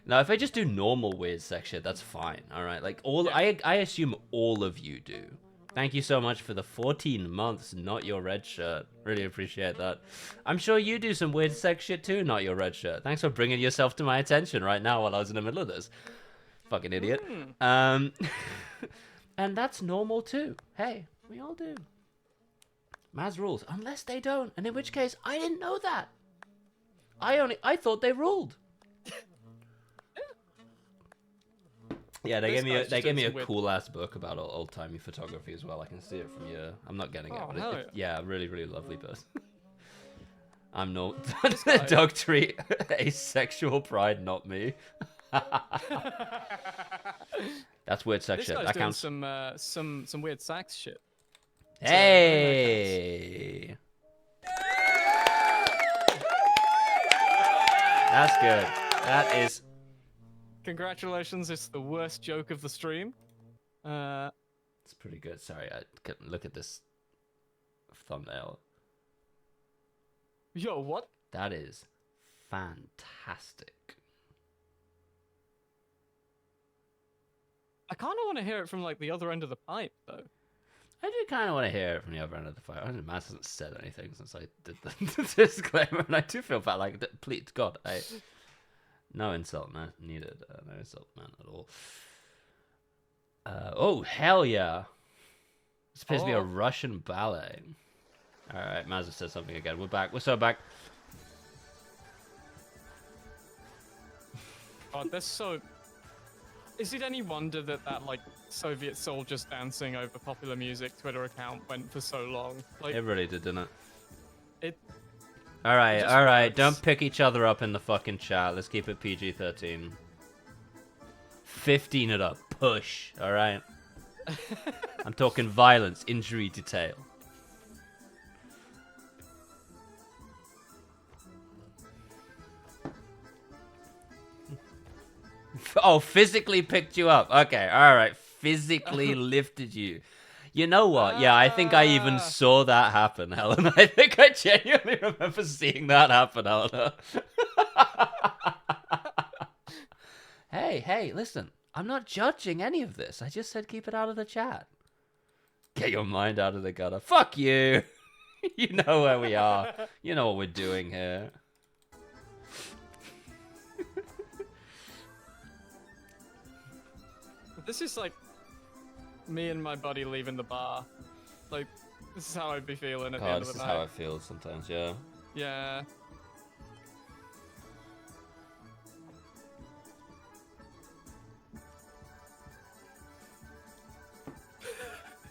Speaker 1: Now, if I just do normal weird sex shit, that's fine. All right, I assume all of you do. Thank you so much for the 14 months, not your red shirt. Really appreciate that. I'm sure you do some weird sex shit too, not your red shirt. Thanks for bringing yourself to my attention right now while I was in the middle of this. Fucking idiot. And that's normal too. Hey, we all do. Maz rules, unless they don't, and in which case, I didn't know that. I thought they ruled. Yeah, they gave me a cool ass book about old timey photography as well. I can see it from your. I'm not getting it, but yeah, really, really lovely person. I'm not dog treat asexual pride, not me. That's weird sex shit. That counts.
Speaker 2: Some weird sax shit.
Speaker 1: Hey. That's good. That is.
Speaker 2: Congratulations, it's the worst joke of the stream.
Speaker 1: It's pretty good. Sorry, I couldn't look at this thumbnail.
Speaker 2: Yo, what?
Speaker 1: That is fantastic.
Speaker 2: I kind of want to hear it from the other end of the pipe, though.
Speaker 1: I do kind of want to hear it from the other end of the pipe. I don't know, Matt hasn't said anything since I did the disclaimer, and I do feel bad. Please, God, no insult, man. Needed. No insult, man, at all. Oh, hell yeah. It's supposed to be a Russian ballet. Alright, Mazza said something again. We're back. We're so back.
Speaker 2: God, that's so... Is it any wonder that Soviet soldiers dancing over popular music Twitter account went for so long?
Speaker 1: It really did, didn't it?
Speaker 2: It
Speaker 1: Alright. Don't pick each other up in the fucking chat. Let's keep it PG-13. 15 it up. Push. Alright? I'm talking violence, injury, detail. Oh, physically picked you up. Okay, alright. Physically lifted you. You know what? Yeah, I think I even saw that happen, Helen. I think I genuinely remember seeing that happen, Helena. Hey, listen. I'm not judging any of this. I just said keep it out of the chat. Get your mind out of the gutter. Fuck you. You know where we are. You know what we're doing here.
Speaker 2: This is me and my buddy leaving the bar. This is how I'd be feeling at the end of the night.
Speaker 1: This is how I feel sometimes, yeah.
Speaker 2: Yeah.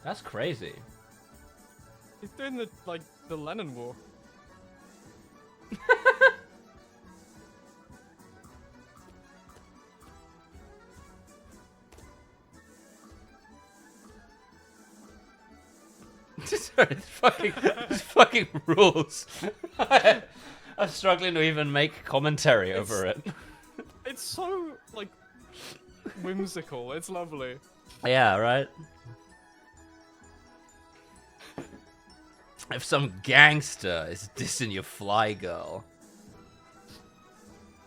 Speaker 1: That's crazy.
Speaker 2: He's doing the Lennon walk.
Speaker 1: Sorry, this fucking rules. I'm struggling to even make commentary over it.
Speaker 2: It's so whimsical. It's lovely.
Speaker 1: Yeah, right? If some gangster is dissing your fly girl,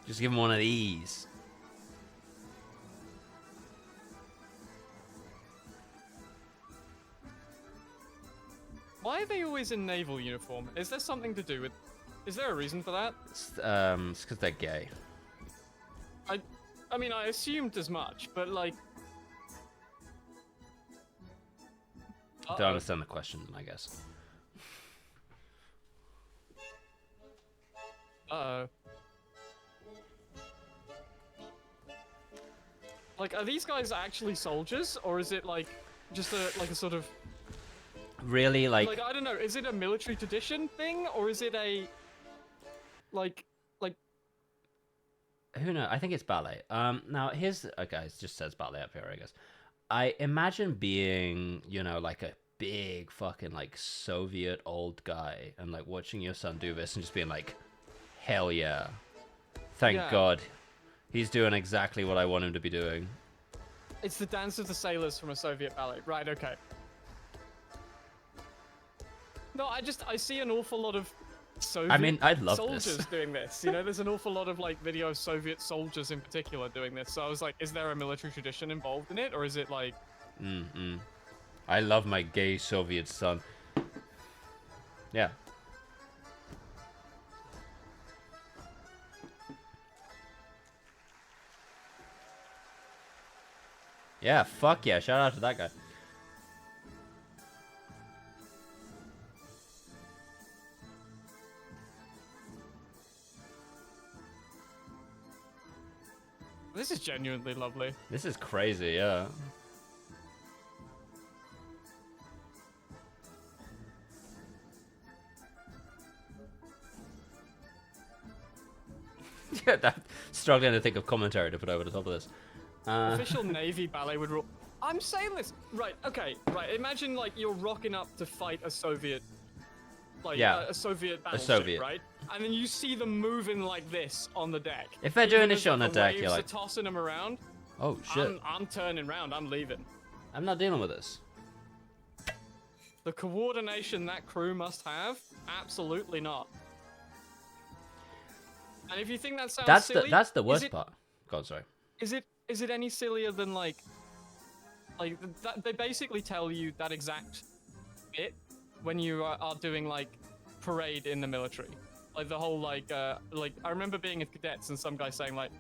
Speaker 1: just give him one of these.
Speaker 2: Why are they always in naval uniform? Is there something to do with... Is there a reason for that?
Speaker 1: It's because they're gay.
Speaker 2: I mean, I assumed as much, but like...
Speaker 1: I don't understand the question, I guess.
Speaker 2: Uh-oh. Like, are these guys actually soldiers, or is it like just a sort of
Speaker 1: Really, like
Speaker 2: I don't know, is it a military tradition thing, or is it a like
Speaker 1: who knows? I think it's ballet. Now here's okay, it just says ballet up here, I guess. I imagine being, you know, like a big fucking like Soviet old guy and like watching your son do this and just being like, hell yeah. Thank God. He's doing exactly what I want him to be doing.
Speaker 2: It's the dance of the sailors from a Soviet ballet. Right, okay. No, I see an awful lot of Soviet
Speaker 1: I'd love
Speaker 2: soldiers
Speaker 1: this.
Speaker 2: doing this. You know, there's an awful lot of like video of Soviet soldiers in particular doing this. So I was like, is there a military tradition involved in it, or is it like...
Speaker 1: I love my gay Soviet son. Yeah. Yeah, fuck yeah. Shout out to that guy.
Speaker 2: This is genuinely lovely.
Speaker 1: This is crazy, yeah. Yeah, that struggling to think of commentary to put over the top of this.
Speaker 2: Official Navy ballet would rule. I'm saying this right. Okay, right. Imagine like you're rocking up to fight a Soviet, like a Soviet battleship, right? And then you see them moving like this on the deck.
Speaker 1: If they're doing this shit on the deck,
Speaker 2: waves
Speaker 1: you're like,
Speaker 2: are tossing them around.
Speaker 1: Oh shit!
Speaker 2: I'm turning around. I'm leaving.
Speaker 1: I'm not dealing with this.
Speaker 2: The coordination that crew must have, absolutely not. And if you think that sounds silly,
Speaker 1: that's the worst part. God, sorry.
Speaker 2: Is it any sillier than like that? They basically tell you that exact bit when you are doing like parade in the military, like the whole like I remember being at cadets and some guy saying like,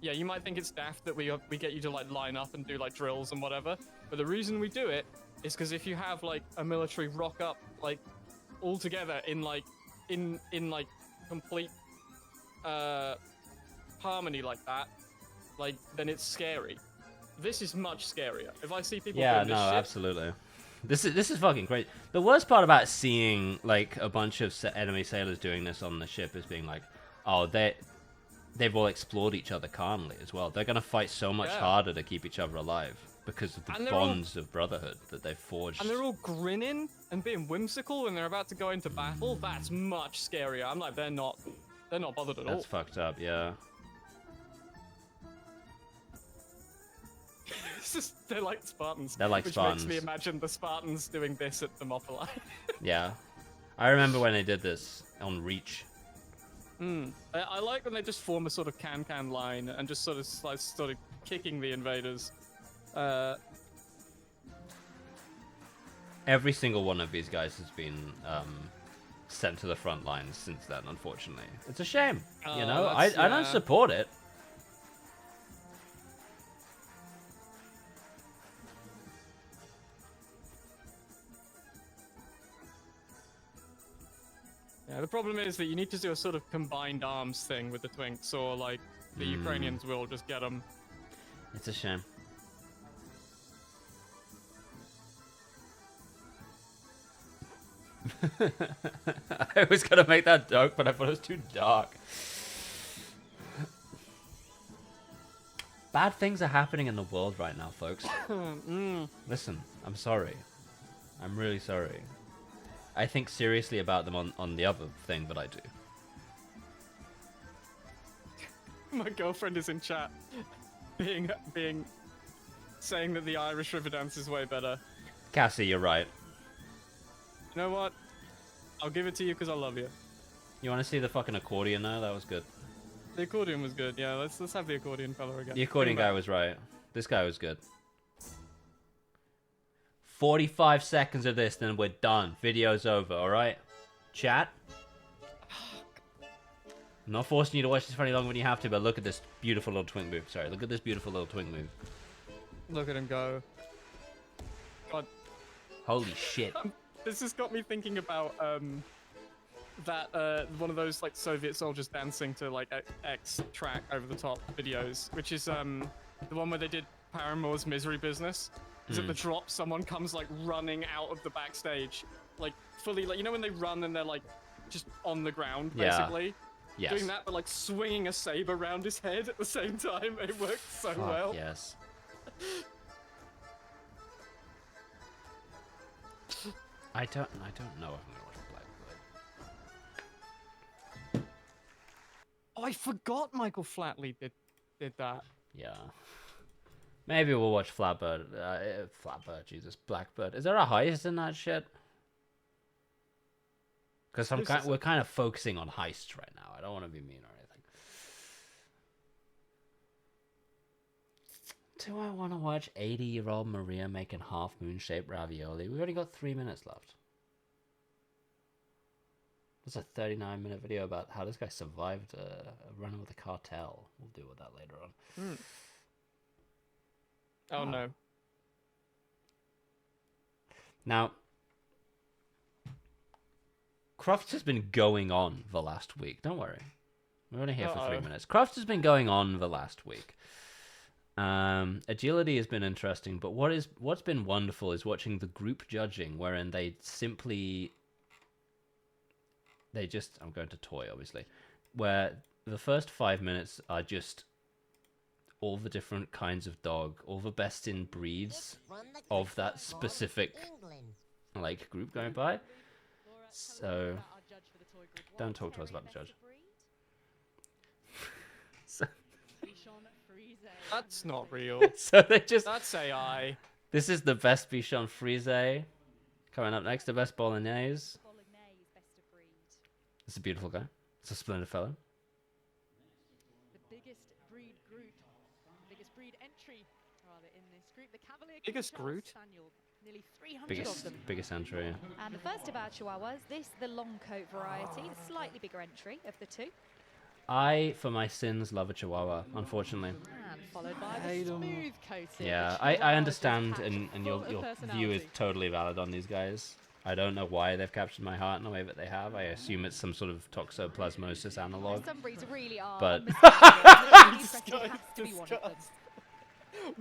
Speaker 2: yeah, you might think it's daft that we get you to like line up and do like drills and whatever, but the reason we do it is because if you have like a military rock up like all together in like complete harmony like that, like then it's scary. This is much scarier. If I see people doing this shit,
Speaker 1: absolutely. This is fucking crazy. The worst part about seeing like a bunch of enemy sailors doing this on the ship is being like, oh, they've all explored each other calmly as well. They're gonna fight so much harder to keep each other alive because of the bonds of brotherhood that they've forged.
Speaker 2: And they're all grinning and being whimsical when they're about to go into battle. That's much scarier. I'm like, they're not bothered at all.
Speaker 1: That's fucked up, yeah.
Speaker 2: It's just, they're like Spartans.
Speaker 1: They're like Spartans.
Speaker 2: Which makes me imagine the Spartans doing this at Thermopylae.
Speaker 1: Yeah. I remember when they did this on Reach.
Speaker 2: I like when they just form a sort of can-can line and just sort of kicking the invaders.
Speaker 1: Every single one of these guys has been sent to the front lines since then, unfortunately. It's a shame. You know, I don't support it.
Speaker 2: Yeah, the problem is that you need to do a sort of combined arms thing with the Twinks, or like the Ukrainians will just get them.
Speaker 1: It's a shame. I was gonna make that joke, but I thought it was too dark. Bad things are happening in the world right now, folks. Listen, I'm sorry. I'm really sorry. I think seriously about them on the other thing that I do.
Speaker 2: My girlfriend is in chat, being saying that the Irish river dance is way better.
Speaker 1: Cassie, you're right.
Speaker 2: You know what? I'll give it to you because I love you.
Speaker 1: You want to see the fucking accordion now? That was good.
Speaker 2: The accordion was good. Yeah, let's have the accordion fella again.
Speaker 1: The accordion guy was right. This guy was good. 45 seconds of this, then we're done. Video's over, alright? Chat? I'm not forcing you to watch this for any longer when you have to, but look at this beautiful little twink move. Sorry, look at this beautiful little twink move.
Speaker 2: Look at him go. God.
Speaker 1: Holy shit.
Speaker 2: This has got me thinking about that one of those like Soviet soldiers dancing to like X track over the top videos, which is the one where they did Paramore's Misery Business. Is at the drop, someone comes like running out of the backstage, like fully, like, you know when they run and they're like just on the ground basically.
Speaker 1: Yes.
Speaker 2: Doing that, but like swinging a saber around his head at the same time. It worked so well.
Speaker 1: Yes. I don't know if I'm gonna watch Blackbird.
Speaker 2: Oh, I forgot Michael Flatley did that.
Speaker 1: Yeah. Maybe we'll watch Blackbird, Jesus, Blackbird. Is there a heist in that shit? Because we're kind of focusing on heists right now. I don't want to be mean or anything. Do I want to watch 80-year-old Maria making half moon-shaped ravioli? We've only got 3 minutes left. There's a 39-minute video about how this guy survived a run with the cartel. We'll deal with that later on.
Speaker 2: Oh no.
Speaker 1: Now, Crufts has been going on the last week. Don't worry. We're only here for 3 minutes. Crufts has been going on the last week. Agility has been interesting, but what's been wonderful is watching the group judging, wherein I'm going to toy, obviously, where the first 5 minutes are just all the different kinds of dog, all the best in breeds of that specific like group going by. So don't talk to us about the judge.
Speaker 2: That's not real.
Speaker 1: So that's
Speaker 2: AI.
Speaker 1: This is the best Bichon Frise. Coming up next, the best Bolognese. It's a beautiful guy. It's a splendid fellow.
Speaker 2: Biggest Groot?
Speaker 12: Nearly 300 of them.
Speaker 1: Biggest entry.
Speaker 12: And the first of our chihuahuas, the long coat variety, the slightly bigger entry of the two.
Speaker 1: I, for my sins, love a chihuahua, unfortunately.
Speaker 12: And followed by the smooth coated.
Speaker 1: Yeah, I understand, and your view is totally valid on these guys. I don't know why they've captured my heart in the way that they have. I assume it's some sort of toxoplasmosis analog.
Speaker 12: Some breeds really are.
Speaker 1: But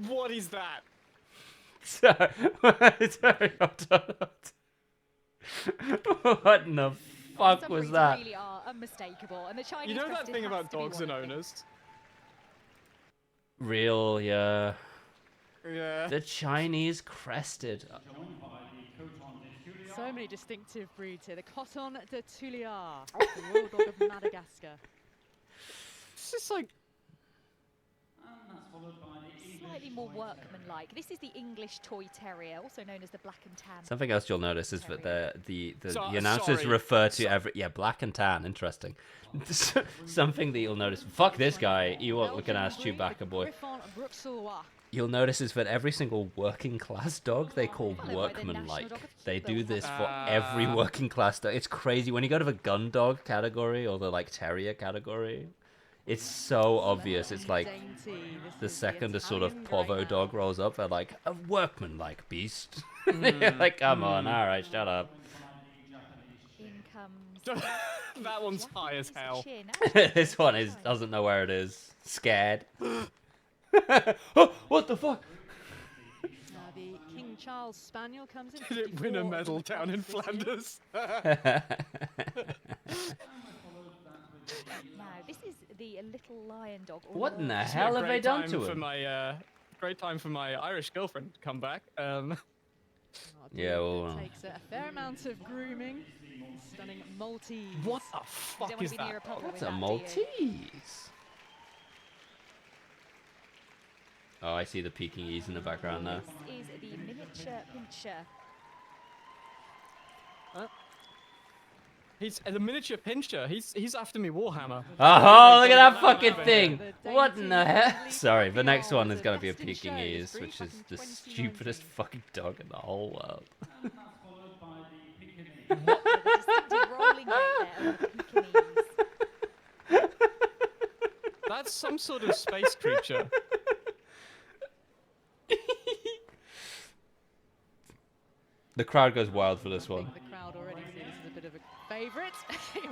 Speaker 2: what is that?
Speaker 1: What in the fuck was that?
Speaker 12: Really are unmistakable, and the Chinese
Speaker 2: you know that thing about dogs and owners?
Speaker 1: Real, yeah.
Speaker 2: Yeah.
Speaker 1: The Chinese crested.
Speaker 12: So many distinctive breeds here. The Coton de Tuliar, the royal dog of Madagascar.
Speaker 2: It's just like
Speaker 12: slightly more workmanlike. This is the English Toy Terrier, also known as the Black and Tan.
Speaker 1: Something else you'll notice is that the announcers refer to Black and Tan. Interesting. Something that you'll notice. Fuck this guy. You won't look at ass Chewbacca boy. You'll notice is that every single working class dog they call workmanlike. They do this for every working class dog. It's crazy. When you go to the gun dog category or the like terrier category, it's so obvious. It's like the second a sort of povo dog rolls up, they're like, a workmanlike beast. You're like, come on, alright, shut up.
Speaker 2: That one's high as hell.
Speaker 1: This one doesn't know where it is. Scared. Oh, what the fuck?
Speaker 12: Now the King Charles Spaniel comes in.
Speaker 2: Did it win a medal down in Flanders?
Speaker 12: Now, this is the little lion dog.
Speaker 1: What in the hell have they done to him?
Speaker 2: Great time for my Irish girlfriend to come back.
Speaker 1: Yeah, well...
Speaker 12: It takes a fair amount of grooming. Stunning Maltese.
Speaker 2: What the fuck is that?
Speaker 1: What's a Maltese? Oh, I see the Pekingese in the background now.
Speaker 12: This is the miniature pincher.
Speaker 2: He's the miniature pincher. He's after me Warhammer.
Speaker 1: Oh, look at that fucking thing! What in the heck? Sorry, the next one is gonna be a Pekingese, which is the stupidest fucking dog in the whole world.
Speaker 2: That's some sort of space creature.
Speaker 1: The crowd goes wild for this one.
Speaker 12: The crowd already sees this as a bit of a favourite.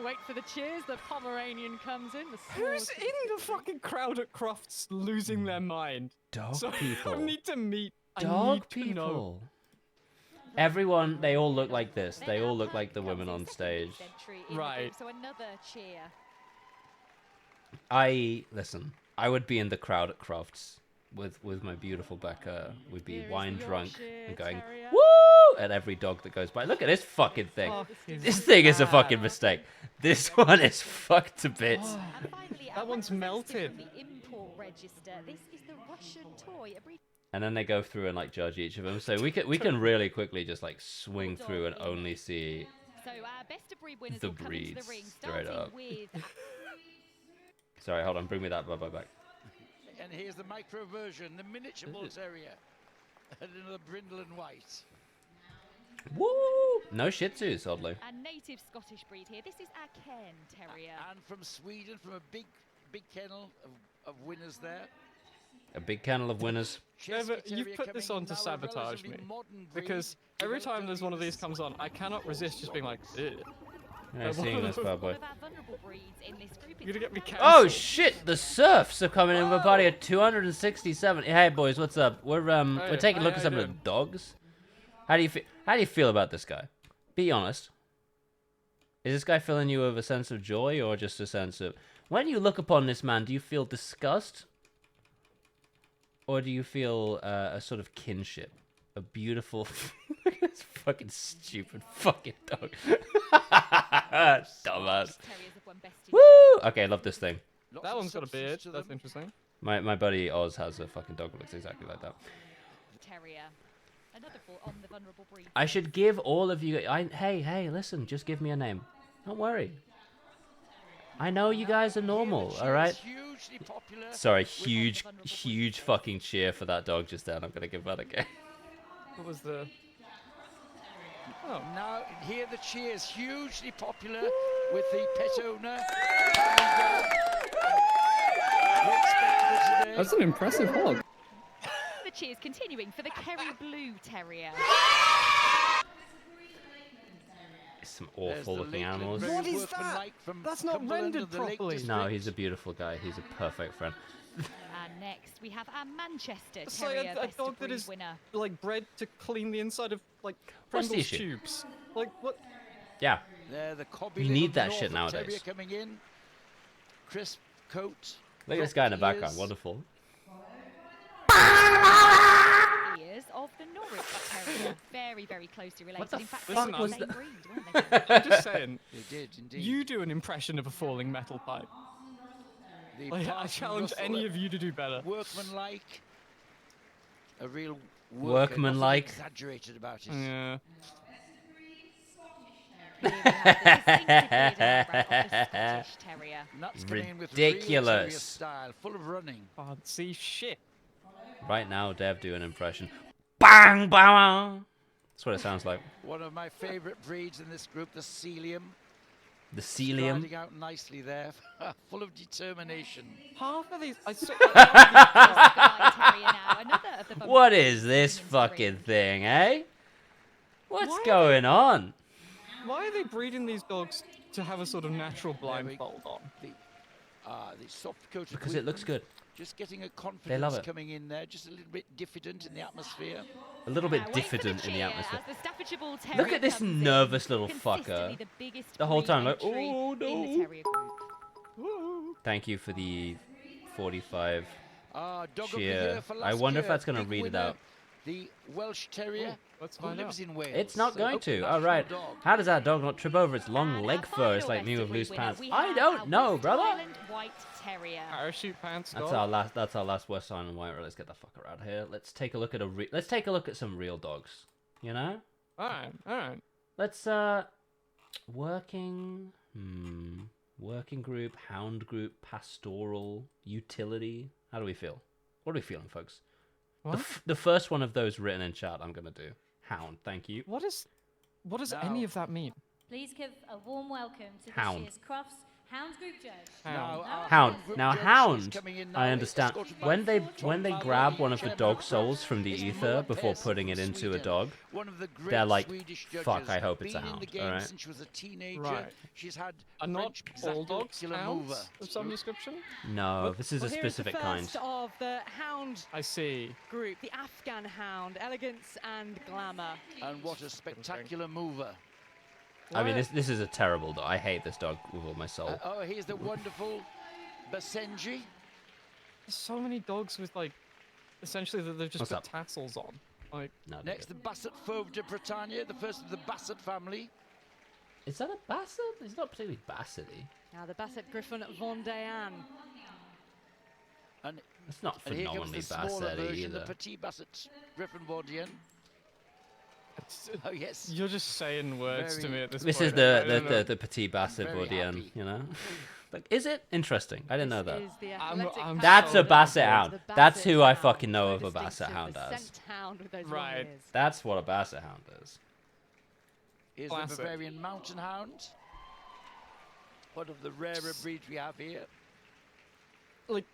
Speaker 12: Wait for the cheers. The Pomeranian comes in.
Speaker 2: Who's in the fucking crowd at Crofts losing their mind?
Speaker 1: Dog people.
Speaker 2: I need to meet.
Speaker 1: Dog people. Everyone, they all look like this. They all look like the women on stage.
Speaker 12: Right. So another cheer.
Speaker 1: Listen, I would be in the crowd at Crofts with my beautiful Becca. We'd be wine drunk and going, woo! At every dog that goes by. Look at this fucking thing. This thing is a fucking mistake. This one is fucked to bits.
Speaker 2: That one's melted.
Speaker 12: The import register. This is the Russian toy.
Speaker 1: And then they go through and like judge each of them. So we can really quickly just like swing through and only see
Speaker 12: best of breed winners
Speaker 1: the
Speaker 12: will come into
Speaker 1: breeds
Speaker 12: the ring,
Speaker 1: straight up.
Speaker 12: with
Speaker 1: Sorry, hold on. Bring me that bye back.
Speaker 8: And here's the micro version, the miniature bull terrier. And another brindle and white.
Speaker 1: Woo! No Shih Tzus, oddly.
Speaker 12: a native Scottish breed here. This is our Cairn Terrier.
Speaker 8: And from Sweden, from a big kennel of winners there.
Speaker 1: A big kennel of winners.
Speaker 2: Trevor, you've put this on to sabotage me. Because every time there's one of these comes on, I cannot resist just being like, ugh.
Speaker 1: Yeah, seeing this bad boy.
Speaker 2: You're gonna get me cancelled.
Speaker 1: Oh shit! The Surfs are coming in with a body of 267. Hey boys, what's up? We're taking a look at some of the dogs. How do you feel about this guy? Be honest. Is this guy filling you with a sense of joy or just a sense of... When you look upon this man, do you feel disgust? Or do you feel a sort of kinship? A beautiful... Look at this fucking stupid fucking dog. Dumbass. Woo! Okay, I love this thing.
Speaker 2: That one's got a beard. That's interesting.
Speaker 1: My buddy Oz has a fucking dog that looks exactly like that.
Speaker 12: Terrier. Another on the vulnerable breed.
Speaker 1: I should give all of you... Hey, listen, just give me a name. Don't worry. I know you guys are normal, alright? Sorry, huge fucking cheer for that dog just then. I'm gonna give that a go.
Speaker 2: What was the...
Speaker 8: Oh. Now, hear the cheers. Hugely popular with the pet owner.
Speaker 2: That's an impressive hog.
Speaker 12: The cheers continuing for the Kerry Blue Terrier.
Speaker 1: Some awful looking animals.
Speaker 2: What is that? That's not rendered properly.
Speaker 1: No, he's a beautiful guy. He's a perfect friend.
Speaker 12: And next we have our Manchester
Speaker 2: It's
Speaker 12: Terrier,
Speaker 2: like a
Speaker 12: best
Speaker 2: dog
Speaker 12: of
Speaker 2: that
Speaker 12: breed
Speaker 2: is
Speaker 12: winner.
Speaker 2: like bred to clean the inside of like
Speaker 1: What's the
Speaker 2: Pringles
Speaker 1: issue?
Speaker 2: tubes. Like what?
Speaker 1: Yeah.
Speaker 8: The
Speaker 1: You need that shit
Speaker 8: Norfolk
Speaker 1: nowadays.
Speaker 8: Terrier coming in. Crisp coat.
Speaker 1: Look at this guy in the background. Wonderful.
Speaker 12: Ears of the Norwich Terrier, very, very closely related.
Speaker 1: What the
Speaker 12: In fact,
Speaker 1: fuck
Speaker 12: they were
Speaker 1: was
Speaker 12: the same
Speaker 1: that?
Speaker 12: breed, weren't they?
Speaker 2: I'm just saying.
Speaker 8: They did indeed.
Speaker 2: You do an impression of a falling metal pipe. Like, I challenge any of you to do better.
Speaker 8: Workmanlike. A real
Speaker 1: Workmanlike.
Speaker 8: Exaggerated about it.
Speaker 2: Yeah.
Speaker 12: Here we have the distinctive breed of the Scottish Terrier.
Speaker 8: Nuts coming in with real terrier
Speaker 1: Ridiculous.
Speaker 8: style, full of running.
Speaker 2: Fancy shit.
Speaker 1: Right now, Dev, do an impression. Bang, bang. That's what it sounds like.
Speaker 8: One of my favourite breeds in this group, the Celium.
Speaker 1: The Celium.
Speaker 8: Striding out nicely there, full of determination.
Speaker 2: Half of these. I saw.
Speaker 1: What is this fucking thing, eh? What's going on?
Speaker 2: Why are they breeding these dogs to have a sort of natural blindfold on?
Speaker 8: The soft coated
Speaker 1: Because it looks good.
Speaker 8: Just getting a confidence
Speaker 1: They love it.
Speaker 8: coming in there, just a little bit diffident in the atmosphere.
Speaker 1: A little bit diffident in the atmosphere. Look at this nervous little fucker. The whole time, like, oh no. Thank you for the 45
Speaker 8: Dog of the
Speaker 1: cheer.
Speaker 8: year for
Speaker 1: I
Speaker 8: last
Speaker 1: wonder if
Speaker 8: year,
Speaker 1: that's going to
Speaker 8: big
Speaker 1: read it
Speaker 8: winner,
Speaker 1: out.
Speaker 8: the Welsh Terrier
Speaker 2: Let's
Speaker 8: who
Speaker 2: find
Speaker 8: lives
Speaker 2: out.
Speaker 8: in Wales.
Speaker 1: It's not going to.
Speaker 8: National
Speaker 1: All right.
Speaker 8: dog.
Speaker 1: How does that dog not trip over its long
Speaker 12: And
Speaker 1: leg
Speaker 12: our
Speaker 1: fur? It's
Speaker 12: final
Speaker 1: like me
Speaker 12: best
Speaker 1: with
Speaker 12: of
Speaker 1: loose
Speaker 12: breed winner,
Speaker 1: pants.
Speaker 12: we
Speaker 1: I
Speaker 12: have
Speaker 1: don't
Speaker 12: our
Speaker 1: know,
Speaker 12: West
Speaker 1: brother.
Speaker 12: Island White Terrier.
Speaker 2: Parachute pants.
Speaker 1: That's
Speaker 2: dog.
Speaker 1: our last. That's our last West Island White. Let's get the fuck around here. Let's take a look at let's take a look at some real dogs. You know.
Speaker 2: All right.
Speaker 1: Let's working. Working group, hound group, pastoral, utility. How do we feel? What are we feeling, folks?
Speaker 2: What?
Speaker 1: The first one of those written in chat, I'm gonna do. Hound, thank you.
Speaker 2: What does any of that mean?
Speaker 13: Please give a warm welcome to
Speaker 1: Hound.
Speaker 13: this year's Crufts Hounds Group Judge.
Speaker 1: Hound.
Speaker 8: Group
Speaker 1: Now,
Speaker 8: judge is
Speaker 1: hound.
Speaker 8: coming in
Speaker 1: I
Speaker 8: now,
Speaker 1: understand.
Speaker 8: escorted by
Speaker 1: When they
Speaker 8: Tom
Speaker 1: grab
Speaker 8: Valley,
Speaker 1: one of the
Speaker 8: chairman
Speaker 1: dog
Speaker 8: of
Speaker 1: souls
Speaker 8: Crufts,
Speaker 1: from the
Speaker 8: is
Speaker 1: ether
Speaker 8: Moa
Speaker 1: before
Speaker 8: Pearson
Speaker 1: putting it
Speaker 8: from
Speaker 1: into a
Speaker 8: Sweden.
Speaker 1: dog,
Speaker 8: One of the great
Speaker 1: they're like,
Speaker 8: Swedish
Speaker 1: "Fuck,
Speaker 8: judges.
Speaker 1: I hope it's a
Speaker 8: Been in
Speaker 1: hound."
Speaker 8: the game
Speaker 1: All right.
Speaker 8: since she was a teenager.
Speaker 2: Right.
Speaker 8: She's had
Speaker 2: Are not
Speaker 8: French
Speaker 2: all dogs
Speaker 8: killer
Speaker 2: hounds
Speaker 8: mover.
Speaker 2: of some description?
Speaker 1: No, this is a
Speaker 12: Well, here is the
Speaker 1: specific kind.
Speaker 12: first of the hound
Speaker 2: I see.
Speaker 12: group, the Afghan hound, elegance and glamour.
Speaker 8: And what a spectacular mover.
Speaker 1: I mean, this is a terrible dog. I hate this dog with all my soul.
Speaker 8: Oh, here's the wonderful Basenji.
Speaker 2: There's so many dogs with like, essentially that they've just
Speaker 1: What's
Speaker 2: got
Speaker 1: up?
Speaker 2: tassels on. Like,
Speaker 1: No,
Speaker 8: Next, the Basset Fauve de Bretagne, the first of the Basset family.
Speaker 1: is that a basset? It's not particularly bassety.
Speaker 12: Now the Basset Griffon Vendéen.
Speaker 8: And,
Speaker 1: It's not
Speaker 8: and here comes
Speaker 1: phenomenally
Speaker 8: the smaller
Speaker 1: bassety
Speaker 8: version, the
Speaker 1: either.
Speaker 8: Petit Basset Griffon Vendéen. Oh, yes.
Speaker 2: you're just saying words to
Speaker 8: Very-
Speaker 2: me at this
Speaker 1: This
Speaker 2: point.
Speaker 1: is
Speaker 2: I
Speaker 1: the
Speaker 2: don't know.
Speaker 1: the petit basset
Speaker 8: very
Speaker 1: Bordeaux,
Speaker 8: happy.
Speaker 1: you know. Like, is it interesting? I didn't know that.
Speaker 12: Is the
Speaker 2: I'm
Speaker 12: athletic
Speaker 1: That's
Speaker 2: so
Speaker 1: a basset
Speaker 2: bored.
Speaker 1: hound.
Speaker 12: The
Speaker 1: That's
Speaker 12: basset
Speaker 1: who I
Speaker 12: hound,
Speaker 1: fucking know
Speaker 12: so
Speaker 1: of a basset
Speaker 12: distinctive,
Speaker 1: hound
Speaker 12: the
Speaker 1: as.
Speaker 12: scent hound with those
Speaker 2: Right.
Speaker 12: long ears.
Speaker 1: That's what a basset hound is.
Speaker 8: Here's
Speaker 2: Classic.
Speaker 8: the Bavarian Mountain Hound. One of the rarer breeds we have here.
Speaker 2: Like,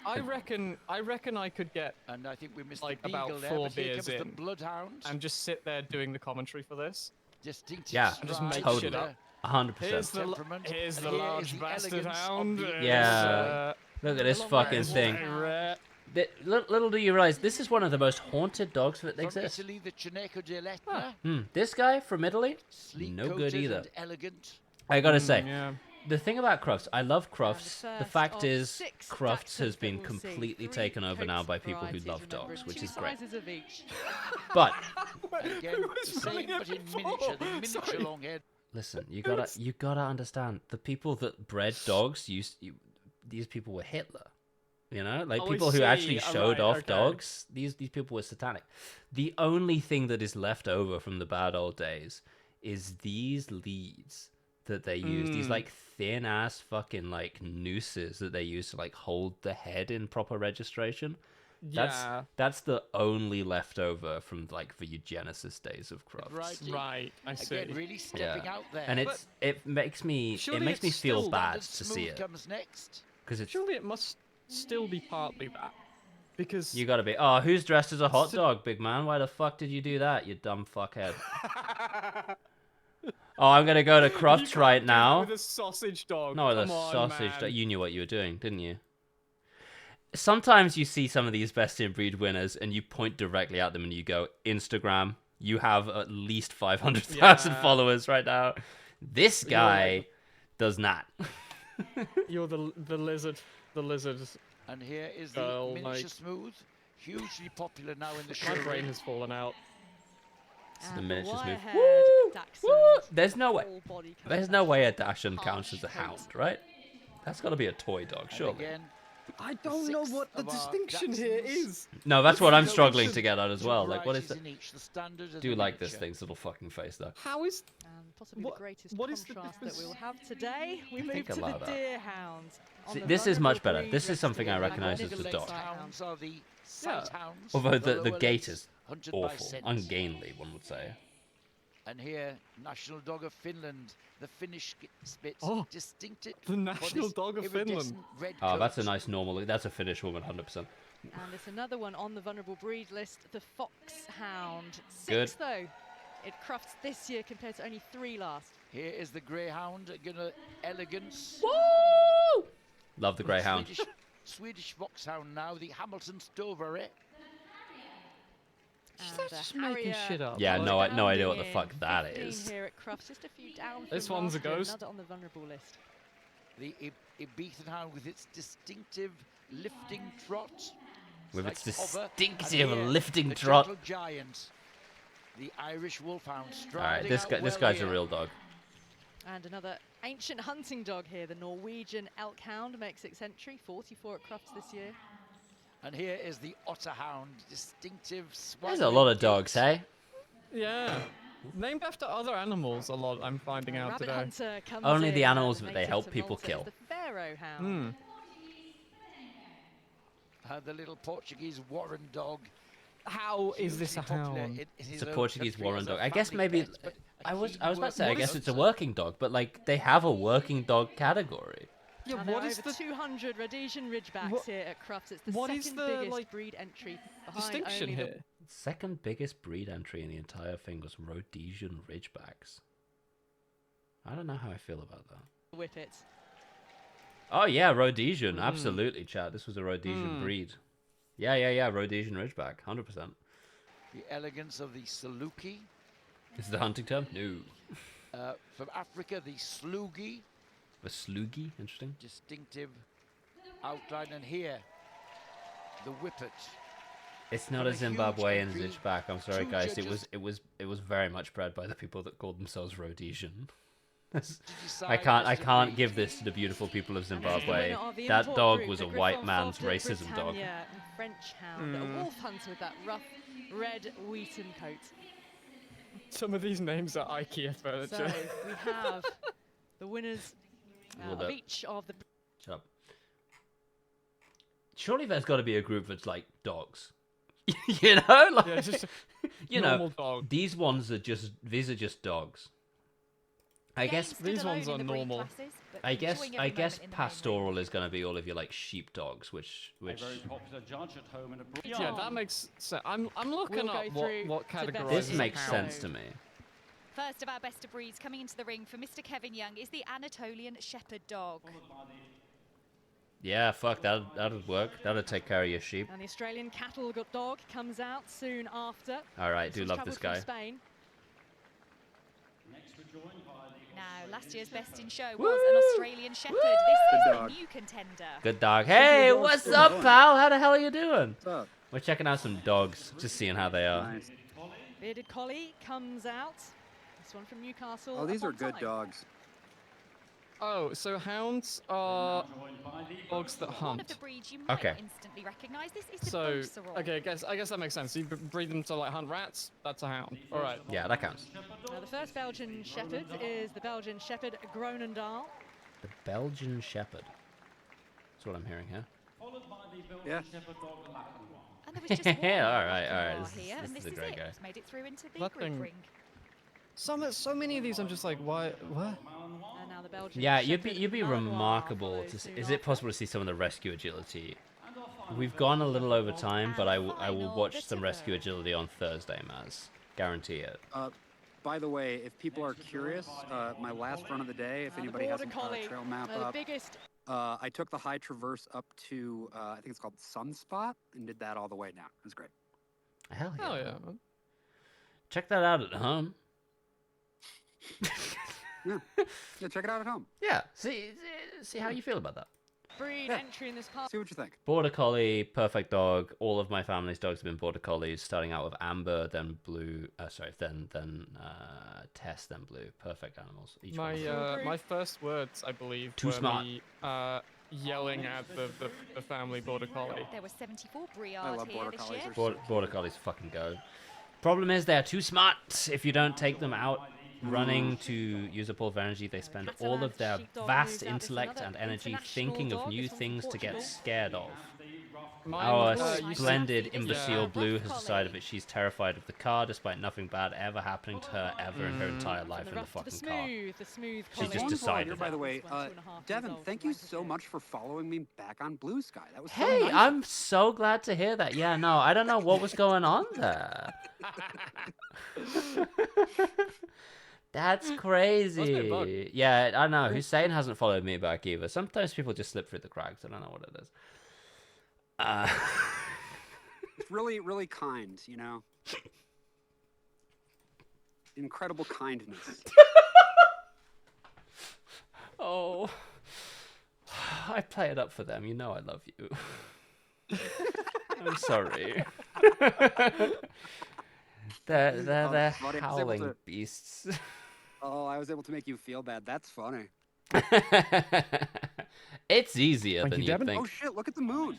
Speaker 2: I reckon I could get
Speaker 8: And I think we missed
Speaker 2: like
Speaker 8: the Beagle
Speaker 2: about
Speaker 8: there,
Speaker 2: 4
Speaker 8: but here
Speaker 2: beers
Speaker 8: comes the
Speaker 2: in
Speaker 8: Bloodhound.
Speaker 2: and just sit there doing the commentary for this.
Speaker 8: Distinctive
Speaker 1: Yeah,
Speaker 2: And just
Speaker 8: stride.
Speaker 2: make
Speaker 1: totally.
Speaker 2: shit up.
Speaker 1: 100%.
Speaker 2: Here's the
Speaker 8: Temperament.
Speaker 2: here's
Speaker 8: And
Speaker 2: the
Speaker 8: here is
Speaker 2: large
Speaker 8: the
Speaker 2: bastard
Speaker 8: elegance of
Speaker 2: hound.
Speaker 8: the-
Speaker 2: It's,
Speaker 1: Yeah. Look at this
Speaker 12: long
Speaker 1: fucking
Speaker 12: ears.
Speaker 1: thing.
Speaker 2: rare.
Speaker 1: Little do you realize, this is one of the most haunted dogs that
Speaker 8: From
Speaker 1: exists.
Speaker 8: Italy, the Cineco dell'Etna.
Speaker 1: This guy from Italy,
Speaker 8: Sleek
Speaker 1: no good
Speaker 8: coated
Speaker 1: either.
Speaker 8: and elegant.
Speaker 1: I gotta say,
Speaker 2: Yeah.
Speaker 1: the thing about Crufts, I love Crufts.
Speaker 12: And
Speaker 1: The
Speaker 12: the
Speaker 1: fact
Speaker 12: first of
Speaker 1: is,
Speaker 12: 6
Speaker 1: Crufts
Speaker 12: Dachshunds
Speaker 1: has
Speaker 12: that
Speaker 1: been
Speaker 12: we'll see.
Speaker 1: completely
Speaker 12: 3
Speaker 1: taken over now
Speaker 12: coats
Speaker 1: by people who
Speaker 12: varieties,
Speaker 1: love
Speaker 12: remember,
Speaker 1: dogs, which
Speaker 12: two
Speaker 1: is great.
Speaker 12: sizes of each.
Speaker 1: But
Speaker 8: And again, the same, but in miniature. The miniature
Speaker 2: Sorry.
Speaker 8: long head.
Speaker 1: listen, you gotta understand, the people that bred dogs these people were Hitler. You know, like
Speaker 2: Oh, I
Speaker 1: people who
Speaker 2: see.
Speaker 1: actually
Speaker 2: Oh,
Speaker 1: showed
Speaker 2: right,
Speaker 1: off
Speaker 2: okay.
Speaker 1: dogs. These people were satanic. The only thing that is left over from the bad old days is these leads that they use. These like thin ass fucking like nooses that they use to like hold the head in proper registration.
Speaker 2: Yeah.
Speaker 1: That's the only leftover from like the eugenesis days of Crufts.
Speaker 8: Variety.
Speaker 2: Right. I see.
Speaker 8: Again, really stepping out there.
Speaker 1: And it makes me
Speaker 2: surely
Speaker 1: feel
Speaker 2: it's still
Speaker 1: bad
Speaker 8: Standard
Speaker 1: to see
Speaker 8: Smooth
Speaker 1: it
Speaker 8: comes next.
Speaker 1: because it's
Speaker 2: Surely it must still be partly that, because
Speaker 1: you gotta be. Oh, who's dressed as a hot dog, big man? Why the fuck did you do that, you dumb fuckhead? Oh, I'm gonna go to
Speaker 2: You
Speaker 1: Crufts
Speaker 2: can't
Speaker 1: right
Speaker 2: do that
Speaker 1: now.
Speaker 2: with a sausage dog.
Speaker 1: No, the
Speaker 2: Come on,
Speaker 1: sausage.
Speaker 2: man.
Speaker 1: You knew what you were doing, didn't you? Sometimes you see some of these best in breed winners, and you point directly at them, and you go, "Instagram, you have at least 500,000
Speaker 2: Yeah.
Speaker 1: followers right now." This guy does not.
Speaker 2: You're the lizard. The lizard.
Speaker 8: And here is
Speaker 2: Girl,
Speaker 8: the miniature
Speaker 2: like-
Speaker 8: smooth. Hugely popular now in the
Speaker 2: My
Speaker 8: show.
Speaker 2: brain has fallen out.
Speaker 1: The
Speaker 12: And
Speaker 1: miniature smooth.
Speaker 12: wire-haired
Speaker 1: Woo!
Speaker 12: Dachshund.
Speaker 1: Woo! There's no way.
Speaker 12: Full body
Speaker 1: There's
Speaker 12: coat.
Speaker 1: no way a Dachshund counts as a
Speaker 12: Harsh
Speaker 1: hound, right? That's got to be a toy dog,
Speaker 8: And
Speaker 1: surely.
Speaker 8: again,
Speaker 2: I don't know
Speaker 8: sixth
Speaker 2: what the
Speaker 8: of our
Speaker 2: distinction here
Speaker 8: Dachshunds.
Speaker 2: is.
Speaker 1: No, that's what I'm
Speaker 8: So
Speaker 1: struggling
Speaker 8: it's
Speaker 1: to get at as
Speaker 8: two
Speaker 1: well. Like, what is
Speaker 8: varieties
Speaker 1: it?
Speaker 8: in each, the standard and
Speaker 1: Do
Speaker 8: the
Speaker 1: like this
Speaker 8: miniature.
Speaker 1: thing's little fucking face though.
Speaker 2: How is?
Speaker 12: And possibly
Speaker 2: What-
Speaker 12: the greatest
Speaker 2: what is the
Speaker 12: contrast that we
Speaker 2: difference?
Speaker 12: will have today. We
Speaker 1: I
Speaker 12: move
Speaker 1: think
Speaker 12: to
Speaker 1: I
Speaker 12: the
Speaker 1: allow that.
Speaker 12: deer hound. on
Speaker 1: See,
Speaker 12: the
Speaker 1: this is much
Speaker 12: vulnerable
Speaker 1: better. This is
Speaker 12: breed
Speaker 1: something I
Speaker 12: rescue
Speaker 1: recognise
Speaker 12: and
Speaker 1: as the
Speaker 12: Nicholas
Speaker 1: dog.
Speaker 12: Sight
Speaker 8: Hounds are the sight hounds.
Speaker 1: Although the
Speaker 8: lower
Speaker 1: gait
Speaker 8: legs,
Speaker 1: is
Speaker 8: hunted by
Speaker 1: awful,
Speaker 8: scent.
Speaker 1: ungainly, one would say.
Speaker 8: And here, national dog of Finland, the Finnish Spitz,
Speaker 2: Oh,
Speaker 8: distinctive.
Speaker 2: the
Speaker 8: for
Speaker 2: national
Speaker 8: this
Speaker 2: dog of
Speaker 8: iridescent
Speaker 2: Finland.
Speaker 8: Red
Speaker 1: Oh, that's a
Speaker 8: coat.
Speaker 1: nice normal. That's a Finnish woman, 100%.
Speaker 12: And there's another one on the vulnerable breed list, the foxhound. 6
Speaker 1: Good.
Speaker 12: though. It crufts this year compared to only 3 last.
Speaker 8: Here is the greyhound, gonna elegance.
Speaker 1: Woo! Love the greyhound.
Speaker 8: Swedish foxhound now, the Hamilton Stovery.
Speaker 12: And
Speaker 2: that just making shit up?
Speaker 1: Yeah,
Speaker 2: Like-
Speaker 1: no idea what the
Speaker 12: Bounding
Speaker 1: fuck
Speaker 12: in,
Speaker 1: that
Speaker 12: 15
Speaker 1: is.
Speaker 12: Here at Crufts, just a few down.
Speaker 2: This
Speaker 12: from
Speaker 2: one's a
Speaker 12: last year,
Speaker 2: ghost.
Speaker 12: Another on the vulnerable list.
Speaker 8: The Ibethan hound with its distinctive lifting trot.
Speaker 1: With its
Speaker 8: Hover, and
Speaker 1: distinctive
Speaker 8: here,
Speaker 1: lifting
Speaker 8: the
Speaker 1: trot.
Speaker 8: gentle giant, the Irish wolfhound,
Speaker 1: Alright,
Speaker 8: striding
Speaker 1: this
Speaker 8: out
Speaker 1: this
Speaker 8: well
Speaker 1: guy's a
Speaker 8: here.
Speaker 1: real dog.
Speaker 12: And another ancient hunting dog here, the Norwegian elk hound, makes its entry, 44 at Crufts this year.
Speaker 8: And here is the otter hound, distinctive.
Speaker 1: There's a lot of dogs, hey?
Speaker 2: Yeah. Named after other animals a lot, I'm finding out
Speaker 12: Rabbit
Speaker 2: today.
Speaker 12: hunter comes
Speaker 1: Only
Speaker 12: in,
Speaker 1: the animals
Speaker 12: the
Speaker 1: that they
Speaker 12: native
Speaker 1: help
Speaker 12: to
Speaker 1: people
Speaker 12: Malta is
Speaker 1: kill.
Speaker 12: The Pharaoh hound.
Speaker 8: The little Portuguese warren dog.
Speaker 2: How is this a hound?
Speaker 1: It's a Portuguese warren dog. I guess maybe I was about to say I guess it's a working dog, but like they have a working dog category.
Speaker 2: Yeah,
Speaker 12: And there
Speaker 2: what
Speaker 12: are
Speaker 2: is
Speaker 12: over
Speaker 2: the
Speaker 12: 200 Rhodesian Ridgebacks here at Crufts. It's the
Speaker 2: what
Speaker 12: second
Speaker 2: is the,
Speaker 12: biggest
Speaker 2: like,
Speaker 12: breed entry behind
Speaker 2: distinction
Speaker 12: only
Speaker 2: here?
Speaker 1: Second biggest breed entry in the entire thing was Rhodesian Ridgebacks. I don't know how I feel about that.
Speaker 12: the Whippets.
Speaker 1: Oh yeah, Rhodesian, absolutely, chat. This was a Rhodesian breed. Yeah, Rhodesian Ridgeback, 100%.
Speaker 8: The elegance of the Saluki.
Speaker 1: Is it the hunting term? No.
Speaker 8: From Africa, the Slugi.
Speaker 1: The Slugi, interesting.
Speaker 8: Distinctive outline, and here, the Whippet.
Speaker 1: It's not a Zimbabwean Ridgeback. I'm sorry, guys. It was very much bred by the people that called themselves Rhodesian. I can't give this to the beautiful people of Zimbabwe. That dog was a white man's racism dog.
Speaker 12: French hound, a wolf hunter with that rough red wheaten coat.
Speaker 2: Some of these names are IKEA furniture.
Speaker 12: So we have the winners of each of the.
Speaker 1: Shut up. Surely there's got to be a group that's like dogs. You know, like
Speaker 2: yeah, just
Speaker 1: you know,
Speaker 2: dog.
Speaker 1: these are just dogs. I guess
Speaker 2: these ones are normal.
Speaker 12: Classes,
Speaker 1: I guess pastoral is going to be all of your like sheep dogs, which
Speaker 14: A very popular judge at home in a
Speaker 2: Yeah, that makes sense. I'm looking
Speaker 12: We'll
Speaker 2: up
Speaker 12: go through
Speaker 2: what
Speaker 12: to
Speaker 2: categorizes
Speaker 1: this
Speaker 12: as
Speaker 1: makes
Speaker 12: hound.
Speaker 1: sense to me.
Speaker 12: First of our best of breeds coming into the ring for Mr. Kevin Young is the Anatolian Shepherd dog.
Speaker 1: Yeah, fuck that'd work. That'd take care of your sheep.
Speaker 12: And the Australian cattle dog comes out soon after.
Speaker 1: All right, do
Speaker 12: This was
Speaker 1: love this
Speaker 12: travelled
Speaker 1: guy.
Speaker 12: from Spain.
Speaker 14: Next we're joined by the
Speaker 12: Now, last year's best in show was an Australian Shepherd. This is the new contender.
Speaker 1: Good dog. Hey, what's up, pal? How the hell are you doing? What's up? We're checking out some dogs, just seeing how they are.
Speaker 15: Nice.
Speaker 12: Bearded Collie comes out. This one from Newcastle.
Speaker 15: Oh, these are
Speaker 12: upon
Speaker 15: good
Speaker 12: time.
Speaker 15: dogs.
Speaker 2: Oh, so hounds are dogs that
Speaker 12: One of
Speaker 2: hunt.
Speaker 12: the breeds you might
Speaker 1: Okay.
Speaker 12: instantly recognise. This is the
Speaker 2: So,
Speaker 12: Beauceron.
Speaker 2: okay, I guess that makes sense. You breed them to like hunt rats. That's a hound. All right.
Speaker 1: Yeah, that counts.
Speaker 12: Now, the first Belgian Shepherd is the Belgian Shepherd Groenendaal.
Speaker 1: The Belgian Shepherd. That's what I'm hearing here.
Speaker 14: followed by the Belgian
Speaker 15: Yeah.
Speaker 14: Shepherd dog Lacroix.
Speaker 12: And there was just one
Speaker 1: All right.
Speaker 12: Lacknois
Speaker 1: This is-
Speaker 12: here,
Speaker 1: this
Speaker 12: and
Speaker 1: is
Speaker 12: this
Speaker 1: a
Speaker 12: is
Speaker 1: great
Speaker 12: it.
Speaker 1: guy.
Speaker 12: It's made it through into the
Speaker 2: That
Speaker 12: group
Speaker 2: thing-
Speaker 12: ring.
Speaker 2: So many of these, I'm just like, what?
Speaker 12: And now the Belgian
Speaker 1: Yeah, you'd
Speaker 12: Shepherd
Speaker 1: be
Speaker 12: Malinois
Speaker 1: remarkable
Speaker 12: follows
Speaker 1: to.
Speaker 12: soon
Speaker 1: Is it
Speaker 12: after.
Speaker 1: possible to see some of the rescue agility? We've gone a little over time, but I will watch some rescue agility on Thursday, Maz. Guarantee it.
Speaker 3: By the way, if people are curious, my last run of the day, if anybody has a trail map
Speaker 12: the
Speaker 3: up,
Speaker 12: biggest.
Speaker 3: I took the high traverse up to, I think it's called Sunspot, and did that all the way down. It was great.
Speaker 1: Hell yeah.
Speaker 2: Oh yeah.
Speaker 1: Check that out at home.
Speaker 3: Yeah, check it out at home.
Speaker 1: Yeah. See how you feel about that.
Speaker 12: Breed
Speaker 3: Yeah.
Speaker 12: entry in this part.
Speaker 3: See what you think.
Speaker 1: Border Collie, perfect dog. All of my family's dogs have been Border Collies, starting out with Amber, then Blue. Then Tess, then Blue. Perfect animals. Each one.
Speaker 2: My first words, I believe,
Speaker 1: Too
Speaker 2: were
Speaker 1: smart.
Speaker 2: me yelling at the family border collie.
Speaker 12: There were 74
Speaker 3: I
Speaker 12: Briards
Speaker 3: love
Speaker 12: here
Speaker 3: Border
Speaker 12: this
Speaker 3: Collies.
Speaker 12: year.
Speaker 3: They're
Speaker 1: Border Collies fucking go. Problem is they're too smart. If you don't take them out running to use up all of their energy, they spend all of their vast intellect and energy thinking of new things to get scared of. Our splendid imbecile Blue has decided that she's terrified of the car, despite nothing bad ever happening to her ever in her entire life in the fucking car.
Speaker 12: The smooth
Speaker 1: She just
Speaker 3: One
Speaker 1: decided
Speaker 3: here, by
Speaker 1: that.
Speaker 3: the way, Devin, thank you so much for following me back on Blue Sky. That was so
Speaker 1: Hey,
Speaker 3: nice.
Speaker 1: I'm so glad to hear that. Yeah, no, I don't know what was going on there. That's crazy. Yeah, I know. Hussein hasn't followed me back either. Sometimes people just slip through the cracks. I don't know what it is.
Speaker 3: It's really, really kind, you know? Incredible kindness.
Speaker 1: Oh, I play it up for them. You know I love you. I'm sorry. they're
Speaker 3: funny.
Speaker 1: howling beasts.
Speaker 3: Oh, I was able to make you feel bad. That's funny.
Speaker 1: It's easier
Speaker 15: Thank
Speaker 1: than
Speaker 15: you,
Speaker 1: you'd
Speaker 15: Devin.
Speaker 1: think.
Speaker 3: Oh shit! Look at the moon.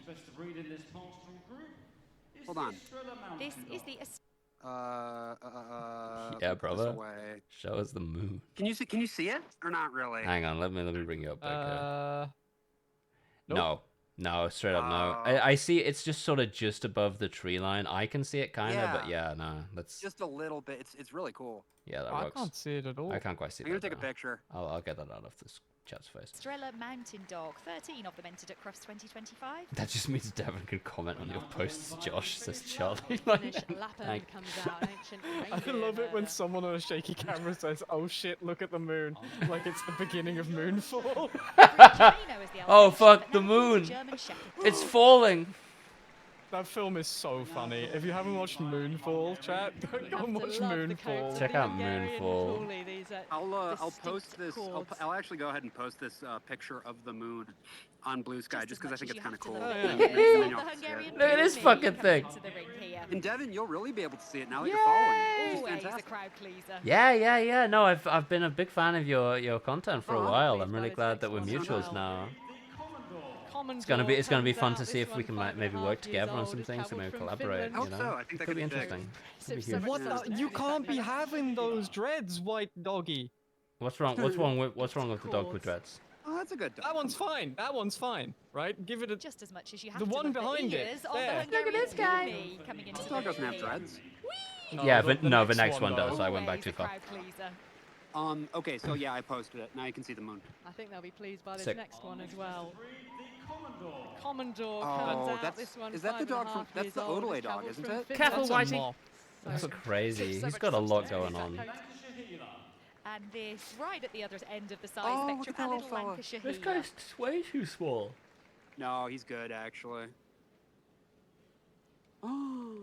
Speaker 3: Hold on.
Speaker 12: This is the
Speaker 1: Yeah,
Speaker 3: Put this
Speaker 1: brother.
Speaker 3: away.
Speaker 1: Show us the moon.
Speaker 3: Can you see it or not really?
Speaker 1: Hang on, let me bring you up back here.
Speaker 2: Nope.
Speaker 1: No, straight up no. I see it's just sort of just above the tree line. I can see it kind of, but yeah, no. Let's
Speaker 3: just a little bit. It's really cool.
Speaker 1: Yeah, that
Speaker 2: I
Speaker 1: works.
Speaker 2: can't see it at all.
Speaker 1: I can't quite see
Speaker 3: I'm
Speaker 1: that.
Speaker 3: gonna take a picture.
Speaker 1: I'll get that out of this chat's face.
Speaker 12: Estrella Mountain Dog. 13 of them entered at Crufts 2025.
Speaker 1: That just means Devin can comment on your posts, Josh, says Charlie. Like,
Speaker 12: Lapland comes out, an ancient
Speaker 2: I love it when someone on a shaky camera says, "Oh shit, look at the moon," like it's the beginning of Moonfall.
Speaker 1: oh fuck, the moon! It's falling!
Speaker 2: That film is so funny. If you haven't watched Moonfall, chat, go and watch Moonfall.
Speaker 1: Check out Moonfall.
Speaker 3: I'll post this. I'll actually go ahead and post this picture of the moon on Blue Sky just because I think it's kind of cool.
Speaker 1: Look at this fucking thing.
Speaker 3: And Devin, you'll really be able to see it now that you're following. Which is fantastic.
Speaker 1: Yeah. No, I've been a big fan of your content for a while. I'm really glad that we're mutuals now. It's gonna be fun to see if we can maybe work together on some things and maybe collaborate. You know,
Speaker 3: I think that
Speaker 1: could be interesting.
Speaker 2: What the? You can't be having those dreads, white doggy.
Speaker 1: What's wrong with the dog with dreads?
Speaker 3: Oh, that's a good dog.
Speaker 2: That one's fine. That one's fine, right? Give it a
Speaker 12: just as much as you have
Speaker 2: the
Speaker 12: to
Speaker 2: one
Speaker 12: look at
Speaker 2: behind
Speaker 12: the
Speaker 2: it.
Speaker 12: ears of
Speaker 2: There.
Speaker 12: the Hungarian pony coming into
Speaker 3: This
Speaker 12: the
Speaker 3: dog doesn't have
Speaker 12: ring
Speaker 3: dreads.
Speaker 1: Yeah, but no, the next
Speaker 2: one
Speaker 1: one does.
Speaker 2: does.
Speaker 1: I went back too far.
Speaker 3: Okay, so yeah, I posted it. Now you can see the moon.
Speaker 12: I think they'll be pleased by this
Speaker 1: Sick.
Speaker 12: next one as well. Commodore
Speaker 3: Oh,
Speaker 12: comes out.
Speaker 3: that's
Speaker 12: This one
Speaker 3: is that the dog from? That's the Odelay dog, isn't it?
Speaker 1: Careful,
Speaker 2: That's a
Speaker 1: Whitey.
Speaker 2: mop.
Speaker 1: That's crazy. He's got a lot going on.
Speaker 12: And this right at the other end of the size
Speaker 3: Oh, look
Speaker 12: spectrum,
Speaker 3: at that
Speaker 12: a
Speaker 3: little
Speaker 12: little
Speaker 3: fella.
Speaker 12: Lancashire
Speaker 1: This
Speaker 12: Heeler.
Speaker 1: guy's way too small.
Speaker 3: No, he's good actually. Oh,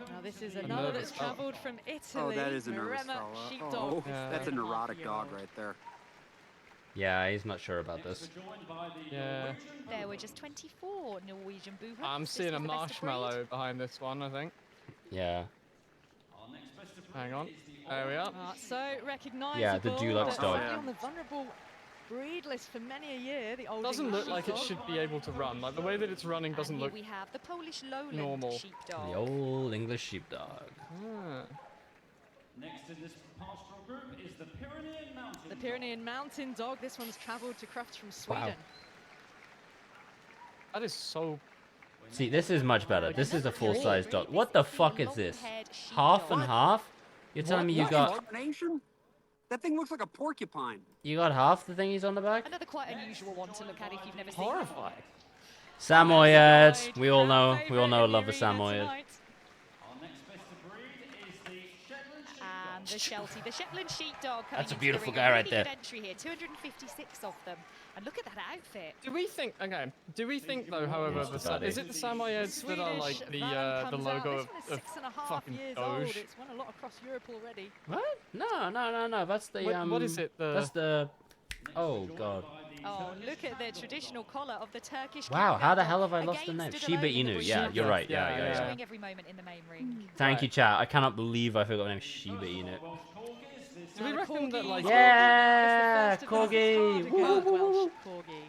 Speaker 12: Now this is another that's travelled from Italy.
Speaker 3: that is a nervous
Speaker 12: Maremma
Speaker 3: fella.
Speaker 12: sheepdog.
Speaker 3: Oh, that's a neurotic dog right there.
Speaker 1: Yeah, he's not sure about this.
Speaker 2: Yeah.
Speaker 12: There were just 24 Norwegian boohoots.
Speaker 2: I'm
Speaker 12: This
Speaker 2: seeing
Speaker 12: was
Speaker 2: a
Speaker 12: the best of breed.
Speaker 2: marshmallow behind this one, I think.
Speaker 1: Yeah.
Speaker 2: Hang on. There we are.
Speaker 12: So recognisable.
Speaker 1: Yeah, the Dulux
Speaker 12: but
Speaker 1: dog.
Speaker 12: certainly on the vulnerable breed list for many a year. The old
Speaker 2: Doesn't
Speaker 12: English
Speaker 2: look like it
Speaker 12: sheepdog.
Speaker 2: should be able to run. Like the way that it's running doesn't
Speaker 12: And here
Speaker 2: look
Speaker 12: we have the Polish lowland
Speaker 2: normal.
Speaker 12: sheepdog.
Speaker 1: The old English sheepdog.
Speaker 2: Ah.
Speaker 14: Next in this pastoral group is the Pyrenean Mountain.
Speaker 12: The Pyrenean Mountain Dog. This one's travelled to Crufts from Sweden.
Speaker 2: That is so.
Speaker 1: See, this is much better. This is a full-size dog. What the fuck is this? Half and half? You're telling me you got
Speaker 3: Combination? That thing looks like a porcupine.
Speaker 1: half the thingies on the back?
Speaker 12: Another quite unusual one to look at if you've never seen
Speaker 2: Horrifying.
Speaker 1: Samoyed. We all know. Love the Samoyed.
Speaker 14: Our next best of breed is the Shetland
Speaker 12: And the Sheltie, the Shetland sheepdog. Coming
Speaker 1: That's a
Speaker 12: into
Speaker 1: beautiful
Speaker 12: the ring.
Speaker 1: guy
Speaker 12: A
Speaker 1: right
Speaker 12: really
Speaker 1: there.
Speaker 12: good entry here. 256 of them. And look at that outfit.
Speaker 2: Do we think? Okay. Do we think though? However, is it the Samoyeds that are like the logo
Speaker 12: This one is
Speaker 2: of
Speaker 12: 6.5
Speaker 2: fucking
Speaker 12: years old.
Speaker 2: Doge?
Speaker 12: It's won a lot across Europe already.
Speaker 1: What? No. That's the
Speaker 2: What is it?
Speaker 1: That's the. Oh god.
Speaker 12: Oh, look at the traditional collar of the Turkish.
Speaker 1: Wow, how the
Speaker 12: Kangaroo
Speaker 1: hell have I
Speaker 12: dog.
Speaker 1: lost the
Speaker 12: Again,
Speaker 1: name?
Speaker 12: stood
Speaker 1: Shiba
Speaker 12: alone in the
Speaker 1: Inu.
Speaker 12: bush.
Speaker 1: Yeah, you're right. Yeah.
Speaker 12: Enjoying every moment in the main ring.
Speaker 1: Thank you, chat. I cannot believe I forgot the name Shiba Inu.
Speaker 2: Do we reckon that like?
Speaker 1: Yeah,
Speaker 12: It's the first of those
Speaker 1: corgi.
Speaker 12: cardigan
Speaker 1: Woo.
Speaker 12: Welsh corgi.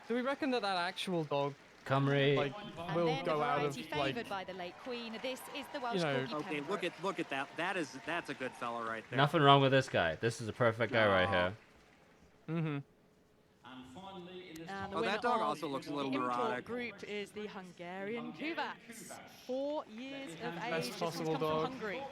Speaker 2: Do we reckon that actual dog
Speaker 1: Cymru.
Speaker 2: like
Speaker 12: And
Speaker 2: will
Speaker 12: then
Speaker 2: go
Speaker 12: a
Speaker 2: out of
Speaker 12: variety
Speaker 2: like?
Speaker 12: favoured by the late Queen. This is the Welsh
Speaker 2: know-
Speaker 12: corgi
Speaker 3: Okay,
Speaker 12: Pembroke.
Speaker 3: look at that. That's a good fella right there.
Speaker 1: Nothing wrong with this guy. This is a perfect guy right here.
Speaker 2: Mm-hmm.
Speaker 14: And finally in this
Speaker 12: And the
Speaker 3: Oh, that
Speaker 12: winner
Speaker 3: dog
Speaker 12: of
Speaker 3: also looks a little
Speaker 12: the import
Speaker 3: neurotic.
Speaker 12: group is the Hungarian Kuvaks. 4 years of age.
Speaker 2: Best
Speaker 12: This one's
Speaker 2: possible
Speaker 12: come from
Speaker 2: dog.
Speaker 12: Hungary.
Speaker 14: my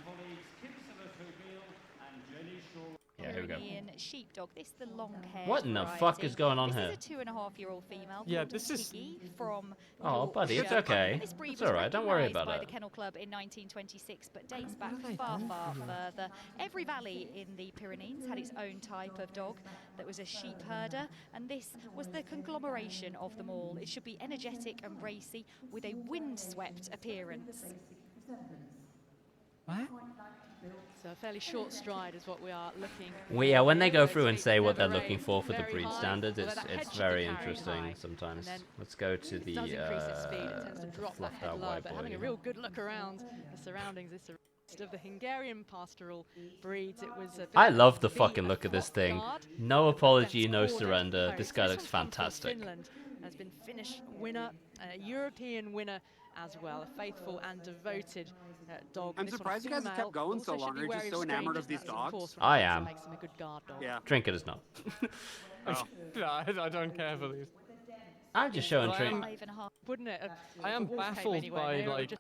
Speaker 14: colleagues Kim Silverfield and Jenny Shaw.
Speaker 1: Yeah, here we go.
Speaker 12: Pyrenean sheepdog. This is the long-haired
Speaker 1: What in the
Speaker 12: variety.
Speaker 1: fuck is going on
Speaker 12: this
Speaker 1: here?
Speaker 12: This is a 2.5-year-old female.
Speaker 2: Yeah,
Speaker 12: called
Speaker 2: this is-
Speaker 12: Piggy from
Speaker 1: Oh, buddy, it's
Speaker 12: Yorkshire.
Speaker 1: okay.
Speaker 12: This breed
Speaker 1: It's
Speaker 12: was
Speaker 1: alright, don't worry
Speaker 12: recognised
Speaker 1: about
Speaker 12: by
Speaker 1: it.
Speaker 12: the Kennel Club in 1926, but dates back far further. Every valley in the Pyrenees had its own type of dog that was a sheep herder, and this was the conglomeration of them all. It should be energetic and racy with a windswept appearance.
Speaker 2: What?
Speaker 15: So a fairly short stride is what we are looking.
Speaker 1: Well, yeah, when they go through and
Speaker 15: Those
Speaker 1: say
Speaker 15: feet
Speaker 1: what they're
Speaker 15: never
Speaker 1: looking
Speaker 15: raise
Speaker 1: for the
Speaker 15: very
Speaker 1: breed
Speaker 15: high,
Speaker 1: standards,
Speaker 15: although that head
Speaker 1: it's
Speaker 15: should be
Speaker 1: very
Speaker 15: carried
Speaker 1: interesting
Speaker 15: high.
Speaker 1: sometimes.
Speaker 15: And then
Speaker 1: Let's go to
Speaker 15: it
Speaker 1: the
Speaker 15: does increase its speed. It tends to drop that
Speaker 1: fluffed
Speaker 15: head
Speaker 1: out
Speaker 15: low,
Speaker 1: white
Speaker 15: but having a
Speaker 1: boy.
Speaker 15: real good look around the surroundings. This is the rest of the Hungarian pastoral breeds. It was
Speaker 1: I love the
Speaker 15: be
Speaker 1: fucking
Speaker 15: a
Speaker 1: look of this
Speaker 15: flock
Speaker 1: thing.
Speaker 15: guard,
Speaker 1: No apology, no
Speaker 15: ordered
Speaker 1: surrender.
Speaker 15: home.
Speaker 1: This
Speaker 15: So
Speaker 1: guy
Speaker 15: this
Speaker 1: looks
Speaker 15: one's come from
Speaker 1: fantastic.
Speaker 15: Finland, has been Finnish winner, European winner as well, a faithful and devoted dog.
Speaker 3: I'm
Speaker 15: This one
Speaker 3: surprised you guys have
Speaker 15: female,
Speaker 3: kept going
Speaker 15: also
Speaker 3: so
Speaker 15: should
Speaker 3: long.
Speaker 15: be
Speaker 3: Are you just
Speaker 15: wary
Speaker 3: so
Speaker 15: of
Speaker 3: enamored of
Speaker 15: strangers.
Speaker 3: these
Speaker 15: That's, of
Speaker 3: dogs?
Speaker 15: course,
Speaker 1: I
Speaker 15: what
Speaker 1: am.
Speaker 15: makes him a good guard dog.
Speaker 3: Yeah.
Speaker 1: Trinket is not.
Speaker 3: Oh.
Speaker 2: No, I don't care for these.
Speaker 1: I'm just showing
Speaker 2: But
Speaker 1: Trinket.
Speaker 15: Wouldn't it?
Speaker 2: I am baffled by, like...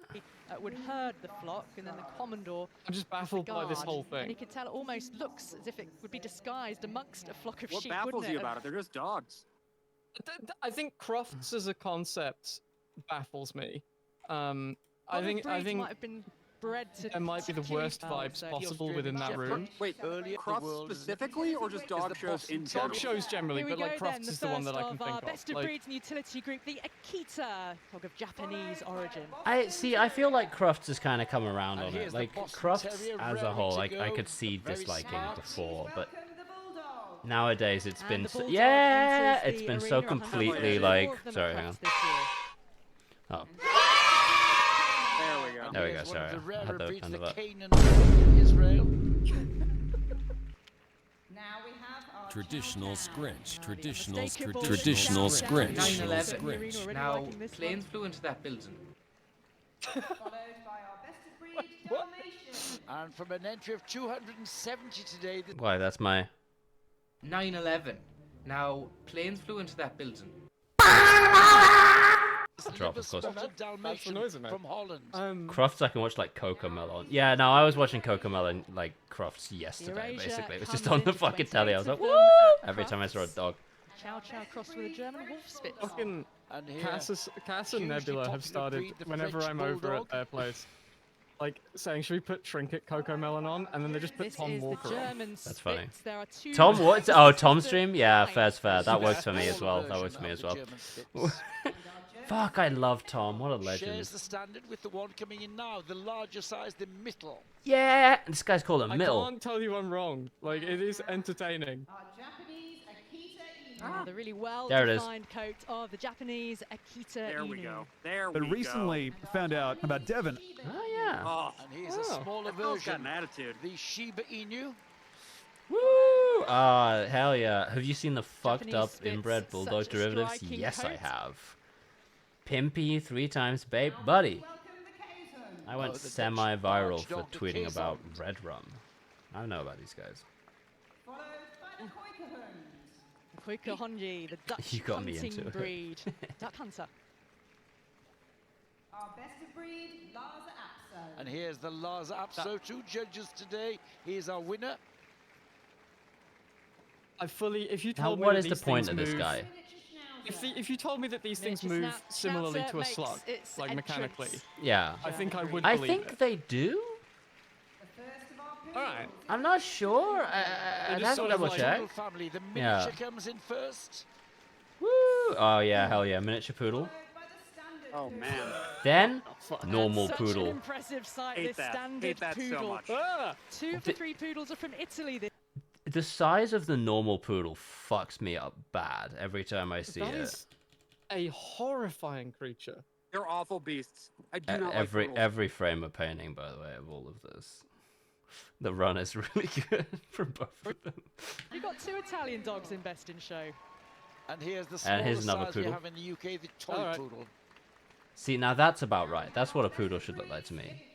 Speaker 15: would herd the flock, and then the commodore.
Speaker 2: I'm just baffled by this whole
Speaker 15: And
Speaker 2: thing.
Speaker 15: you could tell it almost looks as if it would be disguised amongst a flock of
Speaker 3: What
Speaker 15: sheep.
Speaker 3: baffles
Speaker 15: wouldn't
Speaker 3: you
Speaker 15: it?
Speaker 3: about it? They're just dogs.
Speaker 2: I think crofts as a concept baffles me. I think
Speaker 15: might have been bred to
Speaker 2: there might be the worst vibes possible within that room.
Speaker 3: Wait, Crufts specifically, or just dog shows in general?
Speaker 2: Dog shows generally,
Speaker 15: Here we
Speaker 2: but like
Speaker 15: go then,
Speaker 2: crofts is the one that I can
Speaker 15: first of our
Speaker 2: think
Speaker 15: best
Speaker 2: of.
Speaker 15: of
Speaker 2: Like,
Speaker 15: breeds and utility group, the Akita, dog of Japanese origin.
Speaker 1: I feel like Crufts has kind of come around on it.
Speaker 8: here's the
Speaker 1: Like
Speaker 8: Boston
Speaker 1: Crufts
Speaker 8: Terrier
Speaker 1: as a
Speaker 8: ready
Speaker 1: whole,
Speaker 8: to
Speaker 1: like I
Speaker 8: go.
Speaker 1: could see
Speaker 8: Very
Speaker 1: disliking
Speaker 8: smart.
Speaker 1: before, but nowadays it's been
Speaker 15: And the
Speaker 1: so,
Speaker 15: Bulldog
Speaker 1: yeah,
Speaker 15: enters
Speaker 1: it's
Speaker 15: the
Speaker 1: been so
Speaker 15: arena, 104
Speaker 1: completely like.
Speaker 15: of them
Speaker 1: Sorry,
Speaker 15: are
Speaker 1: hang on.
Speaker 15: Crufts this year.
Speaker 1: Oh,
Speaker 3: There we go.
Speaker 1: there we go.
Speaker 8: Here's one
Speaker 1: Sorry,
Speaker 8: of the
Speaker 1: I
Speaker 8: rarer
Speaker 1: had the
Speaker 8: breeds,
Speaker 1: kind
Speaker 8: the
Speaker 1: of up.
Speaker 8: Canaan from Israel.
Speaker 16: Traditional scritch, traditional
Speaker 15: Mistake your ball
Speaker 16: traditional
Speaker 15: down,
Speaker 16: scritch,
Speaker 15: down,
Speaker 16: traditional
Speaker 15: 9/11.
Speaker 16: scritch.
Speaker 15: Already
Speaker 17: Now,
Speaker 15: liking this
Speaker 17: planes
Speaker 15: one.
Speaker 17: flew into that building.
Speaker 8: And from an entry of 270 today, the
Speaker 1: Why? That's my.
Speaker 17: 9/11. Now, planes flew into that building.
Speaker 1: Drop, of course.
Speaker 8: liver-spotted Dalmatian
Speaker 2: noise it made.
Speaker 8: from Holland.
Speaker 1: Crufts I can watch like Cocomelon. Yeah, no, I was watching Cocomelon like Crufts yesterday.
Speaker 15: Eurasia
Speaker 1: Basically, it was
Speaker 15: comes
Speaker 1: just on the
Speaker 15: into
Speaker 1: fucking telly. I was
Speaker 15: 28
Speaker 1: like,
Speaker 15: of
Speaker 1: woo!
Speaker 15: them at
Speaker 1: Every time I saw a
Speaker 15: Crufts.
Speaker 1: dog.
Speaker 15: Chow Chow crossed with a German wolf spitz.
Speaker 2: fucking
Speaker 8: And here,
Speaker 2: Cass and
Speaker 8: hugely
Speaker 2: Nebula have
Speaker 8: popular
Speaker 2: started
Speaker 8: breed, the
Speaker 2: whenever
Speaker 8: French
Speaker 2: I'm over
Speaker 8: Bulldog.
Speaker 2: at their place, like saying, "Should we put Trinket Cocomelon on?" And then they just put
Speaker 15: This
Speaker 2: Tom
Speaker 15: is
Speaker 2: Walker
Speaker 15: the
Speaker 2: on.
Speaker 15: German
Speaker 1: That's funny.
Speaker 15: Spitz. There are two
Speaker 1: Tom, what? Oh, Tom
Speaker 15: Spitz
Speaker 1: stream? Yeah,
Speaker 15: line.
Speaker 1: fair's fair. That works for me as
Speaker 8: Smaller
Speaker 1: well. That works
Speaker 8: version
Speaker 1: for me
Speaker 8: of
Speaker 1: as
Speaker 8: the
Speaker 1: well.
Speaker 8: German Spitz.
Speaker 1: Fuck, I love Tom. What a legend.
Speaker 8: Shares the standard with the one coming in now, the larger size, the Mittel.
Speaker 1: Yeah, this guy's called a
Speaker 2: I
Speaker 1: middle.
Speaker 2: can't tell you I'm wrong. Like, it is entertaining.
Speaker 15: The really well
Speaker 1: There it is.
Speaker 15: defined coat of the Japanese Akita
Speaker 3: There we
Speaker 15: Inu.
Speaker 3: go. There
Speaker 5: But
Speaker 3: we go.
Speaker 5: recently found out about Devon.
Speaker 1: Oh yeah.
Speaker 3: Oh,
Speaker 8: And here's a smaller
Speaker 3: that dog's got
Speaker 8: version,
Speaker 3: an attitude.
Speaker 8: the Shiba Inu.
Speaker 1: Woo! Ah, hell yeah. Have you seen the fucked
Speaker 15: Japanese
Speaker 1: up
Speaker 15: Spitz,
Speaker 1: inbred bulldog
Speaker 15: such a
Speaker 1: derivatives?
Speaker 15: striking
Speaker 1: Yes, I
Speaker 15: coat.
Speaker 1: have. Pimpy 3 times babe buddy. I went
Speaker 8: Oh, the Dutch
Speaker 1: semi-viral
Speaker 8: large
Speaker 1: for
Speaker 8: dog, the
Speaker 1: tweeting
Speaker 8: Kazan.
Speaker 1: about red rum. I don't know about these guys.
Speaker 15: Quaker Honji, the Dutch
Speaker 1: You got me
Speaker 15: hunting
Speaker 1: into it.
Speaker 15: breed. Duck hunter.
Speaker 8: And here's the Lhasa Apso, 2 judges today. Here's our winner.
Speaker 2: If you
Speaker 1: Now,
Speaker 2: told me
Speaker 1: what
Speaker 2: that
Speaker 1: is the
Speaker 2: these
Speaker 1: point
Speaker 2: things
Speaker 1: of this
Speaker 2: move-
Speaker 1: guy?
Speaker 2: If you told me that these things
Speaker 15: Miniature
Speaker 2: move similarly to a
Speaker 15: makes
Speaker 2: slug,
Speaker 15: its
Speaker 2: like mechanically,
Speaker 15: entrance.
Speaker 1: Yeah.
Speaker 2: I think I would
Speaker 1: I
Speaker 2: believe
Speaker 1: think
Speaker 2: it.
Speaker 1: they do.
Speaker 2: All right.
Speaker 1: I'm not sure. I'd
Speaker 2: just
Speaker 1: have to
Speaker 2: sort of
Speaker 1: double
Speaker 2: like
Speaker 1: check.
Speaker 8: Poodle family, the
Speaker 1: Yeah.
Speaker 8: miniature comes in first.
Speaker 1: Woo! Oh yeah, hell yeah, miniature poodle.
Speaker 3: Oh man.
Speaker 1: Then normal
Speaker 15: Such
Speaker 1: poodle.
Speaker 15: an impressive sight,
Speaker 3: Hate
Speaker 15: this
Speaker 3: that.
Speaker 15: standard
Speaker 3: Hate that so
Speaker 15: poodle.
Speaker 3: much.
Speaker 2: Ah!
Speaker 15: 2 of the 3 poodles are from Italy.
Speaker 1: The size of the normal poodle fucks me up bad every time I see
Speaker 2: That
Speaker 1: it.
Speaker 2: is a horrifying creature.
Speaker 3: They're awful beasts. I do not
Speaker 1: Every
Speaker 3: like
Speaker 1: every frame of painting, by the way, of all of this. The run is really good for both of them.
Speaker 15: You've got 2 Italian dogs in Best in Show.
Speaker 8: And here's the
Speaker 1: And
Speaker 8: smallest
Speaker 1: here's another
Speaker 8: size we
Speaker 1: poodle.
Speaker 8: have in the UK, the toy
Speaker 2: Alright.
Speaker 8: poodle.
Speaker 1: See, now that's about right. That's what a poodle should look like to me.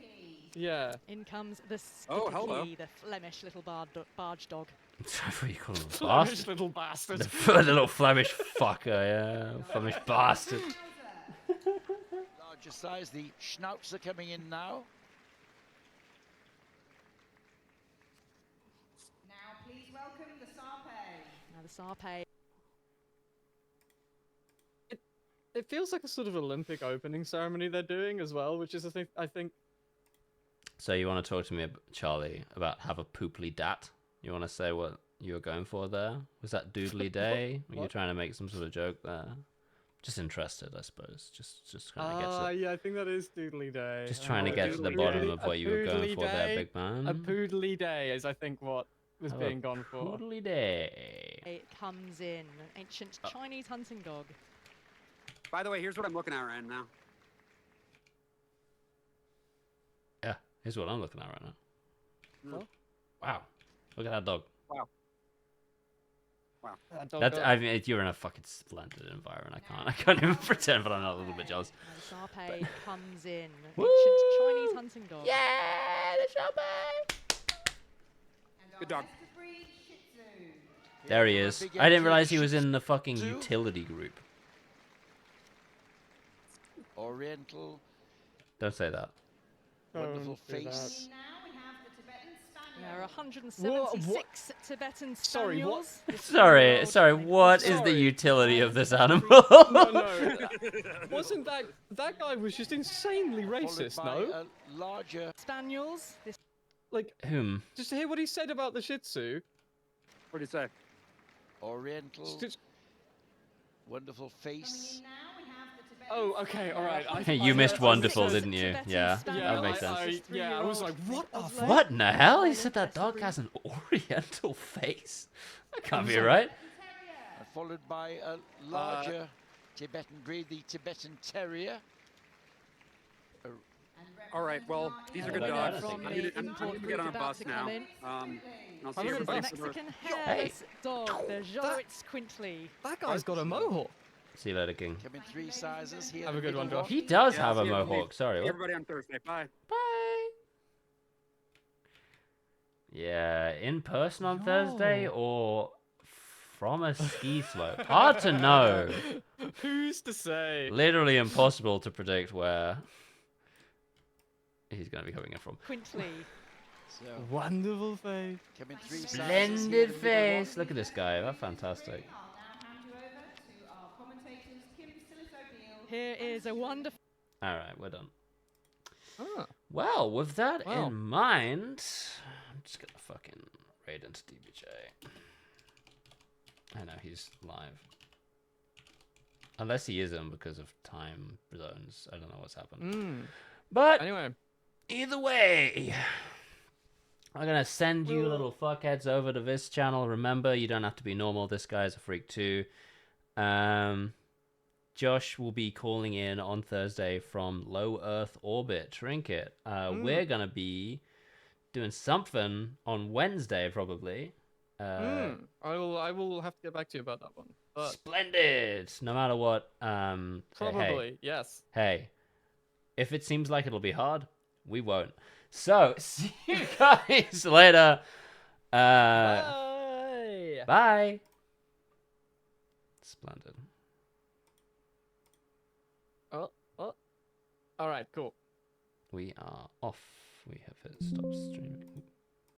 Speaker 2: Yeah.
Speaker 15: In comes the
Speaker 3: Oh, hello.
Speaker 15: Skippy, the Flemish little barge dog.
Speaker 1: I thought you called him a
Speaker 2: Flemish
Speaker 1: bastard.
Speaker 2: little bastard.
Speaker 1: The little Flemish fucker, yeah. Flemish bastard.
Speaker 8: Larger size, the Schnauzer coming in now.
Speaker 15: Now the Sarpe.
Speaker 2: It feels like a sort of Olympic opening ceremony they're doing as well, which is I think
Speaker 1: So you want to talk to me, Charlie, about have a pooply dat? You want to say what you were going for there? Was that doodly day? Were you
Speaker 2: What?
Speaker 1: trying to make some sort of joke there? Just interested, I suppose. Just trying to get to
Speaker 2: Yeah, I think that is Doodly Day.
Speaker 1: just trying to get to the bottom of what you were going for there, big man.
Speaker 2: A Poodly Day is, I think, what was being gone for.
Speaker 1: Poodly Day.
Speaker 15: It comes in an ancient Chinese hunting dog.
Speaker 3: By the way, here's what I'm looking at right now.
Speaker 1: Yeah, here's what I'm looking at right now.
Speaker 2: Oh.
Speaker 1: Wow, look at that dog.
Speaker 3: Wow. Wow.
Speaker 1: That's, I mean, you're in a fucking splendid environment. I can't even pretend, but I'm not a little bit jealous.
Speaker 15: And Sarpe comes in, an ancient Chinese hunting dog.
Speaker 1: Yeah, the Sarpe.
Speaker 3: Good dog.
Speaker 1: There he is. I didn't realize he was in the fucking utility group.
Speaker 8: Oriental.
Speaker 1: Don't say that.
Speaker 8: Wonderful face.
Speaker 15: There are 176 Tibetan spaniels.
Speaker 1: Sorry, what is the utility of this animal?
Speaker 2: No. Wasn't that guy was just insanely racist, no?
Speaker 8: Larger
Speaker 15: spaniels.
Speaker 2: Like
Speaker 1: whom?
Speaker 2: Just to hear what he said about the Shih Tzu.
Speaker 3: What did he say?
Speaker 8: Oriental. Wonderful face.
Speaker 2: Oh, okay, all right.
Speaker 1: You missed wonderful, didn't you? Yeah, that makes sense.
Speaker 2: I was like, what the fuck?
Speaker 1: What in the hell? He said that dog has an oriental face? That can't be right.
Speaker 8: Followed by a larger Tibetan breed, the Tibetan Terrier.
Speaker 3: All right, well, these are good dogs. I'm gonna get on a bus now. I'll see everybody.
Speaker 15: Mexican hairless dog, the Joritz Quintley.
Speaker 2: That guy's got a mohawk.
Speaker 1: See you later, King.
Speaker 8: Come in 3 sizes here.
Speaker 2: Have a good one, Josh.
Speaker 1: He does have a mohawk. Sorry.
Speaker 3: See everybody on Thursday. Bye.
Speaker 1: Bye. Yeah, in person on Thursday or from a ski slope. Hard to know.
Speaker 2: Who's to say?
Speaker 1: Literally impossible to predict where he's going to be coming in from.
Speaker 15: Quintley.
Speaker 8: So,
Speaker 2: wonderful face.
Speaker 8: Come in 3 sizes.
Speaker 1: Splendid face. Look at this guy. That's fantastic.
Speaker 15: Here is a wonderful.
Speaker 1: All right, we're done.
Speaker 2: Ah.
Speaker 1: Well, with that in mind, I'm just gonna fucking raid into DBJ. I know he's live. Unless he isn't because of time zones. I don't know what's happened. But
Speaker 2: anyway,
Speaker 1: either way, I'm gonna send you little fuckheads over to this channel. Remember, you don't have to be normal. This guy's a freak too. Josh will be calling in on Thursday from low Earth orbit. Trinket. We're gonna be doing something on Wednesday, probably.
Speaker 2: I will have to get back to you about that one. But
Speaker 1: splendid. No matter what.
Speaker 2: probably yes.
Speaker 1: Hey, if it seems like it'll be hard, we won't. So see you guys later.
Speaker 2: Bye.
Speaker 1: Bye. Splendid.
Speaker 2: All right, cool.
Speaker 1: We are off. We have hit stop streaming.